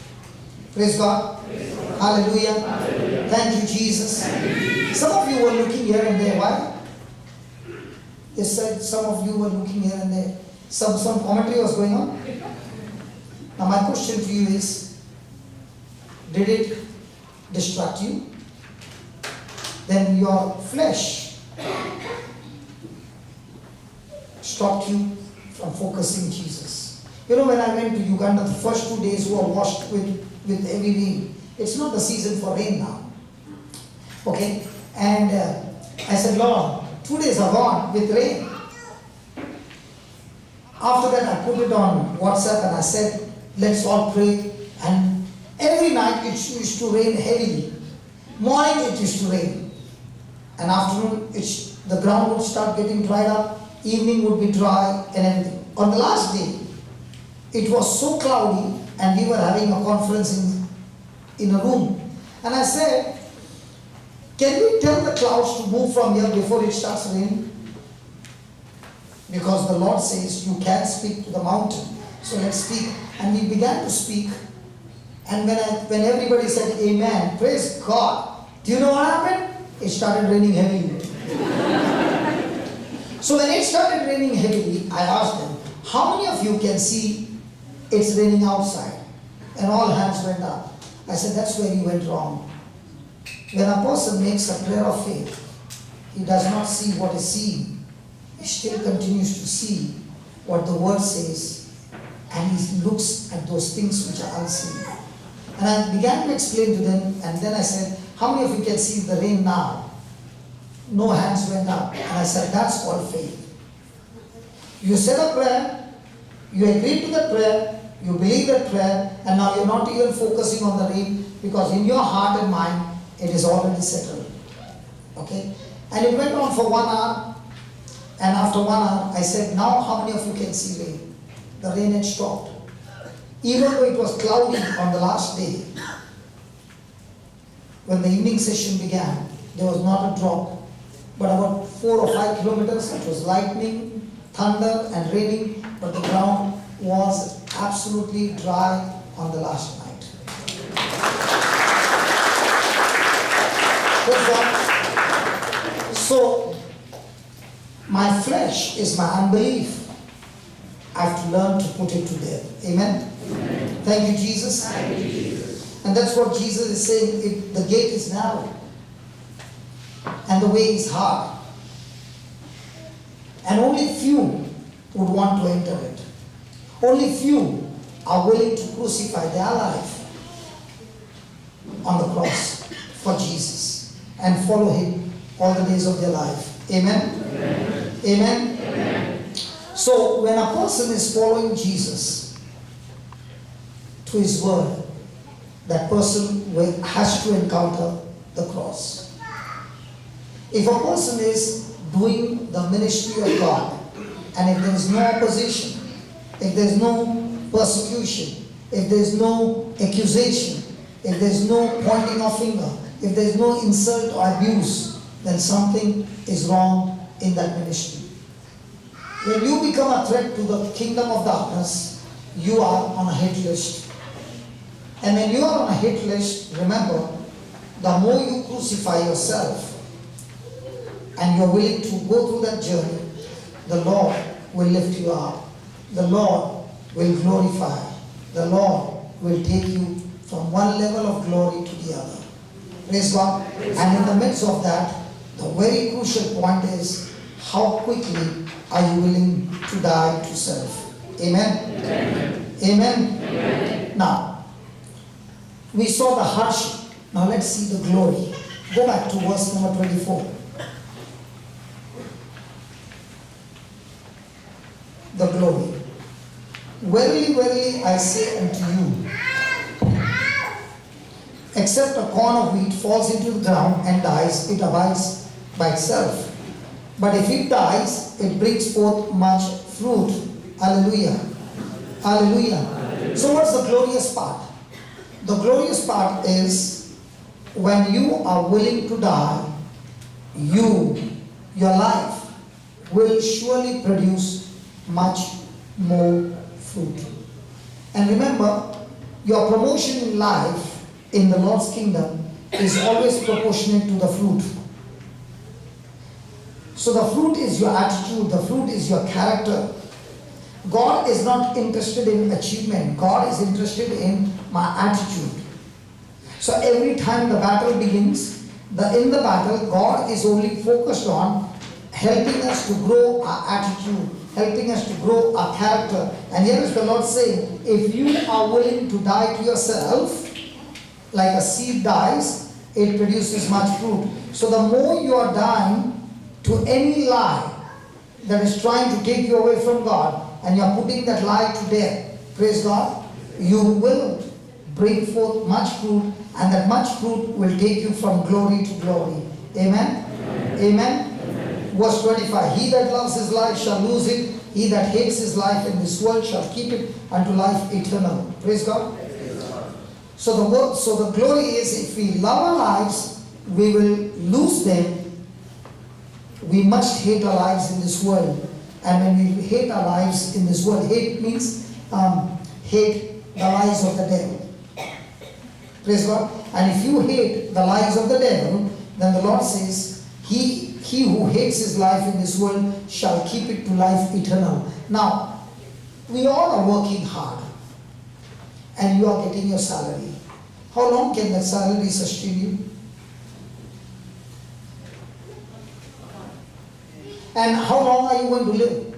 Praise God. Praise God. Hallelujah. Hallelujah. Thank you, Jesus. Thank you, Jesus. Some of you were looking here and there. Why? They said some of you were looking here and there. Some commentary was going on. Now my question to you is, did it distract you? Then your flesh stopped you from focusing Jesus. You know, when I went to Uganda, the first 2 days were washed with heavy rain. It's not the season for rain now. Okay? And I said, Lord, 2 days are gone with rain. After that, I put it on WhatsApp and I said, let's all pray. And every night it used to rain heavily. Morning it used to rain. And afternoon, the ground would start getting dried up. Evening would be dry and everything. On the last day, it was so cloudy and we were having a conference in a room. And I said, can we tell the clouds to move from here before it starts raining? Because the Lord says you can't speak to the mountain. So let's speak. And we began to speak. And when everybody said amen, praise God. Do you know what happened? It started raining heavily. So when it started raining heavily, I asked them, how many of you can see it's raining outside? And all hands went up. I said, that's where you went wrong. When a person makes a prayer of faith, he does not see what is seen. He still continues to see what the word says, and he looks at those things which are unseen. And I began to explain to them, and then I said, how many of you can see the rain now? No hands went up. And I said, that's called faith. You said a prayer, you agreed to that prayer, you believe that prayer, and now you're not even focusing on the rain, because in your heart and mind, it is already settled. Okay? And it went on for 1 hour, and after 1 hour, I said, now how many of you can see rain? The rain had stopped. Even though it was cloudy on the last day, when the evening session began, there was not a drop. But about 4 or 5 kilometers, it was lightning, thunder and raining, but the ground was absolutely dry on the last night. So, my flesh is my unbelief. I have to learn to put it to death. Amen? Amen. Thank you, Jesus. Thank you, Jesus. And that's what Jesus is saying. The gate is narrow. And the way is hard. And only few would want to enter it. Only few are willing to crucify their life on the cross for Jesus and follow him all the days of their life. Amen? Amen. Amen? Amen. So when a person is following Jesus to his word, that person has to encounter the cross. If a person is doing the ministry of God and if there is no opposition, if there is no persecution, if there is no accusation, if there is no pointing of finger, if there is no insult or abuse, then something is wrong in that ministry. When you become a threat to the kingdom of darkness, you are on a hit list. And when you are on a hit list, remember, the more you crucify yourself and you're willing to go through that journey, the Lord will lift you up. The Lord will glorify. The Lord will take you from one level of glory to the other. Praise God. And in the midst of that, the very crucial point is, how quickly are you willing to die to self? Amen? Amen. Amen. Amen. Now, we saw the hardship. Now let's see the glory. Go back to verse number 24. The glory. Verily, verily, I say unto you, except a corn of wheat falls into the ground and dies, it abides by itself. But if it dies, it brings forth much fruit. Hallelujah. Hallelujah. So what's the glorious part? The glorious part is when you are willing to die, your life will surely produce much more fruit. And remember, your promotion in life in the Lord's kingdom is always proportionate to the fruit. So the fruit is your attitude, the fruit is your character. God is not interested in achievement. God is interested in my attitude. So every time the battle begins, in the battle, God is only focused on helping us to grow our attitude, helping us to grow our character. And here is the Lord saying, if you are willing to die to yourself, like a seed dies, it produces much fruit. So the more you are dying to any lie that is trying to take you away from God, and you are putting that lie to death, praise God, you will bring forth much fruit, and that much fruit will take you from glory to glory. Amen? Amen? Amen? Verse 25, he that loves his life shall lose it. He that hates his life in this world shall keep it unto life eternal. Praise God. So the glory is, if we love our lives, we will lose them. We must hate our lives in this world. And when we hate our lives in this world, hate means hate the lies of the devil. Praise God. And if you hate the lies of the devil, then the Lord says, he who hates his life in this world shall keep it to life eternal. Now, we all are working hard, and you are getting your salary. How long can that salary sustain you? And how long are you going to live?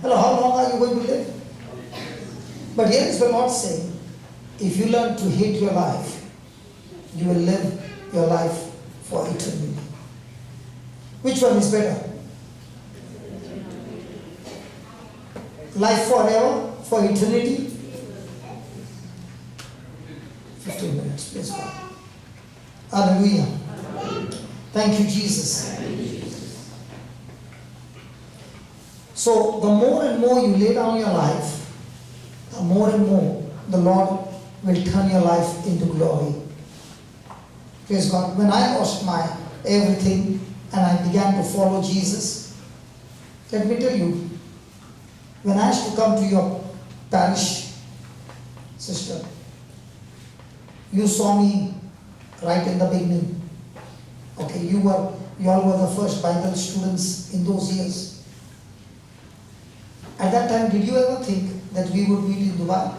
Hello, how long are you going to live? But here is the Lord saying, if you learn to hate your life, you will live your life for eternity. Which one is better? Life forever, for eternity? 15 minutes, please God. Hallelujah. Thank you, Jesus. So the more and more you lay down your life, the more and more the Lord will turn your life into glory. Praise God. When I lost my everything and I began to follow Jesus, let me tell you, when I used to come to your parish, sister, you saw me right in the beginning. Okay, you all were the first Bible students in those years. At that time, did you ever think that we would meet in Dubai?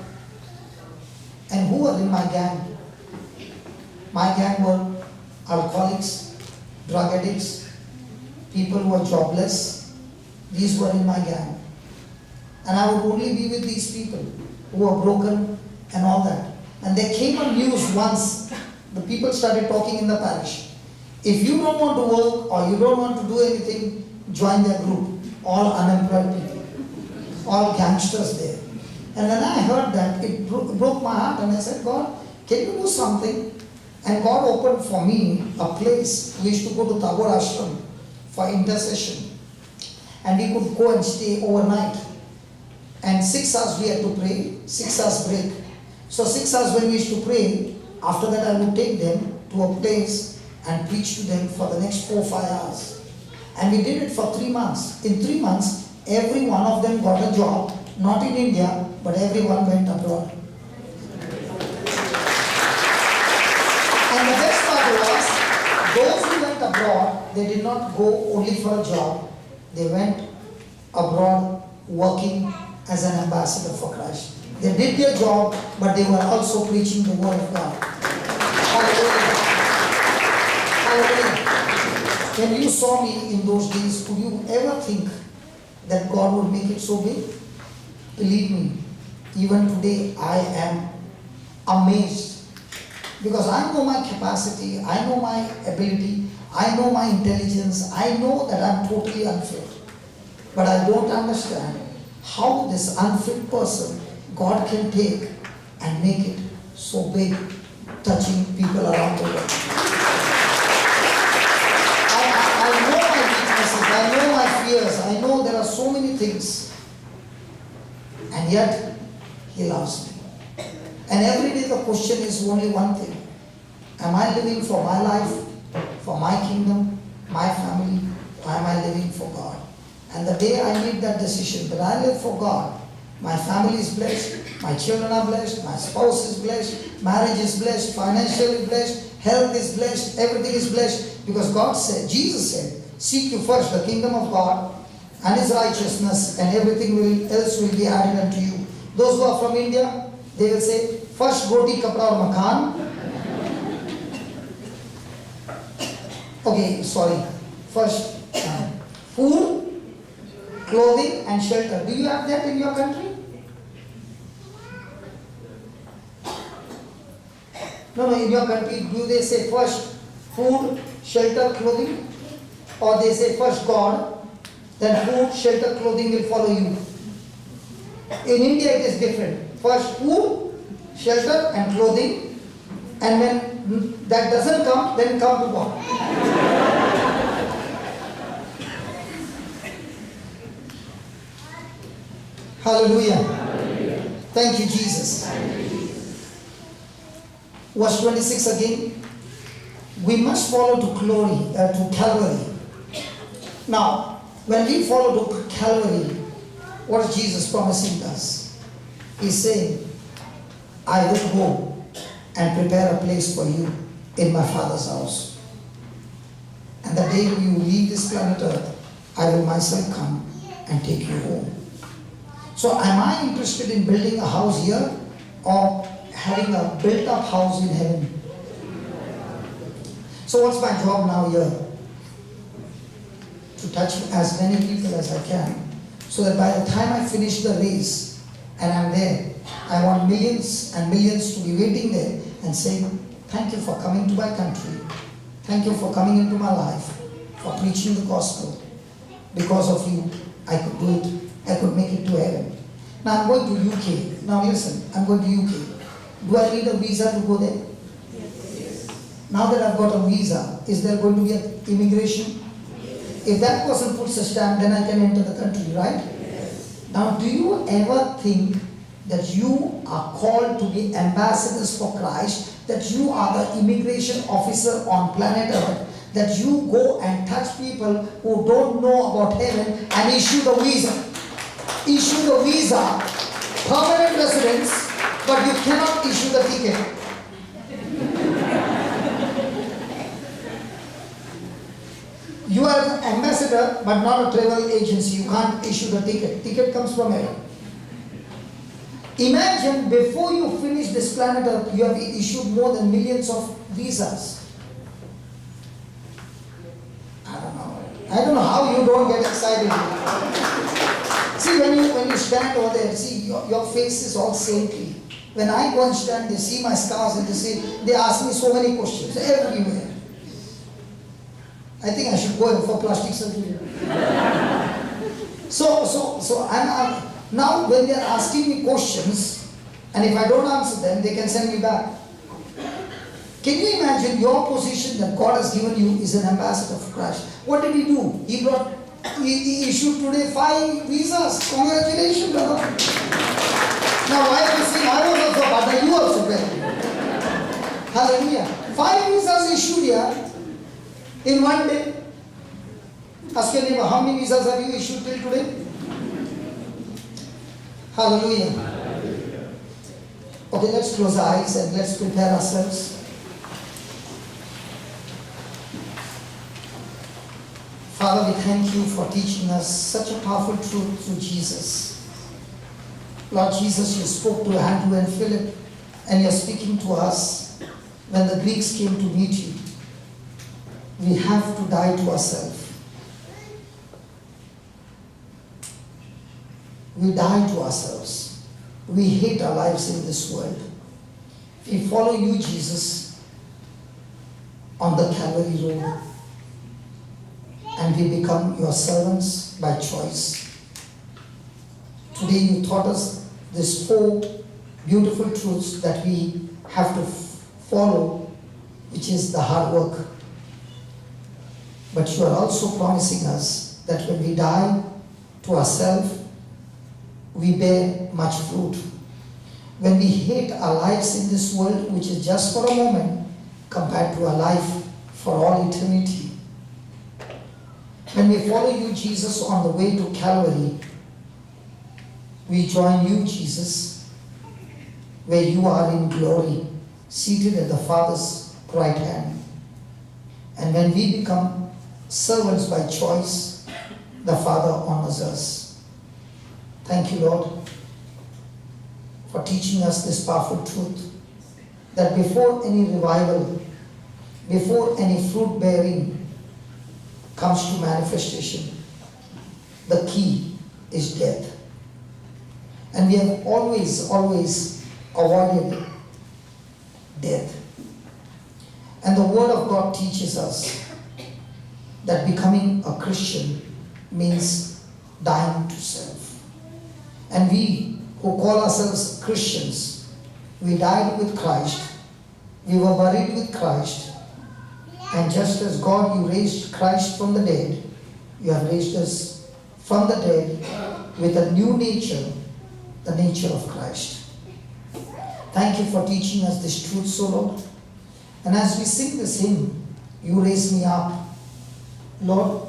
And who were in my gang? My gang were alcoholics, drug addicts, people who were jobless. These were in my gang. And I would only be with these people who were broken and all that. And there came a news once, the people started talking in the parish. If you don't want to work or you don't want to do anything, join their group. All unemployed people, all gangsters there. And when I heard that, it broke my heart, and I said, God, can you do something? And God opened for me a place. We used to go to Tagore Ashram for intercession. And we could go and stay overnight. And 6 hours we had to pray, 6 hours break. So 6 hours when we used to pray, after that I would take them to a place and preach to them for the next 4 or 5 hours. And we did it for 3 months. In 3 months, every one of them got a job, not in India, but everyone went abroad. And the best part was, those who went abroad, they did not go only for a job. They went abroad working as an ambassador for Christ. They did their job, but they were also preaching the word of God. Hallelujah. Hallelujah. When you saw me in those days, could you ever think that God would make it so big? Believe me, even today I am amazed. Because I know my capacity, I know my ability, I know my intelligence, I know that I'm totally unfit. But I don't understand how this unfit person God can take and make it so big, touching people around the world. I know my weaknesses, I know my fears, I know there are so many things. And yet, He loves me. And every day the question is only one thing. Am I living for my life, for my kingdom, my family, or am I living for God? And the day I made that decision that I live for God, my family is blessed, my children are blessed, my spouse is blessed, marriage is blessed, financially blessed, health is blessed, everything is blessed. Because God said, Jesus said, seek you first the kingdom of God and His righteousness, and everything else will be added unto you. Those who are from India, they will say, first roti, kapra or makan. Okay, sorry. First, food, clothing and shelter. Do you have that in your country? No, in your country, do they say first food, shelter, clothing? Or they say first God, then food, shelter, clothing will follow you? In India it is different. First food, shelter and clothing, and when that doesn't come, then come to God. Hallelujah. Hallelujah. Thank you, Jesus. Verse 26 again. We must follow to Calvary. Now, when we follow to Calvary, what is Jesus promising us? He's saying, I will go and prepare a place for you in my Father's house. And the day you leave this planet Earth, I will myself come and take you home. So am I interested in building a house here or having a built-up house in heaven? So what's my job now here? To touch as many people as I can, so that by the time I finish the race and I'm there, I want millions and millions to be waiting there and saying, thank you for coming to my country. Thank you for coming into my life, for preaching the gospel. Because of you, I could do it. I could make it to heaven. Now I'm going to UK. Now listen, I'm going to UK. Do I need a visa to go there? Yes. Now that I've got a visa, is there going to be an immigration? Yes. If that person puts a stamp, then I can enter the country, right? Yes. Now do you ever think that you are called to be ambassadors for Christ, that you are the immigration officer on planet Earth, that you go and touch people who don't know about heaven and issue the visa? Issue the visa, permanent residence, but you cannot issue the ticket. You are an ambassador, but not a travel agency. You can't issue the ticket. Ticket comes from heaven. Imagine before you finish this planet Earth, you have issued more than millions of visas. I don't know how you don't get excited. See, when you stand over there, see, your face is all saintly. When I go and stand, they see my scars and they ask me so many questions everywhere. I think I should go in for plastic surgery. So I'm now when they are asking me questions, and if I don't answer them, they can send me back. Can you imagine your position that God has given you is an ambassador for Christ? What did he do? He issued today 5 visas. Congratulations, brother. Now I was saying, I was also, but you also better. Hallelujah. 5 visas issued here in one day. Ask your neighbor, how many visas have you issued till today? Hallelujah. Okay, let's close our eyes and let's prepare ourselves. Father, we thank you for teaching us such a powerful truth through Jesus. Lord Jesus, you spoke to Andrew and Philip, and you're speaking to us when the Greeks came to meet you. We have to die to ourselves. We die to ourselves. We hate our lives in this world. We follow you, Jesus, on the Calvary road, and we become your servants by choice. Today you taught us these 4 beautiful truths that we have to follow, which is the hard work. But you are also promising us that when we die to ourselves, we bear much fruit. When we hate our lives in this world, which is just for a moment, compared to our life for all eternity. When we follow you, Jesus, on the way to Calvary, we join you, Jesus, where you are in glory, seated at the Father's right hand. And when we become servants by choice, the Father honors us. Thank you, Lord, for teaching us this powerful truth, that before any revival, before any fruit bearing comes to manifestation, the key is death. And we have always avoided death. And the Word of God teaches us that becoming a Christian means dying to self. And we who call ourselves Christians, we died with Christ, we were buried with Christ, and just as God, you raised Christ from the dead, you have raised us from the dead with a new nature, the nature of Christ. Thank you for teaching us this truth, so Lord. And as we sing this hymn, you raise me up, Lord,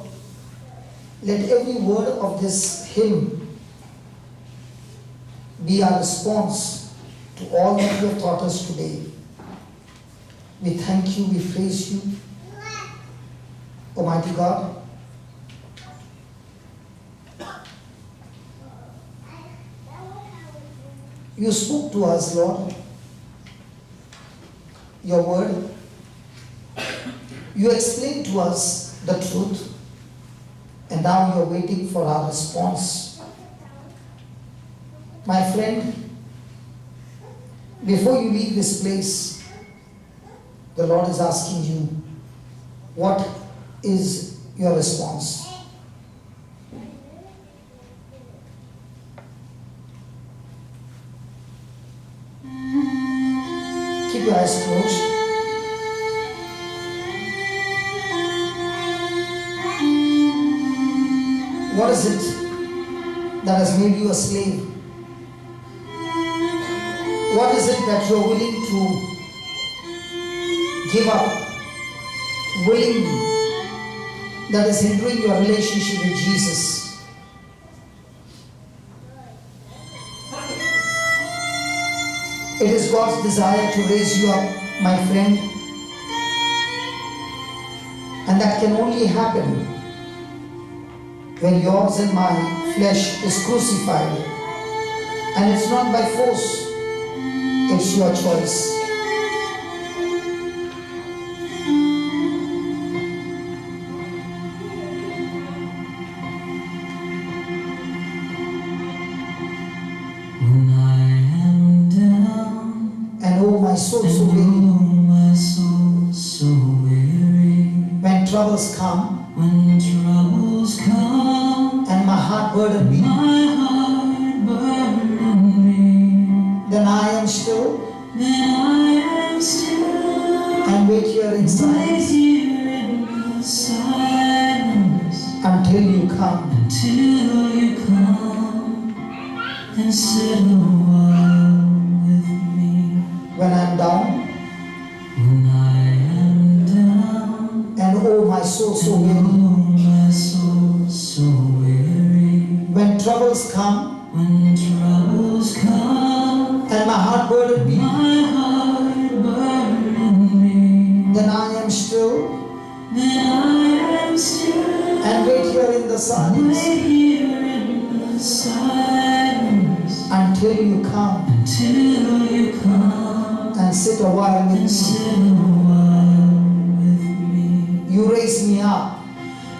let every word of this hymn be our response to all that you have taught us today. We thank you, we praise you, Almighty God. You spoke to us, Lord, your word. You explained to us the truth, and now you're waiting for our response. My friend, before you leave this place, the Lord is asking you, what is your response? Keep your eyes closed. What is it that has made you a slave? What is it that you are willing to give up, willingly, that is hindering your relationship with Jesus? It is God's desire to raise you up, my friend, and that can only happen when yours and my flesh is crucified, and it's not by force. It's your choice. When I am down, And oh, my soul so and weary. oh, my soul so weary. When troubles come, When troubles come, and my heart burden me, my heart burden me. then I am still, Then I am still, and and wait here in silence until you come. And sit a while with me. When I'm down, When I am down, and oh my soul so weary. my soul so weary. When troubles come, When troubles come, and my heart burden me, my heart burden me. then I am still Then I am still, and wait here in the silence wait here in the silence until you come until you come and sit a while with and me. sit a while with me. You raise me up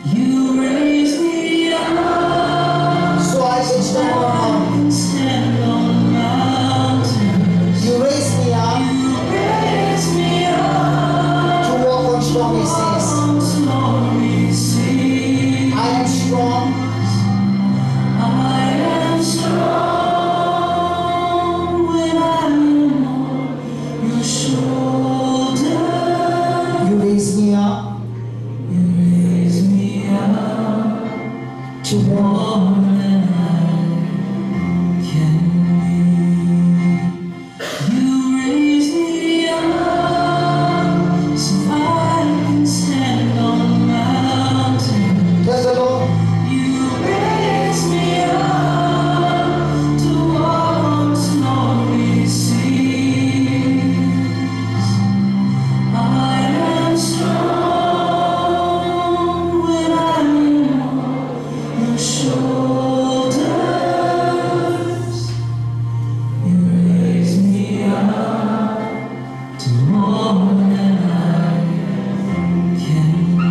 You raise me up so I can stand on mountains. stand on mountains. You raise me up You raise me up to walk on stormy seas. on stormy seas. I am strong I am strong when I'm on your shoulder. You raise me up You raise me up to walk more than I can be. You raise me up so I can stand on mountains. Praise the Lord. You raise me up to walk on stormy seas. I am strong when I'm on your shoulders. You raise me up to more than I can be.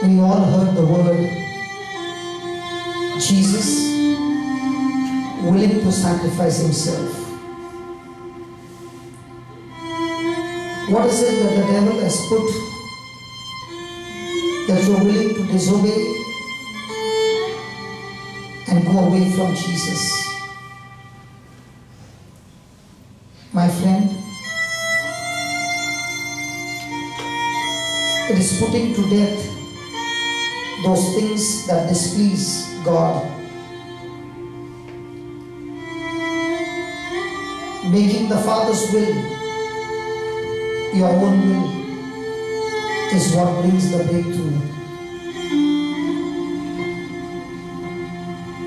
We all heard the word Jesus willing to sacrifice himself. What is it that the devil has put that you're willing to disobey and go away from Jesus? My friend, it is putting to death those things that displease God, making the Father's will your own will is what brings the breakthrough.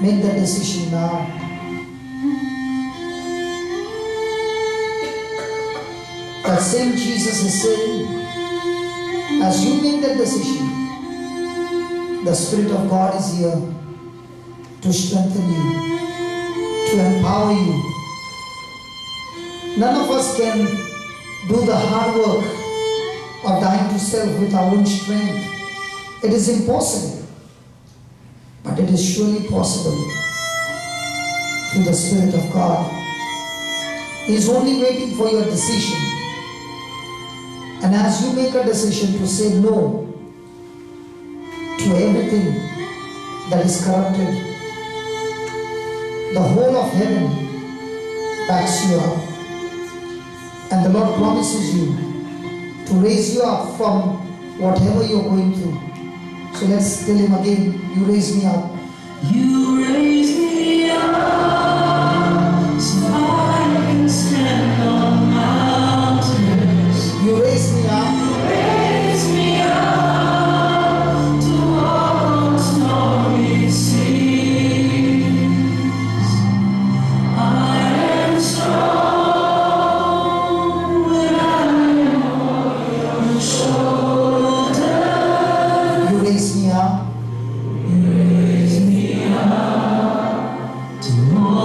Make the decision now. That same Jesus is saying, as you make that decision, the Spirit of God is here to strengthen you, to empower you. None of us can do the hard work of dying to self with our own strength. It is impossible, but it is surely possible through the Spirit of God. He is only waiting for your decision. And as you make a decision to say no to everything that is corrupted, the whole of heaven backs you up. And the Lord promises you to raise you up from whatever you're going through. So let's tell him again, you raise me up. You raise me up so I can stand on mountains. You raise me up Raise me up to walk on stormy seas. I am strong when I'm on your shoulder. You raise me up You raise me up to more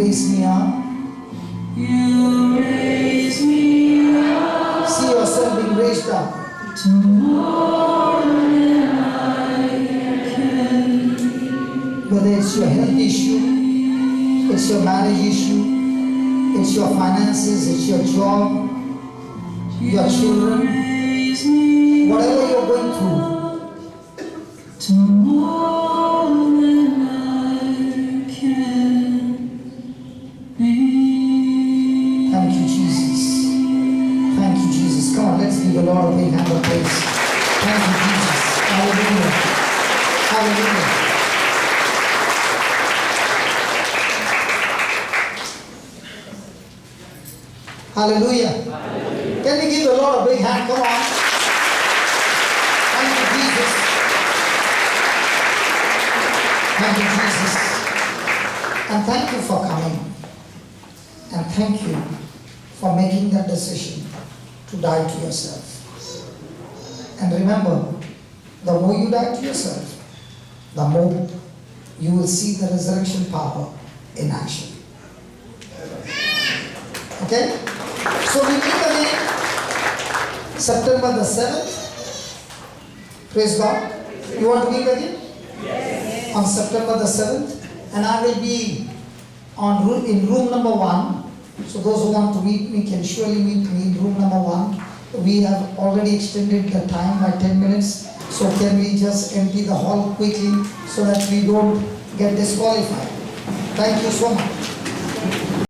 raise me up. You raise me up See yourself being raised up. to more than I can Whether it's your health issue, it's your marriage issue, it's your finances, it's your job, your children, raise me whatever you're going through. to more than I can be. Thank you, Jesus. Thank you, Jesus. Come on, let's give the Lord a big hand of praise. Thank you, Jesus. Hallelujah. Hallelujah. Hallelujah. Can we give the Lord a big hand? Come on. Thank you, Jesus. Thank you, Jesus. And thank you for coming. And thank you for making that decision to die to yourself. And remember, the more you die to yourself, the more you will see the resurrection power in action. Okay? So we meet again September the 7th. Praise God. You want to meet again? Yes. On September the 7th. And I will be in room number 1. So those who want to meet me can surely meet me in room number 1. We have already extended the time by 10 minutes. So can we just empty the hall quickly so that we don't get disqualified? Thank you so much.